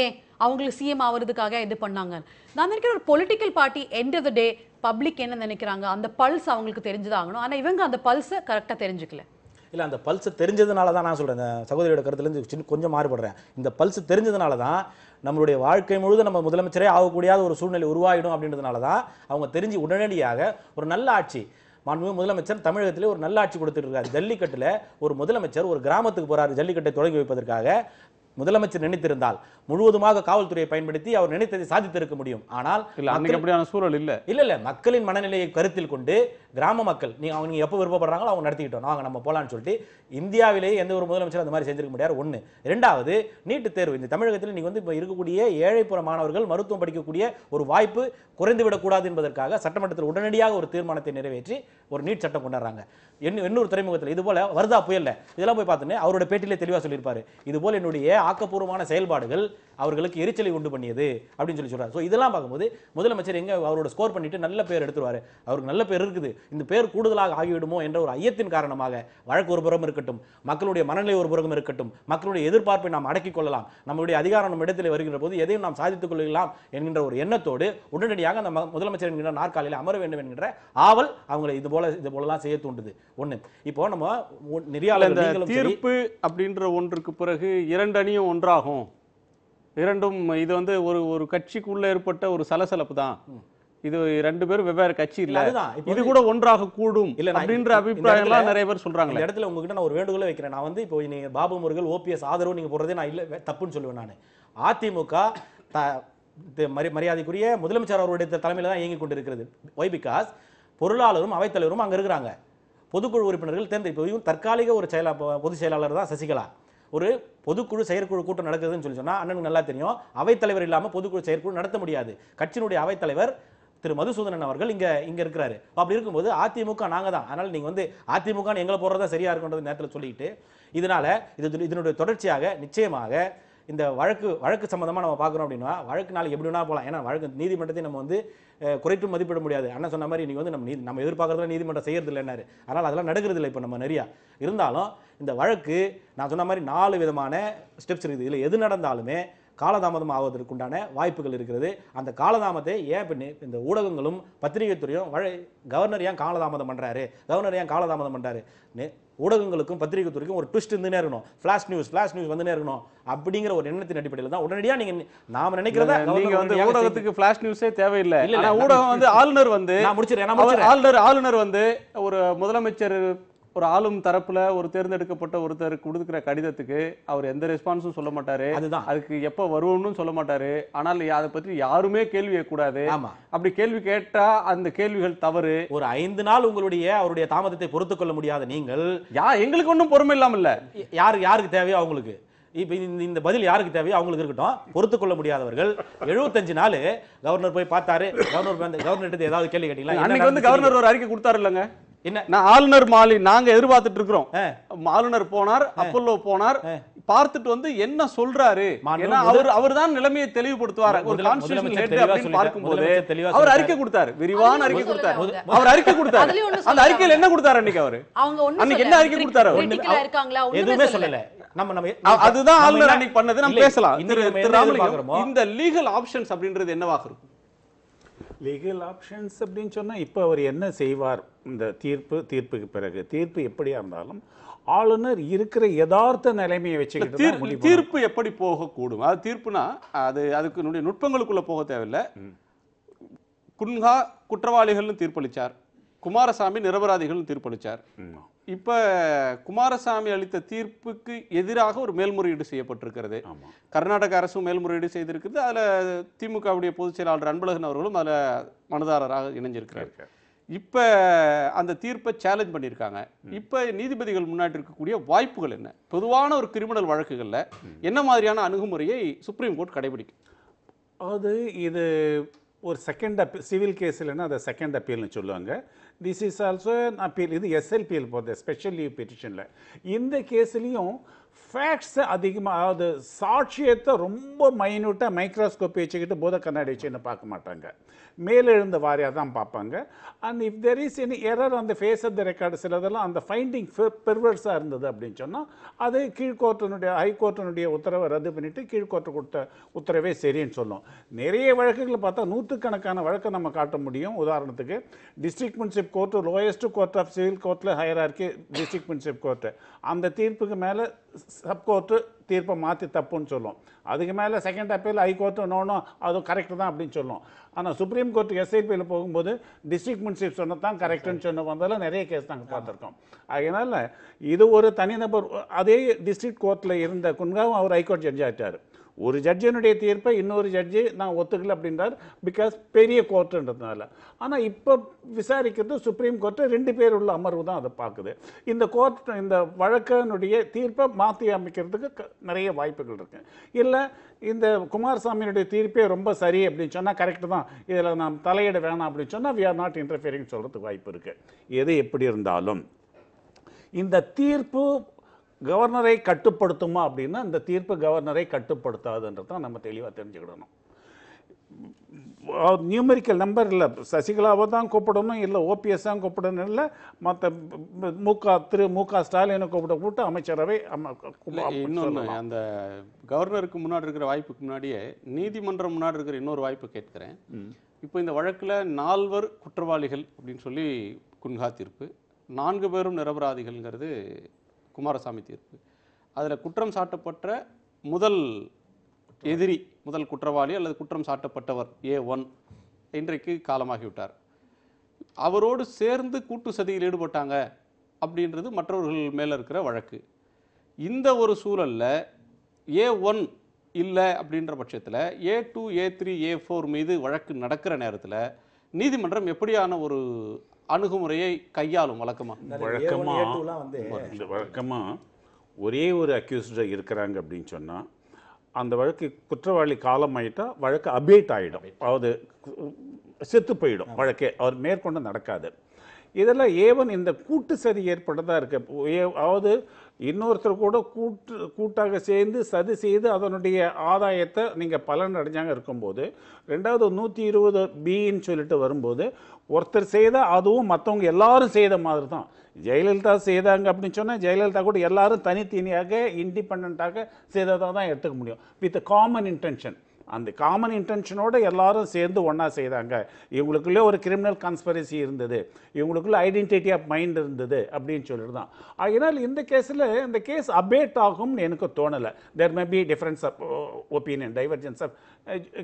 ஏன் அவங்களுக்கு சிஎம் ஆகிறதுக்காக இது பண்ணாங்க? நான் நினைக்கிறேன் ஒரு political party end of the day public என்ன நினைக்கிறாங்க அந்த பல்ஸ் அவங்களுக்கு தெரிஞ்சுதாகணும். ஆனா இவங்க அந்த பல்ஸை கரெக்டாக தெரிஞ்சுக்கல. இல்லை, அந்த பல்ஸ் தெரிஞ்சதுனால தான் நான் சொல்கிறேன், இந்த சகோதரியோட கருத்துலேருந்து கொஞ்சம் மாறுபடுறேன். இந்த பல்ஸ் தெரிஞ்சதுனால தான் நம்மளுடைய வாழ்க்கை முழுவதும் நம்ம முதலமைச்சரே ஆகக்கூடிய ஒரு சூழ்நிலை உருவாகிடும் அப்படின்றதுனால தான் அவங்க தெரிஞ்சு உடனடியாக ஒரு நல்ல ஆட்சி, மாண்புமிகு முதலமைச்சர் தமிழகத்திலே ஒரு நல்ல ஆட்சி கொடுத்துட்டு இருக்காரு. ஜல்லிக்கட்டில் ஒரு முதலமைச்சர் ஒரு கிராமத்துக்கு போகிறாரு ஜல்லிக்கட்டை தொடங்கி வைப்பதற்காக. முதலமைச்சர் நினைத்திருந்தால் முழுவதுமாக காவல்துறையை பயன்படுத்தி அவர் நினைத்ததை சாதித்திருக்க முடியும். ஆனால் அப்படியான சூழல் இல்ல. மக்களின் மனநிலையை கருத்தில் கொண்டு கிராம மக்கள் அவங்க எப்போ விருப்பப்படுறாங்களோ அவங்க நடத்திக்கிட்டோம், நாங்கள் நம்ம போலான்னு சொல்லிட்டு இந்தியாவிலேயே எந்த ஒரு முதலமைச்சர் அந்த மாதிரி செஞ்சிருக்க முடியாது. ஒன்று. ரெண்டாவது, நீட்டு தேர்வு இந்த தமிழகத்தில் நீங்கள் இப்போ இருக்கக்கூடிய ஏழைப்புற மாணவர்கள் மருத்துவம் படிக்கக்கூடிய ஒரு வாய்ப்பு குறைந்துவிடக்கூடாது என்பதற்காக சட்டமன்றத்தில் உடனடியாக ஒரு தீர்மானத்தை நிறைவேற்றி ஒரு நீட் சட்டம் கொண்டாடுறாங்க. இன்னொரு துறைமுகத்தில் இது போல வருதா புயல்ல இதெல்லாம் போய் பார்த்தோன்னே அவரோட பேட்டிலே தெளிவாக சொல்லியிருப்பாரு, இது போல என்னுடைய ஆக்கப்பூர்வமான செயல்பாடுகள் அவர்களுக்கு எரிச்சலை உண்டு பண்ணியது அப்படின்னு சொல்றாரு. ஸோ இதெல்லாம் பார்க்கும்போது முதலமைச்சர் எங்க அவரோட ஸ்கோர் பண்ணிட்டு நல்ல பேர் எடுத்துருவாரு. அவருக்கு நல்ல பேர் இருக்குது, இந்த பேர் கூடுதலாக ஆகிவிடுமோ என்ற ஒரு ஐயத்தின் காரணமாக வழக்கு ஒரு புறம் இருக்கட்டும், மக்களுடைய மனநிலை ஒரு புறம் இருக்கட்டும், மக்களுடைய எதிர்பார்ப்பை நாம் அடக்கிக் கொள்ளலாம், நம்மளுடைய அதிகாரம் நம்ம இடத்தில் வருகின்ற போது எதையும் நாம் சாதித்துக் கொள்ளலாம் என்கின்ற ஒரு எண்ணத்தோடு உடனடியாக அந்த முதலமைச்சர் என்கின்ற நாற்காலியில் அமர வேண்டும் என்கின்ற ஆவல் அவங்களை இது போலலாம் செய்ய தூண்டுது. ஒன்று. இப்போ நம்ம நெறியாளர் தீர்ப்பு அப்படின்ற ஒன்றுக்கு பிறகு 2 அணியும் ஒன்றாகும், இரண்டும் இது ஒரு கட்சிக்குள்ள ஏற்பட்ட ஒரு சலசலப்பு தான், இது 2 பேரும் வெவ்வேறு கட்சி இல்ல, இது கூட ஒன்றாக கூடும் அப்படின்ற அபிப்பிராயம்லாம் நிறைய பேர் சொல்றாங்க. இந்த இடத்துல உங்ககிட்ட நான் ஒரு வேண்டுகோளை வைக்கிறேன். நான் இப்போ நீங்க பாபு முருகல் ஓபிஎஸ் ஆதரவு நீங்க போடுறதே நான் இல்ல தப்புன்னு சொல்லுவேன். நான் அதிமுக மரியாதைக்குரிய முதலமைச்சர் அவருடைய தலைமையில தான் இயங்கிக் கொண்டிருக்கிறது. ஒய் பிகாஸ் பொருளாளரும் அவைத்தலைவரும் அங்க இருக்கிறாங்க, பொதுக்குழு உறுப்பினர்கள் இப்போ தற்காலிக ஒரு பொதுச் செயலாளர் தான் சசிகலா. ஒரு பொதுக்குழு செயற்குழு கூட்டம் நடக்குதுன்னு சொன்னா அண்ணனுக்கு நல்லா தெரியும், அவைத்தலைவர் இல்லாமல் பொதுக்குழு செயற்குழு நடத்த முடியாது. கட்சியினுடைய அவைத்தலைவர் திரு மதுசூதனன் அவர்கள் இங்க இருக்கிறாரு. அப்படி இருக்கும்போது அதிமுக நாங்க தான், அதனால நீங்க அதிமுக எங்களை போடுறதா சரியா இருக்குன்றது நேரத்தில் சொல்லிட்டு இதனால இதனுடைய தொடர்ச்சியாக நிச்சயமாக இந்த வழக்கு சம்பந்தமா நம்ம பார்க்குறோம் அப்படின்னா வழக்கு நாளைக்கு எப்படி வேணா போகலாம். ஏன்னா வழக்கு நீதிமன்றத்தை நம்ம குறைத்து மதிப்பிட முடியாது. அண்ணன் சொன்ன மாதிரி நீங்க நம்ம எதிர்பார்க்கறதுல நீதிமன்றம் செய்யறது இல்லைன்னாரு, அதனால் அதெல்லாம் நடக்கிறது இல்லை. இப்போ நம்ம நிறையா இருந்தாலும் இந்த வழக்கு நான் சொன்ன மாதிரி 4 விதமான ஸ்டெப்ஸ் இருக்குது. இதில் எது நடந்தாலுமே காலதாமதம் ஆவதற்குண்டான வாய்ப்புகள் இருக்கிறது. அந்த காலதாமத்தை ஏன் இப்போ இந்த ஊடகங்களும் பத்திரிகை துறையும் கவர்னர் ஏன் காலதாமதம் பண்றாரு, கவர்னர் ஏன் காலதாமதம் பண்றாரு, ஊடகங்களுக்கும் பத்திரிகை துறைக்கும் ஒரு ட்விஸ்ட் இருந்துனே இருக்கணும், ஃபிளாஷ் நியூஸ் வந்துனே இருக்கணும் அப்படிங்கிற ஒரு எண்ணத்தின் அடிப்படையில் தான் உடனடியா நாம நினைக்கிறதா நீங்க வந்து ஊடகத்துக்கு ஃபிளாஷ் நியூஸே தேவையில்லை. ஆனா ஊடகம் வந்து ஆளுநர் வந்து நான் முடிச்சிடுறேன். ஆளுநர் வந்து ஒரு முதலமைச்சர் ஒரு ஆளும் தரப்புல ஒரு தேர்ந்தெடுக்கப்பட்ட ஒருத்தர் கொடுக்கிற கடிதத்துக்கு அவர் எந்த ரெஸ்பான்ஸும் சொல்ல மாட்டாரு, அதுக்கு எப்ப வருவோம்னு சொல்ல மாட்டாரு. ஆனால் அதை பற்றி யாருமே கேள்வி கேட்கக்கூடாது. அப்படி கேள்வி கேட்டா அந்த கேள்விகள் தவறு. ஒரு 5 நாள் அவருடைய தாமதத்தை பொறுத்துக் கொள்ள முடியாத நீங்கள் எங்களுக்கு ஒன்றும் பொறுமை இல்லாம இல்ல, யாருக்கு தேவையோ அவங்களுக்கு இப்ப இந்த பதில் யாருக்கு தேவையோ அவங்களுக்கு இருக்கட்டும். பொறுத்துக் கொள்ள முடியாதவர்கள் 75 நாள் கவர்னர் போய் பார்த்தாரு, கவர்னர் ஏதாவது கேள்வி கேட்டீங்களா? அன்னைக்கு வந்து கவர்னர் ஒரு அறிக்கை கொடுத்தாரு இல்லங்க, என்ன நான் ஆளுநர் மாலி நாங்க எதிர்பார்த்துட்டு இருக்கிறோம். ஆளுநர் போனார், அப்பல்லோ போனார், பார்த்துட்டு வந்து என்ன சொல்றாரு, ஏன்னா அவர் தான் நிலைமையை தெளிவுபடுத்துவார். ஒரு கான்ஸ்டிடியூஷனல் ஹெட் அப்படின்னு பார்க்கும்போது அவர் அறிக்கை கொடுத்தாரு, விரிவான அறிக்கை கொடுத்தாரு. அவர் அறிக்கை கொடுத்தாரு, அந்த அறிக்கையில் என்ன கொடுத்தாரு அன்னைக்கு அவரு, அன்னைக்கு என்ன அறிக்கை கொடுத்தாரு? எதுவுமே சொல்லல. அதுதான் ஆளுநர் அன்னைக்கு பண்ணது. நம்ம பேசலாம். இந்த லீகல் ஆப்ஷன்ஸ் அப்படின்றது என்னவாக இருக்கும்? லீகல் ஆப்ஷன்ஸ் அப்படின்னு சொன்னால் இப்போ அவர் என்ன செய்வார்? இந்த தீர்ப்புக்கு பிறகு தீர்ப்பு எப்படியா இருந்தாலும் ஆளுநர் இருக்கிற யதார்த்த நிலைமையை வச்சுக்கிட்டு தீர்ப்பு எப்படி போகக்கூடும். அது தீர்ப்புனா அதுக்கு நுட்பங்களுக்குள்ள போக தேவையில்லை. குன்ஹா குற்றவாளிகள்னு தீர்ப்பளிச்சார், குமாரசாமி நிரபராதிகள் தீர்ப்பளிச்சார். இப்ப குமாரசாமி அளித்த தீர்ப்புக்கு எதிராக ஒரு மேல்முறையீடு செய்யப்பட்டிருக்கிறது. கர்நாடக அரசும் மேல்முறையீடு செய்திருக்கிறது. அதுல திமுகவுடைய பொதுச் செயலாளர் அன்பழகன் அவர்களும் அதுல மனுதாரராக இணைஞ்சிருக்கிறார். இப்ப அந்த தீர்ப்பை சேலஞ்ச் பண்ணியிருக்காங்க. இப்ப நீதிபதிகள் முன்னாடி இருக்கக்கூடிய வாய்ப்புகள் என்ன? பொதுவான ஒரு கிரிமினல் வழக்குகள்ல என்ன மாதிரியான அணுகுமுறையை சுப்ரீம் கோர்ட் கடைபிடிக்கும்? இது ஒரு செகண்ட் அப்பீல், சிவில் கேஸ் இல்லைன்னா அதை செகண்ட் அப்பீல்னு சொல்லுவாங்க. This is also appeal. இது எஸ்எல்பிஎல் போகுது, ஸ்பெஷல் லீவ் பெட்டிஷனில். இந்த கேஸ்லேயும் ஃபேக்ட்ஸ் அதிகமாக, அதாவது சாட்சியத்தை ரொம்ப மைன்யூட்டாக மைக்ரோஸ்கோப் வச்சுக்கிட்டு போத கண்ணாடி வச்சுன்னு பார்க்க மாட்டாங்க, மேலெழுந்த வாரியாக தான் பார்ப்பாங்க. And if there is any error அந்த ஃபேஸ் ஆஃப் த ரெக்கார்டு, சிலதெல்லாம் அந்த ஃபைண்டிங் பெர்வர்ஸாக இருந்தது அப்படின்னு சொன்னால் அது ஹைகோர்ட்டினுடைய உத்தரவை ரத்து பண்ணிவிட்டு கீழ்கோர்ட்டு கொடுத்த உத்தரவே சரின்னு சொல்லும். நிறைய வழக்குகளை பார்த்தா நூற்றுக்கணக்கான வழக்கை நம்ம காட்ட முடியும். உதாரணத்துக்கு district munsif court, lowest court of civil கோர்ட்டில் ஹையரார்க்கி டிஸ்ட்ரிக்ட் முன்சிப் கோர்ட்டு, அந்த தீர்ப்புக்கு மேலே சப்கோர்ட்டு தீர்ப்பை மாற்றி தப்புன்னு சொல்லும். அதுக்கு மேலே செகண்ட் அப்பீல் ஹைகோர்ட்டு நோனும் அதுவும் கரெக்டு தான் அப்படின்னு சொல்லும். ஆனால் சுப்ரீம் கோர்ட்டு எஸ்ஐபியில் போகும்போது டிஸ்ட்ரிக்ட் முன்சிப் சொன்னது தான் கரெக்டுன்னு சொன்ன வந்தாலும் நிறைய கேஸ் நாங்கள் பார்த்துருக்கோம். அதனால் இது ஒரு தனிநபர், அதே டிஸ்ட்ரிக்ட் கோர்ட்டில் இருந்த குன்ஹாவும் அவர் ஹைகோர்ட் ஜட்ஜ் ஆகிட்டார். ஒரு ஜட்ஜினுடைய தீர்ப்பை இன்னொரு ஜட்ஜி நான் ஒத்துக்கல அப்படின்றார், பிகாஸ் பெரிய கோர்ட்டுன்றதுனால. ஆனால் இப்போ விசாரிக்கிறது சுப்ரீம் கோர்ட்டு, 2 பேர் உள்ள அமர்வு தான் அதை பார்க்குது. இந்த கோர்ட் இந்த வழக்கினுடைய தீர்ப்பை மாற்றி அமைக்கிறதுக்கு நிறைய வாய்ப்புகள் இருக்குது. இல்லை இந்த குமாரசாமியினுடைய தீர்ப்பே ரொம்ப சரி அப்படின்னு சொன்னால் கரெக்டு தான், இதில் நாம் தலையிட வேணாம் அப்படின்னு சொன்னால் வி ஆர் நாட் இன்டர்ஃபியரிங் சொல்கிறதுக்கு வாய்ப்பு இருக்குது. எது எப்படி இருந்தாலும் இந்த தீர்ப்பு கவர்னரை கட்டுப்படுத்துமா அப்படின்னா இந்த தீர்ப்பு கவர்னரை கட்டுப்படுத்தாதுன்றதான் நம்ம தெளிவாக தெரிஞ்சுக்கிடணும். நியூமெரிக்கல் நம்பர் இல்லை, சசிகலாவை தான் கூப்பிடணும், இல்லை ஓபிஎஸ் தான் கூப்பிடணும், இல்லை மற்ற திரு மு.க. ஸ்டாலினை கூப்பிட்டு அமைச்சரவை. இன்னொன்று, அந்த கவர்னருக்கு முன்னாடி இருக்கிற வாய்ப்புக்கு முன்னாடியே நீதிமன்றம் முன்னாடி இருக்கிற இன்னொரு வாய்ப்பு கேட்கிறேன். இப்போ இந்த வழக்கில் 4 குற்றவாளிகள் அப்படின்னு சொல்லி குன்ஹா தீர்ப்பு, 4 பேரும் நிரபராதிகள்ங்கிறது குமாரசாமி தீர்ப்பு. அதில் குற்றம் சாட்டப்பட்ட முதல் எதிரி, முதல் குற்றவாளி அல்லது குற்றம் சாட்டப்பட்டவர் A1 இன்றைக்கு காலமாகிவிட்டார். அவரோடு சேர்ந்து கூட்டு சதியில் ஈடுபட்டாங்க அப்படின்றது மற்றவர்கள் மேலே இருக்கிற வழக்கு. இந்த ஒரு சூழலில் A1 இல்லை அப்படின்ற பட்சத்தில் A2, A3, A4 மீது வழக்கு நடக்கிற நேரத்தில் நீதிமன்றம் எப்படியான ஒரு அணுகுமுறையை கையாளும்? வழக்கமாக ஒரே ஒரு அக்யூஸ்டு இருக்கிறாங்க அப்படின்னு சொன்னால் அந்த வழக்கு குற்றவாளி காலம் ஆகிட்டா வழக்கு அபேட் ஆகிடும், அதாவது செத்து போயிடும் வழக்கே, அவர் மேற்கொண்டு நடக்காது. இதெல்லாம் ஏவன் இந்த கூட்டு சதி ஏற்பட்டதாக இருக்கு. அதாவது இன்னொருத்தர் கூட கூட்டாக சேர்ந்து சதி செய்து அதனுடைய ஆதாயத்தை நீங்கள் பலன் அடைஞ்சாங்க இருக்கும்போது, ரெண்டாவது 120 பின்னு சொல்லிட்டு வரும்போது ஒருத்தர் செய்தால் அதுவும் மற்றவங்க எல்லாரும் செய்த மாதிரி தான். ஜெயலலிதா செய்தாங்க அப்படின்னு சொன்னால் ஜெயலலிதா கூட எல்லாரும் தனித்தனியாக இண்டிபெண்ட்டாக செய்ததாக தான் எடுத்துக்க முடியும். With common intention. அந்த காமன் இன்டென்ஷனோடு எல்லாரும் சேர்ந்து ஒன்றா செய்தாங்க. இவங்களுக்குள்ளே ஒரு கிரிமினல் கான்ஸ்பரசி இருந்தது, இவங்களுக்குள்ள ஐடென்டிட்டி ஆஃப் மைண்ட் இருந்தது அப்படின்னு சொல்லிட்டு தான். அதனால் இந்த கேஸில் இந்த கேஸ் அபேட் ஆகும்னு எனக்கு தோணலை. There may be difference of opinion, divergence of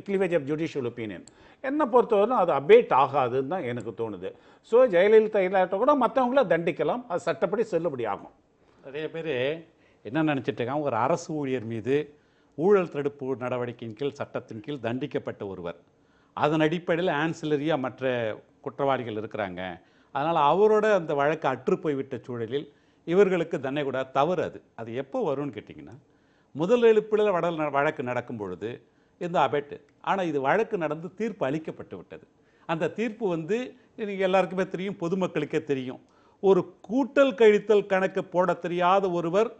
cleavage of judicial opinion. என்னை பொறுத்தவரைக்கும் அது அபேட் ஆகாதுன்னு தான் எனக்கு தோணுது. ஸோ ஜெயலலிதா இல்லாட்ட கூட மற்றவங்கள தண்டிக்கலாம், அது சட்டப்படி செல்லுபடி ஆகும். நிறைய பேர் என்ன நினச்சிட்டு இருக்காங்க, ஒரு அரசு ஊழியர் மீது ஊழல் தடுப்பு நடவடிக்கையின் கீழ் சட்டத்தின் கீழ் தண்டிக்கப்பட்ட ஒருவர், அதன் அடிப்படையில் ஆன்சிலரியாக மற்ற குற்றவாளிகள் இருக்கிறாங்க, அதனால் அவரோட அந்த வழக்கு அற்று போய்விட்ட சூழலில் இவர்களுக்கு தண்டனை கூட தவறு. அது எப்போ வரும்னு கேட்டிங்கன்னா, முதல் எழுப்பில் வழக்கு நடக்கும் பொழுது இந்த அபேட்டு. ஆனால் இது வழக்கு நடந்து தீர்ப்பு அளிக்கப்பட்டு விட்டது. அந்த தீர்ப்பு எல்லாருக்குமே தெரியும், பொதுமக்களுக்கே தெரியும். ஒரு கூட்டல் கழித்தல் கணக்கு போட தெரியாத ஒருவர்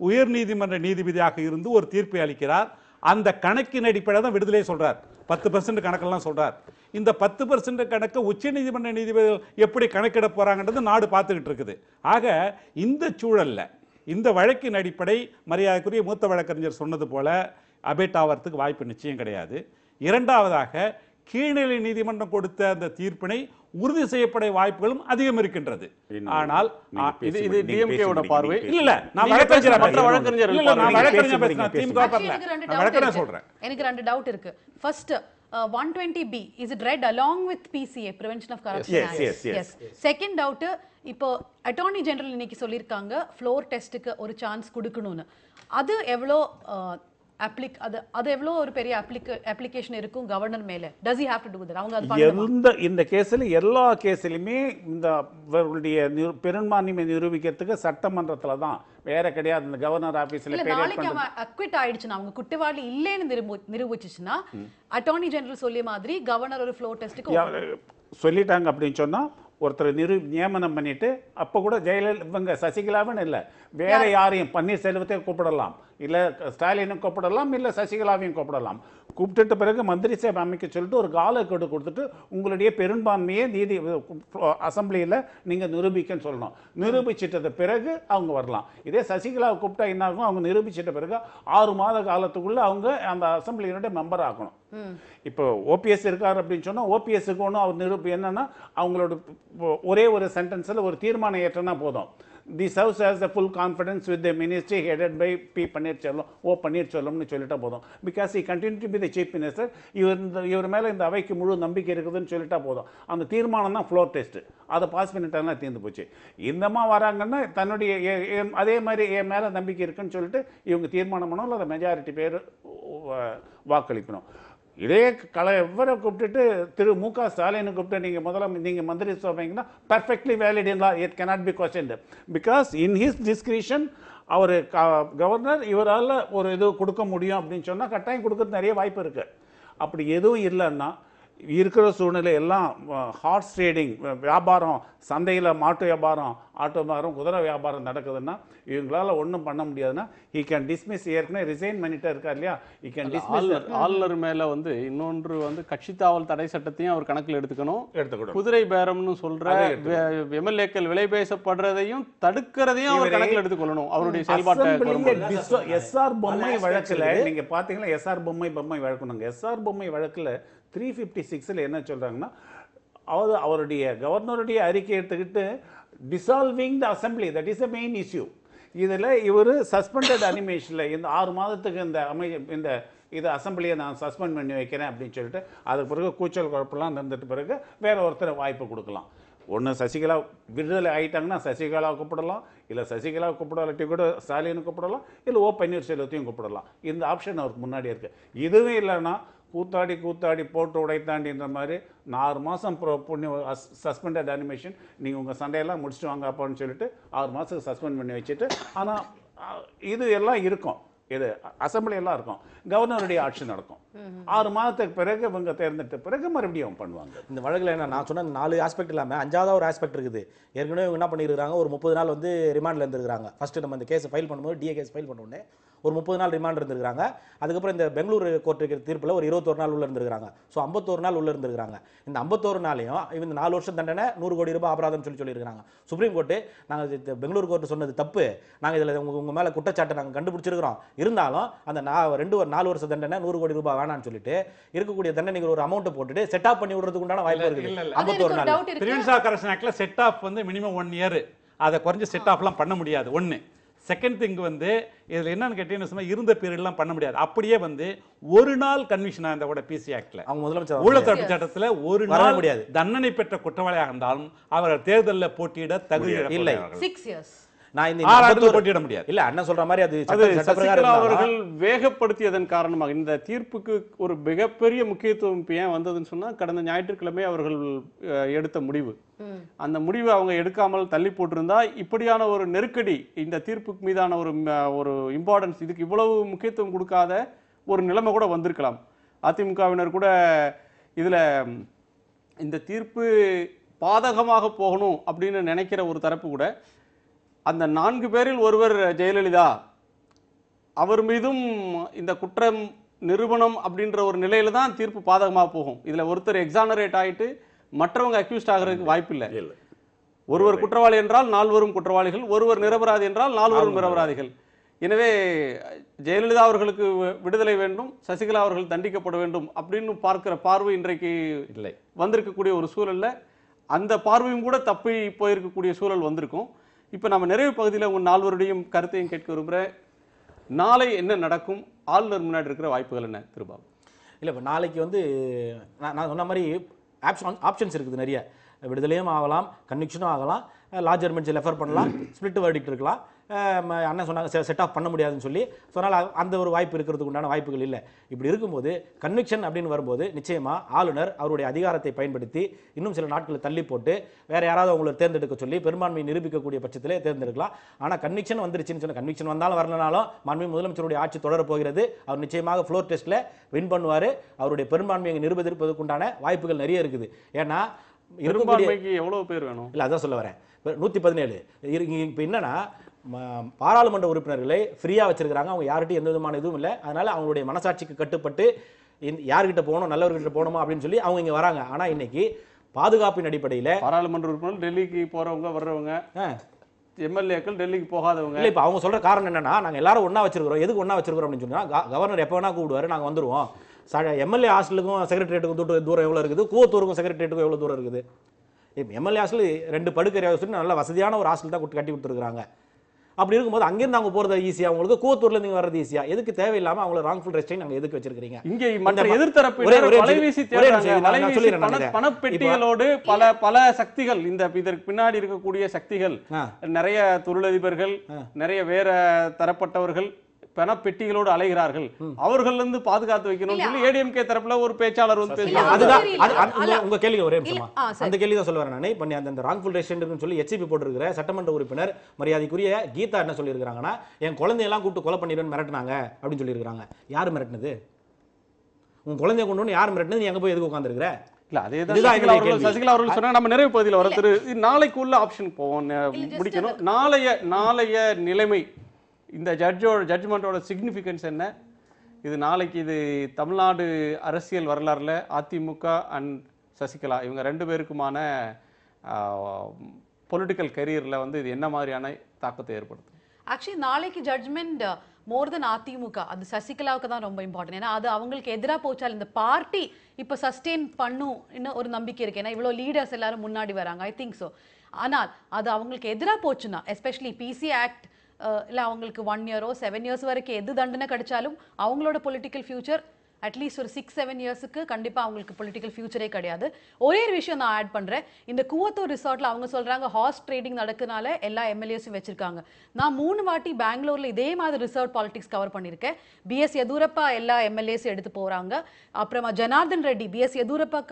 உயர் நீதிமன்ற நீதிபதியாக இருந்து ஒரு தீர்ப்பை அளிக்கிறார். அந்த கணக்கின் அடிப்படையில் தான் விடுதலை சொல்றார். 10% கணக்கெல்லாம் சொல்றார். இந்த 10% கணக்கு உச்ச நீதிமன்ற நீதிபதிகள் எப்படி கணக்கிட போறாங்கன்றது நாடு பார்த்துக்கிட்டு இருக்குது. ஆக இந்த சூழல்ல இந்த வழக்கின் அடிப்படை மரியாதைக்குரிய மூத்த வழக்கறிஞர் சொன்னது போல அபேட் ஆவறதுக்கு வாய்ப்பு நிச்சயம் கிடையாது. இரண்டாவதாக கீழ்நிலை நீதிமன்றம் கொடுத்த அந்த தீர்ப்பினை உறுதி செய்யப்பட வாய்ப்புகளும் அதிகம் இருக்கின்றது. ஆனால் இது டிஎம்கேவோட பார்வை இல்ல, நான் வழக்கறிஞர் மற்ற வழக்கறிஞர் இல்ல, நான் வழக்கறிஞர் பேசுறேன், திமுக பரல நான் வழக்கறிஞர் சொல்றேன். எனக்கு ரெண்டு டவுட் இருக்கு. First 120B is it read along with PCA, prevention of corruption act? Yes. Second doubt, இப்போ அட்டார்னி ஜெனரல் இன்னைக்கு சொல்லிருக்காங்க ஃப்ளோர் டெஸ்ட்டுக்கு ஒரு சான்ஸ் கொடுக்கணும்னு. அது எவ்வளோ அது எவ்வளோ ஒரு பெரிய அப்ளிகேஷன் இருக்கும் கவர்னர் மேல? does he have to do that? அவங்க அது பண்ணணுமா? இந்த கேஸில் எல்லா கேஸிலுமே இந்த பெரும்பான்மை நிரூபிக்கிறதுக்கு சட்டமன்றத்தில் தான், வேற கிடையாது. இந்த கவர்னர் ஆபீஸ்ல நாளைக்கு அவன் அக்விட் ஆயிடுச்சுன்னா, அவங்க குற்றவாளி இல்லைன்னு நிரூபிச்சுச்சுன்னா, அட்டார்னி ஜெனரல் சொல்லிய மாதிரி கவர்னர் ஒரு ஃப்ளோர் டெஸ்ட்டுக்கு சொல்லிட்டாங்க அப்படின்னு சொன்னா ஒருத்தர் நியமனம் பண்ணிட்டு, அப்போ கூட இவங்க சசிகலாவும் இல்லை, வேற யாரையும் பன்னீர்செல்வத்தை கூப்பிடலாம், இல்லை ஸ்டாலினை கூப்பிடலாம், இல்லை சசிகலாவையும் கூப்பிடலாம். கூப்பிட்டுட்ட பிறகு மந்திரி சபை அமைக்க சொல்லிட்டு ஒரு காலக்கெடு கொடுத்துட்டு உங்களுடைய பெரும்பான்மையை நீதி அசம்பிளியில் நீங்கள் நிரூபிக்கன்னு சொல்லணும். நிரூபிச்சிட்ட பிறகு அவங்க வரலாம். இதே சசிகலாவை கூப்பிட்டா என்ன ஆகும், அவங்க நிரூபிச்சிட்ட பிறகு 6 மாத காலத்துக்குள்ள அவங்க அந்த அசம்பிளியினுடைய மெம்பர் ஆகணும். இப்போ ஓபிஎஸ் இருக்காரு அப்படின்னு சொன்னால் ஓபிஎஸ்க்கு ஒன்றும் அவர் என்னன்னா அவங்களோட ஒரே ஒரு சென்டென்ஸில் ஒரு தீர்மானம் ஏற்றனா போதும். The serves has the full confidence with the ministry headed by P Panneerselvam, பன்னீர்செல்வம்னு சொல்லிட்டா போதும். Because he continue to be the chief minister. இவர் மேலே இந்த அவைக்கு முழு நம்பிக்கை இருக்குதுன்னு சொல்லிட்டா போதும். அந்த தீர்மானம் தான் ஃப்ளோர் டெஸ்ட். அதை பாஸ் பண்ணிட்டாங்கன்னா தீர்ந்து போச்சு. இந்தமா வராங்கன்னா தன்னுடைய அதே மாதிரி என் மேலே நம்பிக்கை இருக்குன்னு சொல்லிட்டு இவங்க தீர்மானம் பண்ணணும், இல்லை அதை மெஜாரிட்டி பேர் வாக்களிக்கணும். இதே எவரை கூப்பிட்டுட்டு திரு மு.க. ஸ்டாலினை கூப்பிட்டு நீங்கள் மந்திரி சபைங்கன்னா perfectly valid in law, it cannot be questioned. Because in his discretion அவர் கவர்னர் இவரால் ஒரு இது கொடுக்க முடியும் அப்படின்னு சொன்னால் கட்டாயம் கொடுக்கறது நிறைய வாய்ப்பு இருக்குது. அப்படி எதுவும் இல்லைன்னா இருக்கிற சூழ்நிலை எல்லாம் ஹார்ஸ் ட்ரேடிங் வியாபாரம், சந்தையில் மாட்டு வியாபாரம், ஆட்டோ வியாபாரம், குதிரை வியாபாரம் நடக்குதுன்னா இவங்களால ஒன்றும் பண்ண முடியாதுன்னா he can dismiss. ஏற்கனவே ரிசைன் பண்ணிட்டே இருக்கார் இல்லையா, he can dismiss. ஆளுநர் மேல இன்னொன்று கட்சி தாவல் தடை சட்டத்தையும் அவர் கணக்கில் எடுத்துக்கணும். குதிரை பேரம்னு சொல்ற எம்எல்ஏக்கள் விலை பேசப்படுறதையும் தடுக்கிறதையும் அவர் கணக்கில் எடுத்துக்கொள்ளணும். அவருடைய செயல்பாட்டை எஸ்ஆர் பொம்மை வழக்குல நீங்க பாத்தீங்கன்னா, எஸ்ஆர் பொம்மை வழக்குனாங்க. எஸ்ஆர் பொம்மை வழக்குல 356 என்ன சொல்றாங்கன்னா, அவருடைய கவர்னருடைய அறிக்கை எடுத்துக்கிட்டு dissolving the assembly, that is the main issue. இதில் இவர் சஸ்பெண்டட் அனிமேஷனில் இந்த 6 மாதத்துக்கு இந்த இது அசம்பிளியை நான் சஸ்பெண்ட் பண்ணி வைக்கிறேன் அப்படின்னு சொல்லிட்டு அதுக்கு பிறகு கூச்சல் குழப்பெல்லாம் நடந்துட்டு பிறகு வேற ஒருத்தரை வாய்ப்பு கொடுக்கலாம். ஒன்று சசிகலா விடுதலை ஆகிட்டாங்கன்னா சசிகலா கூப்பிடலாம், இல்லை சசிகலா கூப்பிடாட்டி கூட ஸ்டாலினை கூப்பிடலாம், இல்லை பன்னீர்செல்வத்தையும் கூப்பிடலாம். இந்த ஆப்ஷன் அவருக்கு முன்னாடி இருக்குது. இதுவே இல்லைன்னா கூத்தாடி போட்டு உடைத்தாண்டின்ற மாதிரி 6 மாதம் சஸ்பெண்டட் அனிமேஷன், நீங்கள் உங்கள் சண்டையெல்லாம் முடிச்சுட்டு வாங்க அப்பான்னு சொல்லிட்டு 6 மாதத்துக்கு சஸ்பெண்ட் பண்ணி வச்சுட்டு, ஆனால் இது எல்லாம் இருக்கும். இது அசம்பிளி எல்லாம் இருக்கும், கவர்னருடைய ஆட்சி நடக்கும். 6 மாதத்துக்கு பிறகு இவங்க தேர்ந்தெடுத்த பிறகு மறுபடியும் பண்ணுவாங்க. இந்த வழக்கில் என்ன நான் சொன்ன 4 ஆஸ்பெக்ட் இல்லாமல் 5வது ஒரு ஆஸ்பெக்ட் இருக்குது. ஏற்கனவே இவங்க என்ன பண்ணியிருக்காங்க, ஒரு 30 நாள் வந்து ரிமாண்டில் இருந்திருக்காங்க. ஃபர்ஸ்ட் நம்ம இந்த கேஸை ஃபைல் பண்ணும்போது டிஏ கேஸ் ஃபைல் பண்ண உடனே ஒரு 30 நாள் ரிமாண்ட் இருந்திருக்காங்க. அதுக்கப்புறம் இந்த பெங்களூர் கோர்ட்டு தீர்ப்பில் ஒரு 21 நாள் உள்ள இருந்திருக்காங்க. ஸோ 51 நாள் உள்ள இருந்திருக்காங்க. இந்த 51 நாளையும் இந்த 4 வருஷம் தண்டனை 100 கோடி ரூபாய் அபராதம் சொல்லியிருக்காங்க. சுப்ரீம் கோர்ட்டு நாங்கள் பெங்களூர் கோர்ட்டு சொன்னது தப்பு, நாங்கள் இதில் உங்க மேலே குற்றச்சாட்டை நாங்கள் கண்டுபிடிச்சிருக்கிறோம், இருந்தாலும் அந்த 4 வருஷ தண்டனை 100 கோடி ரூபாய் வேணான்னு சொல்லிட்டு இருக்கக்கூடிய தண்டனைக்கு ஒரு அமௌண்ட்டை போட்டுட்டு செட் ஆஃப் பண்ணி விடுறதுக்கு உண்டான வாய்ப்பு இருக்குது. 51 நாள் பிரிவென்ஷன் ஆஃப் கரப்ஷன் ஆக்ட்ல செட் ஆஃப் வந்து மினிமம் 1 இயர், அதை குறைஞ்ச செட் ஆஃப்லாம் பண்ண முடியாது. ஒன்று. செகண்ட் திங் வந்து இதில் என்னன்னு கேட்டீங்கன்னா இருந்த பீரியட்லாம் பண்ண முடியாது. அப்படியே வந்து ஒரு நாள் கன்விஷனாக இருந்தால் கூட பிசி ஆக்ட்ல அவங்க முதலமைச்சர் ஊழல் தடுப்பு சட்டத்தில் ஒரு நாள் முடியாது. தண்டனை பெற்ற குற்றவாளியாக இருந்தாலும் அவர் தேர்தலில் போட்டியிட தகுதி இல்லை. 6 years. நான் இந்த 6 ஆண்டுல போட்டியிட முடியாது. இல்ல அண்ணன் சொல்ற மாதிரி அது சசிகலா அவர்கள் வேகப்படுத்தியதன் காரணமாக இந்த தீர்ப்புக்கு ஒரு மிகப்பெரிய முக்கியத்துவம் ஏன் வந்ததுன்னு சொன்னா, கடந்த ஞாயிற்றுக்கிழமை அவர்கள் எடுத்த முடிவு, அந்த முடிவு அவங்க எடுக்காமல் தள்ளி போட்டிருந்தா இப்படியான ஒரு நெருக்கடி, இந்த தீர்ப்புக்கு மீதான ஒரு இம்பார்ட்டன்ஸ், இதுக்கு இவ்வளவு முக்கியத்துவம் கொடுக்காத ஒரு நிலைமை கூட வந்திருக்கலாம். அதிமுகவினர் கூட இதுல இந்த தீர்ப்பு பாதகமாக போகணும் அப்படின்னு நினைக்கிற ஒரு தரப்பு கூட அந்த 4 பேரில் ஒருவர் ஜெயலலிதா, அவர் மீதும் இந்த குற்றம் நிரூபணம் அப்படின்ற ஒரு நிலையில தான் தீர்ப்பு பாதகமாக போகும். இதுல ஒருத்தர் எக்ஸானரேட் ஆயிட்டு மற்றவங்க அக்யூஸ்ட் ஆகிறதுக்கு வாய்ப்பு இல்லை. ஒருவர் குற்றவாளி என்றால் 4 குற்றவாளிகள், ஒருவர் நிரபராதி என்றால் 4 நிரபராதிகள். எனவே ஜெயலலிதா அவர்களுக்கு விடுதலை வேண்டும், சசிகலா அவர்கள் தண்டிக்கப்பட வேண்டும் அப்படின்னு பார்க்கிற பார்வை இன்றைக்கு இல்லை வந்திருக்கக்கூடிய ஒரு சூழல்ல அந்த பார்வையும் கூட தப்பி போயிருக்கக்கூடிய சூழல் வந்திருக்கும். இப்போ நம்ம நிறைவு பகுதியில் உங்கள் 4 கருத்தையும் கேட்க விரும்புகிறேன். நாளை என்ன நடக்கும், ஆளுநர் முன்னாடி இருக்கிற வாய்ப்புகள் என்ன திருபாபு? இல்லை, இப்போ நாளைக்கு வந்து நான் சொன்ன மாதிரி ஆப்ஷன்ஸ் இருக்குது நிறைய. விடுதலையும் ஆகலாம், கன்விக்ஷனும் ஆகலாம், லார்ஜர் பெஞ்சில் ரெஃபர் பண்ணலாம், ஸ்பிளிட் வெர்டிக்ட் இருக்கலாம். அண்ணன் சொன்னாங்க செட் ஆஃப் பண்ண முடியாதுன்னு சொல்லி சொன்னால் அந்த ஒரு வாய்ப்பு இருக்கிறதுக்கு உண்டான வாய்ப்புகள் இல்லை. இப்படி இருக்கும்போது கன்விக்ஷன் அப்படின்னு வரும்போது நிச்சயமாக ஆளுநர் அவருடைய அதிகாரத்தை பயன்படுத்தி இன்னும் சில நாட்களை தள்ளி போட்டு வேற யாராவது அவங்களை தேர்ந்தெடுக்க சொல்லி பெரும்பான்மையை நிரூபிக்கக்கூடிய பட்சத்திலே தேர்ந்தெடுக்கலாம். ஆனால் கன்விக்ஷன் வந்துருச்சுன்னு சொன்னால், கன்விக்ஷன் வந்தாலும் வரலனாலும் மாண்புமிகு முதலமைச்சருடைய ஆட்சி தொடர போகிறது. அவர் நிச்சயமாக ஃப்ளோர் டெஸ்ட்டில் வின் பண்ணுவார். அவருடைய பெரும்பான்மையை நிரூபிப்பதற்கு உண்டான வாய்ப்புகள் நிறைய இருக்குது. ஏன்னா எவ்வளவு பேர் வேணும் இல்லை, அதான் சொல்ல வரேன். 117 இப்போ என்னன்னா பாராளுமன்ற உறுப்பினர்களை ஃப்ரீயாக வச்சிருக்கிறாங்க. அவங்க யார்கிட்டையும் எந்த விதமான இதுவும் இல்லை. அதனால அவங்களுடைய மனசாட்சிக்கு கட்டுப்பட்டு யார்கிட்ட போகணும், நல்லவர்கிட்ட போகணுமா அப்படின்னு சொல்லி அவங்க இங்கே வராங்க. ஆனால் இன்னைக்கு பாதுகாப்பின் அடிப்படையில் பாராளுமன்ற உறுப்பினர் டெல்லிக்கு போறவங்க வர்றவங்க, எம்எல்ஏக்கள் டெல்லிக்கு போகாதவங்க இல்லை. இப்போ அவங்க சொல்ற காரணம் என்னன்னா, நாங்கள் எல்லாரும் ஒன்றா வச்சிருக்கிறோம். எதுக்கு ஒன்றா வச்சிருக்கிறோம் அப்படின்னு சொன்னால், கவர்னர் எப்போ வேணா கூப்பிடுவார், நாங்கள் வந்துடுவோம். எம்எல்ஏ ஹாஸ்டலுக்கும் செக்ரட்டரியேட்டுக்கும் தூரம் எவ்வளோ இருக்குது, கூவத்தூருக்கும் செக்ரட்டரியேட்டுக்கும் எவ்வளோ தூரம் இருக்குது. எம்எல்ஏ ஹாஸ்டல் 2 படுக்கை ஹாஸ்டல் நல்ல வசதியான ஒரு ஹாஸ்டல் தான் கட்டி கொடுத்துருக்காங்க. அப்படி இருக்கும்போது அங்கிருந்து அவங்க போறது ஈஸியா, உங்களுக்கு கூவத்தூர்ல இருந்து வர்றது ஈஸியா. எதுக்கு தேவையில்லாம அவங்கள ராங்ஃபுல் ரெஸ்ட்ரிக்ட் நாங்க எதுக்கு வச்சிருக்கீங்க? இங்க மற்ற எதிர்த்தரப்பு பணப்பெட்டிகளோடு பல சக்திகள், இதற்கு பின்னாடி இருக்கக்கூடிய சக்திகள் நிறைய தொழிலதிபர்கள், நிறைய வேற தரப்பட்டவர்கள் பணப்பெட்டிகளோடு அலைகிறார்கள். அவர்கள் இருந்து பாதுகாத்து வைக்கணும் சொல்லி ஏடிஎம்கே தரப்புல ஒரு பேச்சாளர் வந்து பேசுறாங்க. அதுதான் உங்க கேள்வி. ஒரே நிமிஷமா அந்த கேள்வி தான் சொல்ல வரேன் நான். இப்ப அந்த ராங்ஃபுல் ரெஸ்ட்ரிக்ஷன் சொல்லி எச்சிபி போட்டிருக்கிற சட்டமன்ற உறுப்பினர் மரியாதைக்குரிய கீதா என்ன சொல்லியிருக்காங்கன்னா, என் குழந்தையெல்லாம் கூப்பிட்டு கொலை பண்ணிடுவேன்னு மிரட்டினாங்க அப்படின்னு சொல்லியிருக்காங்க. யாரு மிரட்டினது? உங்க குழந்தைய கொண்டு வந்து யார் மிரட்டினது? நீ எங்க போய் எதுக்கு உட்காந்துருக்கிற? இல்ல அதேதான் சசிகலா அவர்கள் சொன்னா. நம்ம நிறைவு பகுதியில் வர நாளைக்குள்ள ஆப்ஷன் போவோம், முடிக்கணும். நாளைய நிலைமை, இந்த ஜட்ஜ்மெண்டோட சிக்னிஃபிகன்ஸ் என்ன? இது நாளைக்கு இது தமிழ்நாடு அரசியல் வரலாறுல அதிமுக அண்ட் சசிகலா இவங்க 2 பேருக்குமான பொலிட்டிக்கல் கரியர்ல வந்து இது என்ன மாதிரியான தாக்கத்தை ஏற்படுத்தும்? ஆக்சுவலி நாளைக்கு ஜட்ஜ்மெண்ட் மோர் தென் அதிமுக, அது சசிகலாவுக்கு தான் ரொம்ப இம்பார்ட்டன்ட். ஏன்னா அது அவங்களுக்கு எதிராக போச்சால் இந்த பார்ட்டி இப்போ சஸ்டெயின் பண்ணும் இன்னும் ஒரு நம்பிக்கை இருக்கு. ஏன்னா இவ்வளோ லீடர்ஸ் எல்லாரும் முன்னாடி வராங்க, ஐ திங்க் ஸோ. ஆனால் அது அவங்களுக்கு எதிராக போச்சுன்னா, எஸ்பெஷலி பிசி ஆக்ட் இல்லை அவங்களுக்கு 1 year 7 years வரைக்கும் எது தண்டனை கிடைச்சாலும் அவங்களோட பொலிட்டிக்கல் ஃபியூச்சர் அட்லீஸ்ட் ஒரு 6-7 இயர்ஸுக்கு கண்டிப்பா அவங்களுக்கு பொலிட்டிக்கல் ஃபியூச்சரே கிடையாது. ஒரே ஒரு விஷயம் நான் ஆட் பண்றேன். இந்த கூவத்தூர் ரிசார்ட்ல அவங்க சொல்றாங்க ஹார்ஸ் ட்ரேடிங் நடக்குனால எல்லா எம்எல்ஏஸும் வச்சிருக்காங்க. நான் 3 வாட்டி பெங்களூர்ல இதே மாதிரி ரிசார்ட் பாலிடிக்ஸ் கவர் பண்ணியிருக்கேன். பிஎஸ் எதூரப்பா எல்லா எம்எல்ஏஸும் எடுத்து போறாங்க. அப்புறமா ஜனார்தன் ரெட்டி பிஎஸ் எதூரப்பா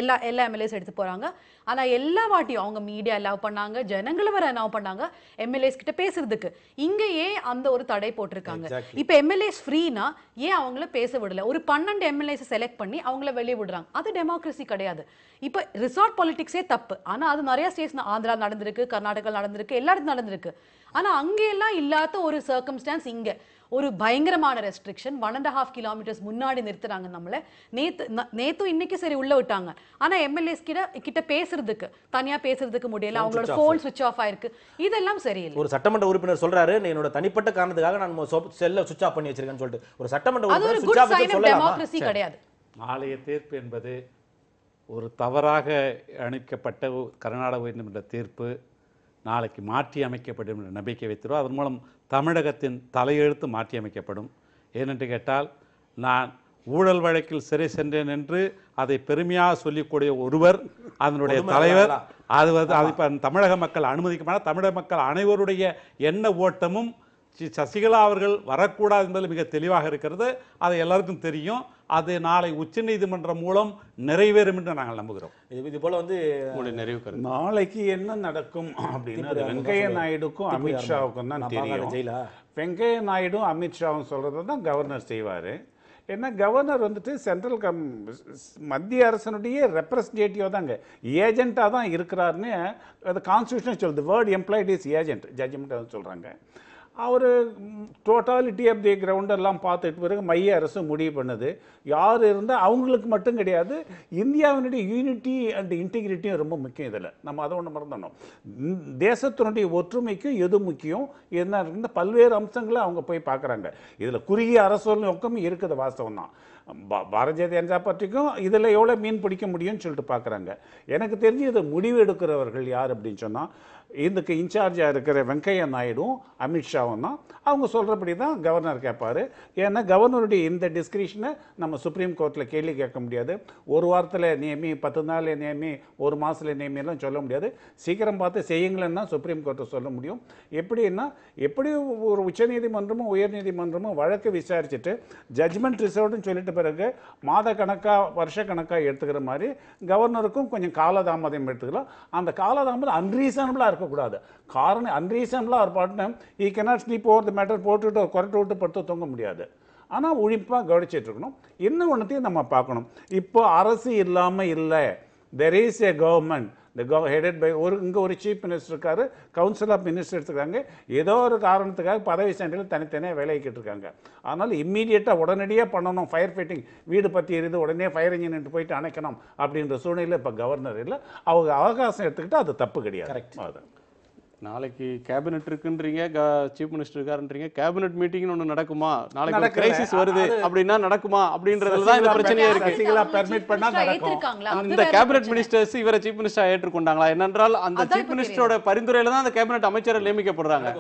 எல்லா எம்எல்ஏஸும் எடுத்து போறாங்க. ஆனா எல்லா வாட்டியும் அவங்க மீடியா அலோவ் பண்ணாங்க, ஜனங்களை வர அலோவ் பண்ணாங்க எம்எல்ஏஸ் கிட்ட பேசுறதுக்கு. இங்க ஏன் அந்த ஒரு தடை போட்டிருக்காங்க? இப்ப எம்எல்ஏஸ் ஃப்ரீனா ஏன் அவங்கள பேச விடல? ஒரு 12 எம்எல்ஏஸ் செலக்ட் பண்ணி அவங்கள வெளியே விடுறாங்க. அது டெமோக்ரஸி கிடையாது. இப்ப ரிசார்ட் பாலிடிக்ஸே தப்பு. ஆனா அது நிறைய ஸ்டேட்ஸ் ஆந்திரா நடந்திருக்கு, கர்நாடகா நடந்திருக்கு, எல்லா இடத்துல நடந்திருக்கு. ஆனா அங்கெல்லாம் இல்லாத ஒரு சர்க்கம்ஸ்டான்ஸ் இங்க ஒரு பயங்கரமான ரெஸ்ட்ரிக்ஷன் 1.5 கிலோமீட்டர்ஸ் முன்னாடி நிறுத்துறாங்க நம்மள. நேத்து இன்னைக்கு சரி உள்ள விட்டாங்க. ஆனா எம்எல்ஏஸ் கிட்ட பேசுறதுக்கு தனியா பேசுறதுக்கு முடியல. அவங்களோட போன் சுவிட்ச் ஆஃப் ஆயிருக்கு. இதெல்லாம் சரியில்லை. ஒரு சட்டமன்ற உறுப்பினர் சொல்றாரு என்னோட தனிப்பட்ட காரணத்துக்காக நான் செல்ல சுவிட்ச் ஆஃப் பண்ணி வச்சிருக்கேன்னு சொல்லிட்டு ஒரு சட்டமன்ற அது ஒரு உறுப்பினர் குட் சுவிட்ச் ஆஃப் சைன் ஆஃப் சொல்லலாமா? டெமோக்ரஸி கிடையாது. நாளைய தீர்ப்பு என்பது ஒரு தவறாக அளிக்கப்பட்ட கர்நாடக உயர்நீதிமன்ற தீர்ப்பு நாளைக்கு மாற்றி அமைக்கப்படும் என்ற நம்பிக்கை வைத்திருவோம். அதன் மூலம் தமிழகத்தின் தலையெழுத்து மாற்றி அமைக்கப்படும். ஏனென்று கேட்டால், நான் ஊழல் வழக்கில் சிறை சென்றேன் என்று அதை பெருமையாக சொல்லிக்கூடிய ஒருவர் அதனுடைய தலைவர், அது இப்போ தமிழக மக்கள் அனுமதிக்க மாட்டார். தமிழக மக்கள் அனைவருடைய எண்ண ஓட்டமும் சசிகலா அவர்கள் வரக்கூடாது என்பதில் மிக தெளிவாக இருக்கிறது. அது எல்லாருக்கும் தெரியும். அது நாளை உச்சநீதிமன்றம் மூலம் நிறைவேறும் என்று நாங்கள் நம்புகிறோம். இது போல வந்து நாளைக்கு என்ன நடக்கும் அப்படின்னா வெங்கையா நாயுடுக்கும் அமித்ஷாவுக்கும் தான் தெரியும். வெங்கையா நாயுடு அமித்ஷாவும் சொல்றது தான் கவர்னர் செய்வார். ஏன்னா கவர்னர் வந்துட்டு சென்ட்ரல் மத்திய அரசனுடைய ரெப்ரஸன்டேட்டிவ் தாங்க, ஏஜென்ட்டாக தான் இருக்கிறாருன்னு அது கான்ஸ்டியூஷன் சொல்லுது. Word employed is agent, judgment சொல்கிறாங்க. அவர் டோட்டாலிட்டி ஆஃப் தி கிரவுண்டெல்லாம் பார்த்துட்டு பிறகு மைய அரசு முடிவு பண்ணுது. யார் இருந்தால் அவங்களுக்கு மட்டும் கிடையாது, இந்தியாவினுடைய யூனிட்டி அண்ட் இன்டிகிரிட்டியும் ரொம்ப முக்கியம். இதில் நம்ம அதை ஒன்று மறந்துடணும். தேசத்தினுடைய ஒற்றுமைக்கும் எது முக்கியம் என்ன இருந்த பல்வேறு அம்சங்களை அவங்க போய் பார்க்குறாங்க. இதில் குறுகிய அரசு நோக்கமும் இருக்குது, வாஸ்தவம் தான். பாரதிய ஜனதா பார்ட்டிக்கும் இதில் எவ்வளோ மீன் பிடிக்க முடியும்னு சொல்லிட்டு பார்க்குறாங்க. எனக்கு தெரிஞ்சு இதை முடிவு எடுக்கிறவர்கள் யார் அப்படின்னு சொன்னால் இதுக்கு இன்சார்ஜாக இருக்கிற வெங்கையா நாயுடும் அமித்ஷாவும் தான். அவங்க சொல்கிறபடி தான் கவர்னர் கேட்பார். ஏன்னா கவர்னருடைய இந்த டிஸ்கிரிஷனை நம்ம சுப்ரீம் கோர்ட்டில் கேள்வி கேட்க முடியாது. ஒரு வாரத்தில் நியமி, 10 நாளில் நியமி, ஒரு மாதத்தில் நியமியெல்லாம் சொல்ல முடியாது. சீக்கிரம் பார்த்து செய்யுங்களேன்னா சுப்ரீம் கோர்ட்டை சொல்ல முடியும். எப்படின்னா எப்படி ஒரு உச்சநீதிமன்றமும் உயர்நீதிமன்றமும் வழக்கு விசாரிச்சுட்டு ஜட்ஜ்மெண்ட் ரிசர்வ்டுன்னு சொல்லிட்டு பிறகு மாத கணக்காக வருஷ கணக்காக எடுத்துக்கிற மாதிரி கவர்னருக்கும் கொஞ்சம் காலதாமதம் எடுத்துக்கலாம். அந்த காலதாமதம் அன்ரீசனபிளாக இருக்கக்கூடாது. காரணம் அன்ரீசனபிளாக ஒரு பாட்டு ஈ cannot sleep over the matter போட்டுவிட்டு குரட்டை விட்டு படுத்து தூங்க முடியாது. ஆனால் உழிப்பாக கவனிச்சிட்டு இருக்கணும். இன்னும் ஒன்றுத்தையும் நம்ம பார்க்கணும். இப்போ அரசு இல்லாமல் இல்லை, there is a government, headed by இங்கே ஒரு சீஃப் மினிஸ்டர் இருக்காரு, கவுன்சில் ஆஃப் மினிஸ்டர்ஸ் இருக்காங்க. ஏதோ ஒரு காரணத்துக்காக பதவி சென்டரில் தனித்தனியாக வேலைக்கிட்டு இருக்காங்க. அதனால் இம்மீடியட்டாக உடனடியாக பண்ணணும். ஃபயர் ஃபைட்டிங், வீடு பற்றி எரிது உடனே ஃபயர் இன்ஜின் போயிட்டு அணைக்கணும் அப்படின்ற சூழ்நிலை இப்போ கவர்னர் இல்லை. அவங்க அவகாசம் எடுத்துக்கிட்டு அது தப்பு கிடையாது. கரெக்ட். நாளைக்கு கேபினெட் இருக்குன்றீங்க, சீஃப் மினிஸ்டர் இருக்காருன்றீங்க. கேபினெட் மீட்டிங்னு ஒன்று நடக்குமா? நாளைக்கு கிரைசிஸ் வருது அப்படின்னா நடக்குமா அப்படின்றதுல தான் இந்த பிரச்சனையே இருக்கு. பெர்மிட் பண்ணா நடக்கும். இந்த கேபினெட் மினிஸ்டர்ஸ் இவரை சீஃப் மினிஸ்டர் ஏற்றுக்கொண்டாங்களா? என்னென்றால் அந்த சீஃப் மினிஸ்டரோட பரிந்துரையில தான் அந்த கேபினெட் அமைச்சர் நியமிக்கப்படுறாங்க.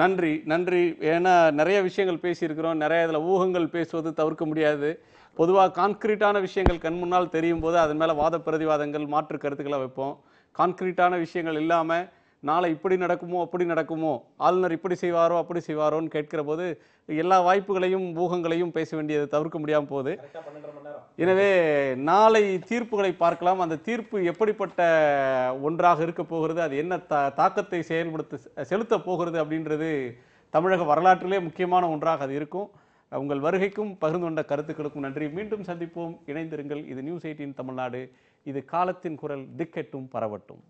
நன்றி நன்றி. ஏன்னா நிறைய விஷயங்கள் பேசியிருக்கிறோம். நிறைய இதில் ஊகங்கள் பேசுவது தவிர்க்க முடியாது. பொதுவாக கான்கிரீட்டான விஷயங்கள் கண் முன்னால் தெரியும் போது அதன் மேலே வாத பிரதிவாதங்கள், மாற்று கருத்துக்களை வைப்போம். கான்கிரீட்டான விஷயங்கள் இல்லாமல் நாளை இப்படி நடக்குமோ அப்படி நடக்குமோ, ஆளுநர் இப்படி செய்வாரோ அப்படி செய்வாரோன்னு கேட்கிற போது எல்லா வாய்ப்புகளையும் ஊகங்களையும் பேச வேண்டியது தவிர்க்க முடியாமல் போகுது. எனவே நாளை தீர்ப்புகளை பார்க்கலாம். அந்த தீர்ப்பு எப்படிப்பட்ட ஒன்றாக இருக்க போகிறது, அது என்ன தாக்கத்தை செலுத்த போகிறது அப்படின்றது தமிழக வரலாற்றிலே முக்கியமான ஒன்றாக அது இருக்கும். உங்கள் வருகைக்கும் பகிர்ந்து கொண்ட கருத்துக்களுக்கும் நன்றி. மீண்டும் சந்திப்போம். இணைந்திருங்கள். இது நியூஸ் 18 தமிழ்நாடு. இது காலத்தின் குரல். திக்கெட்டும் பரவட்டும்.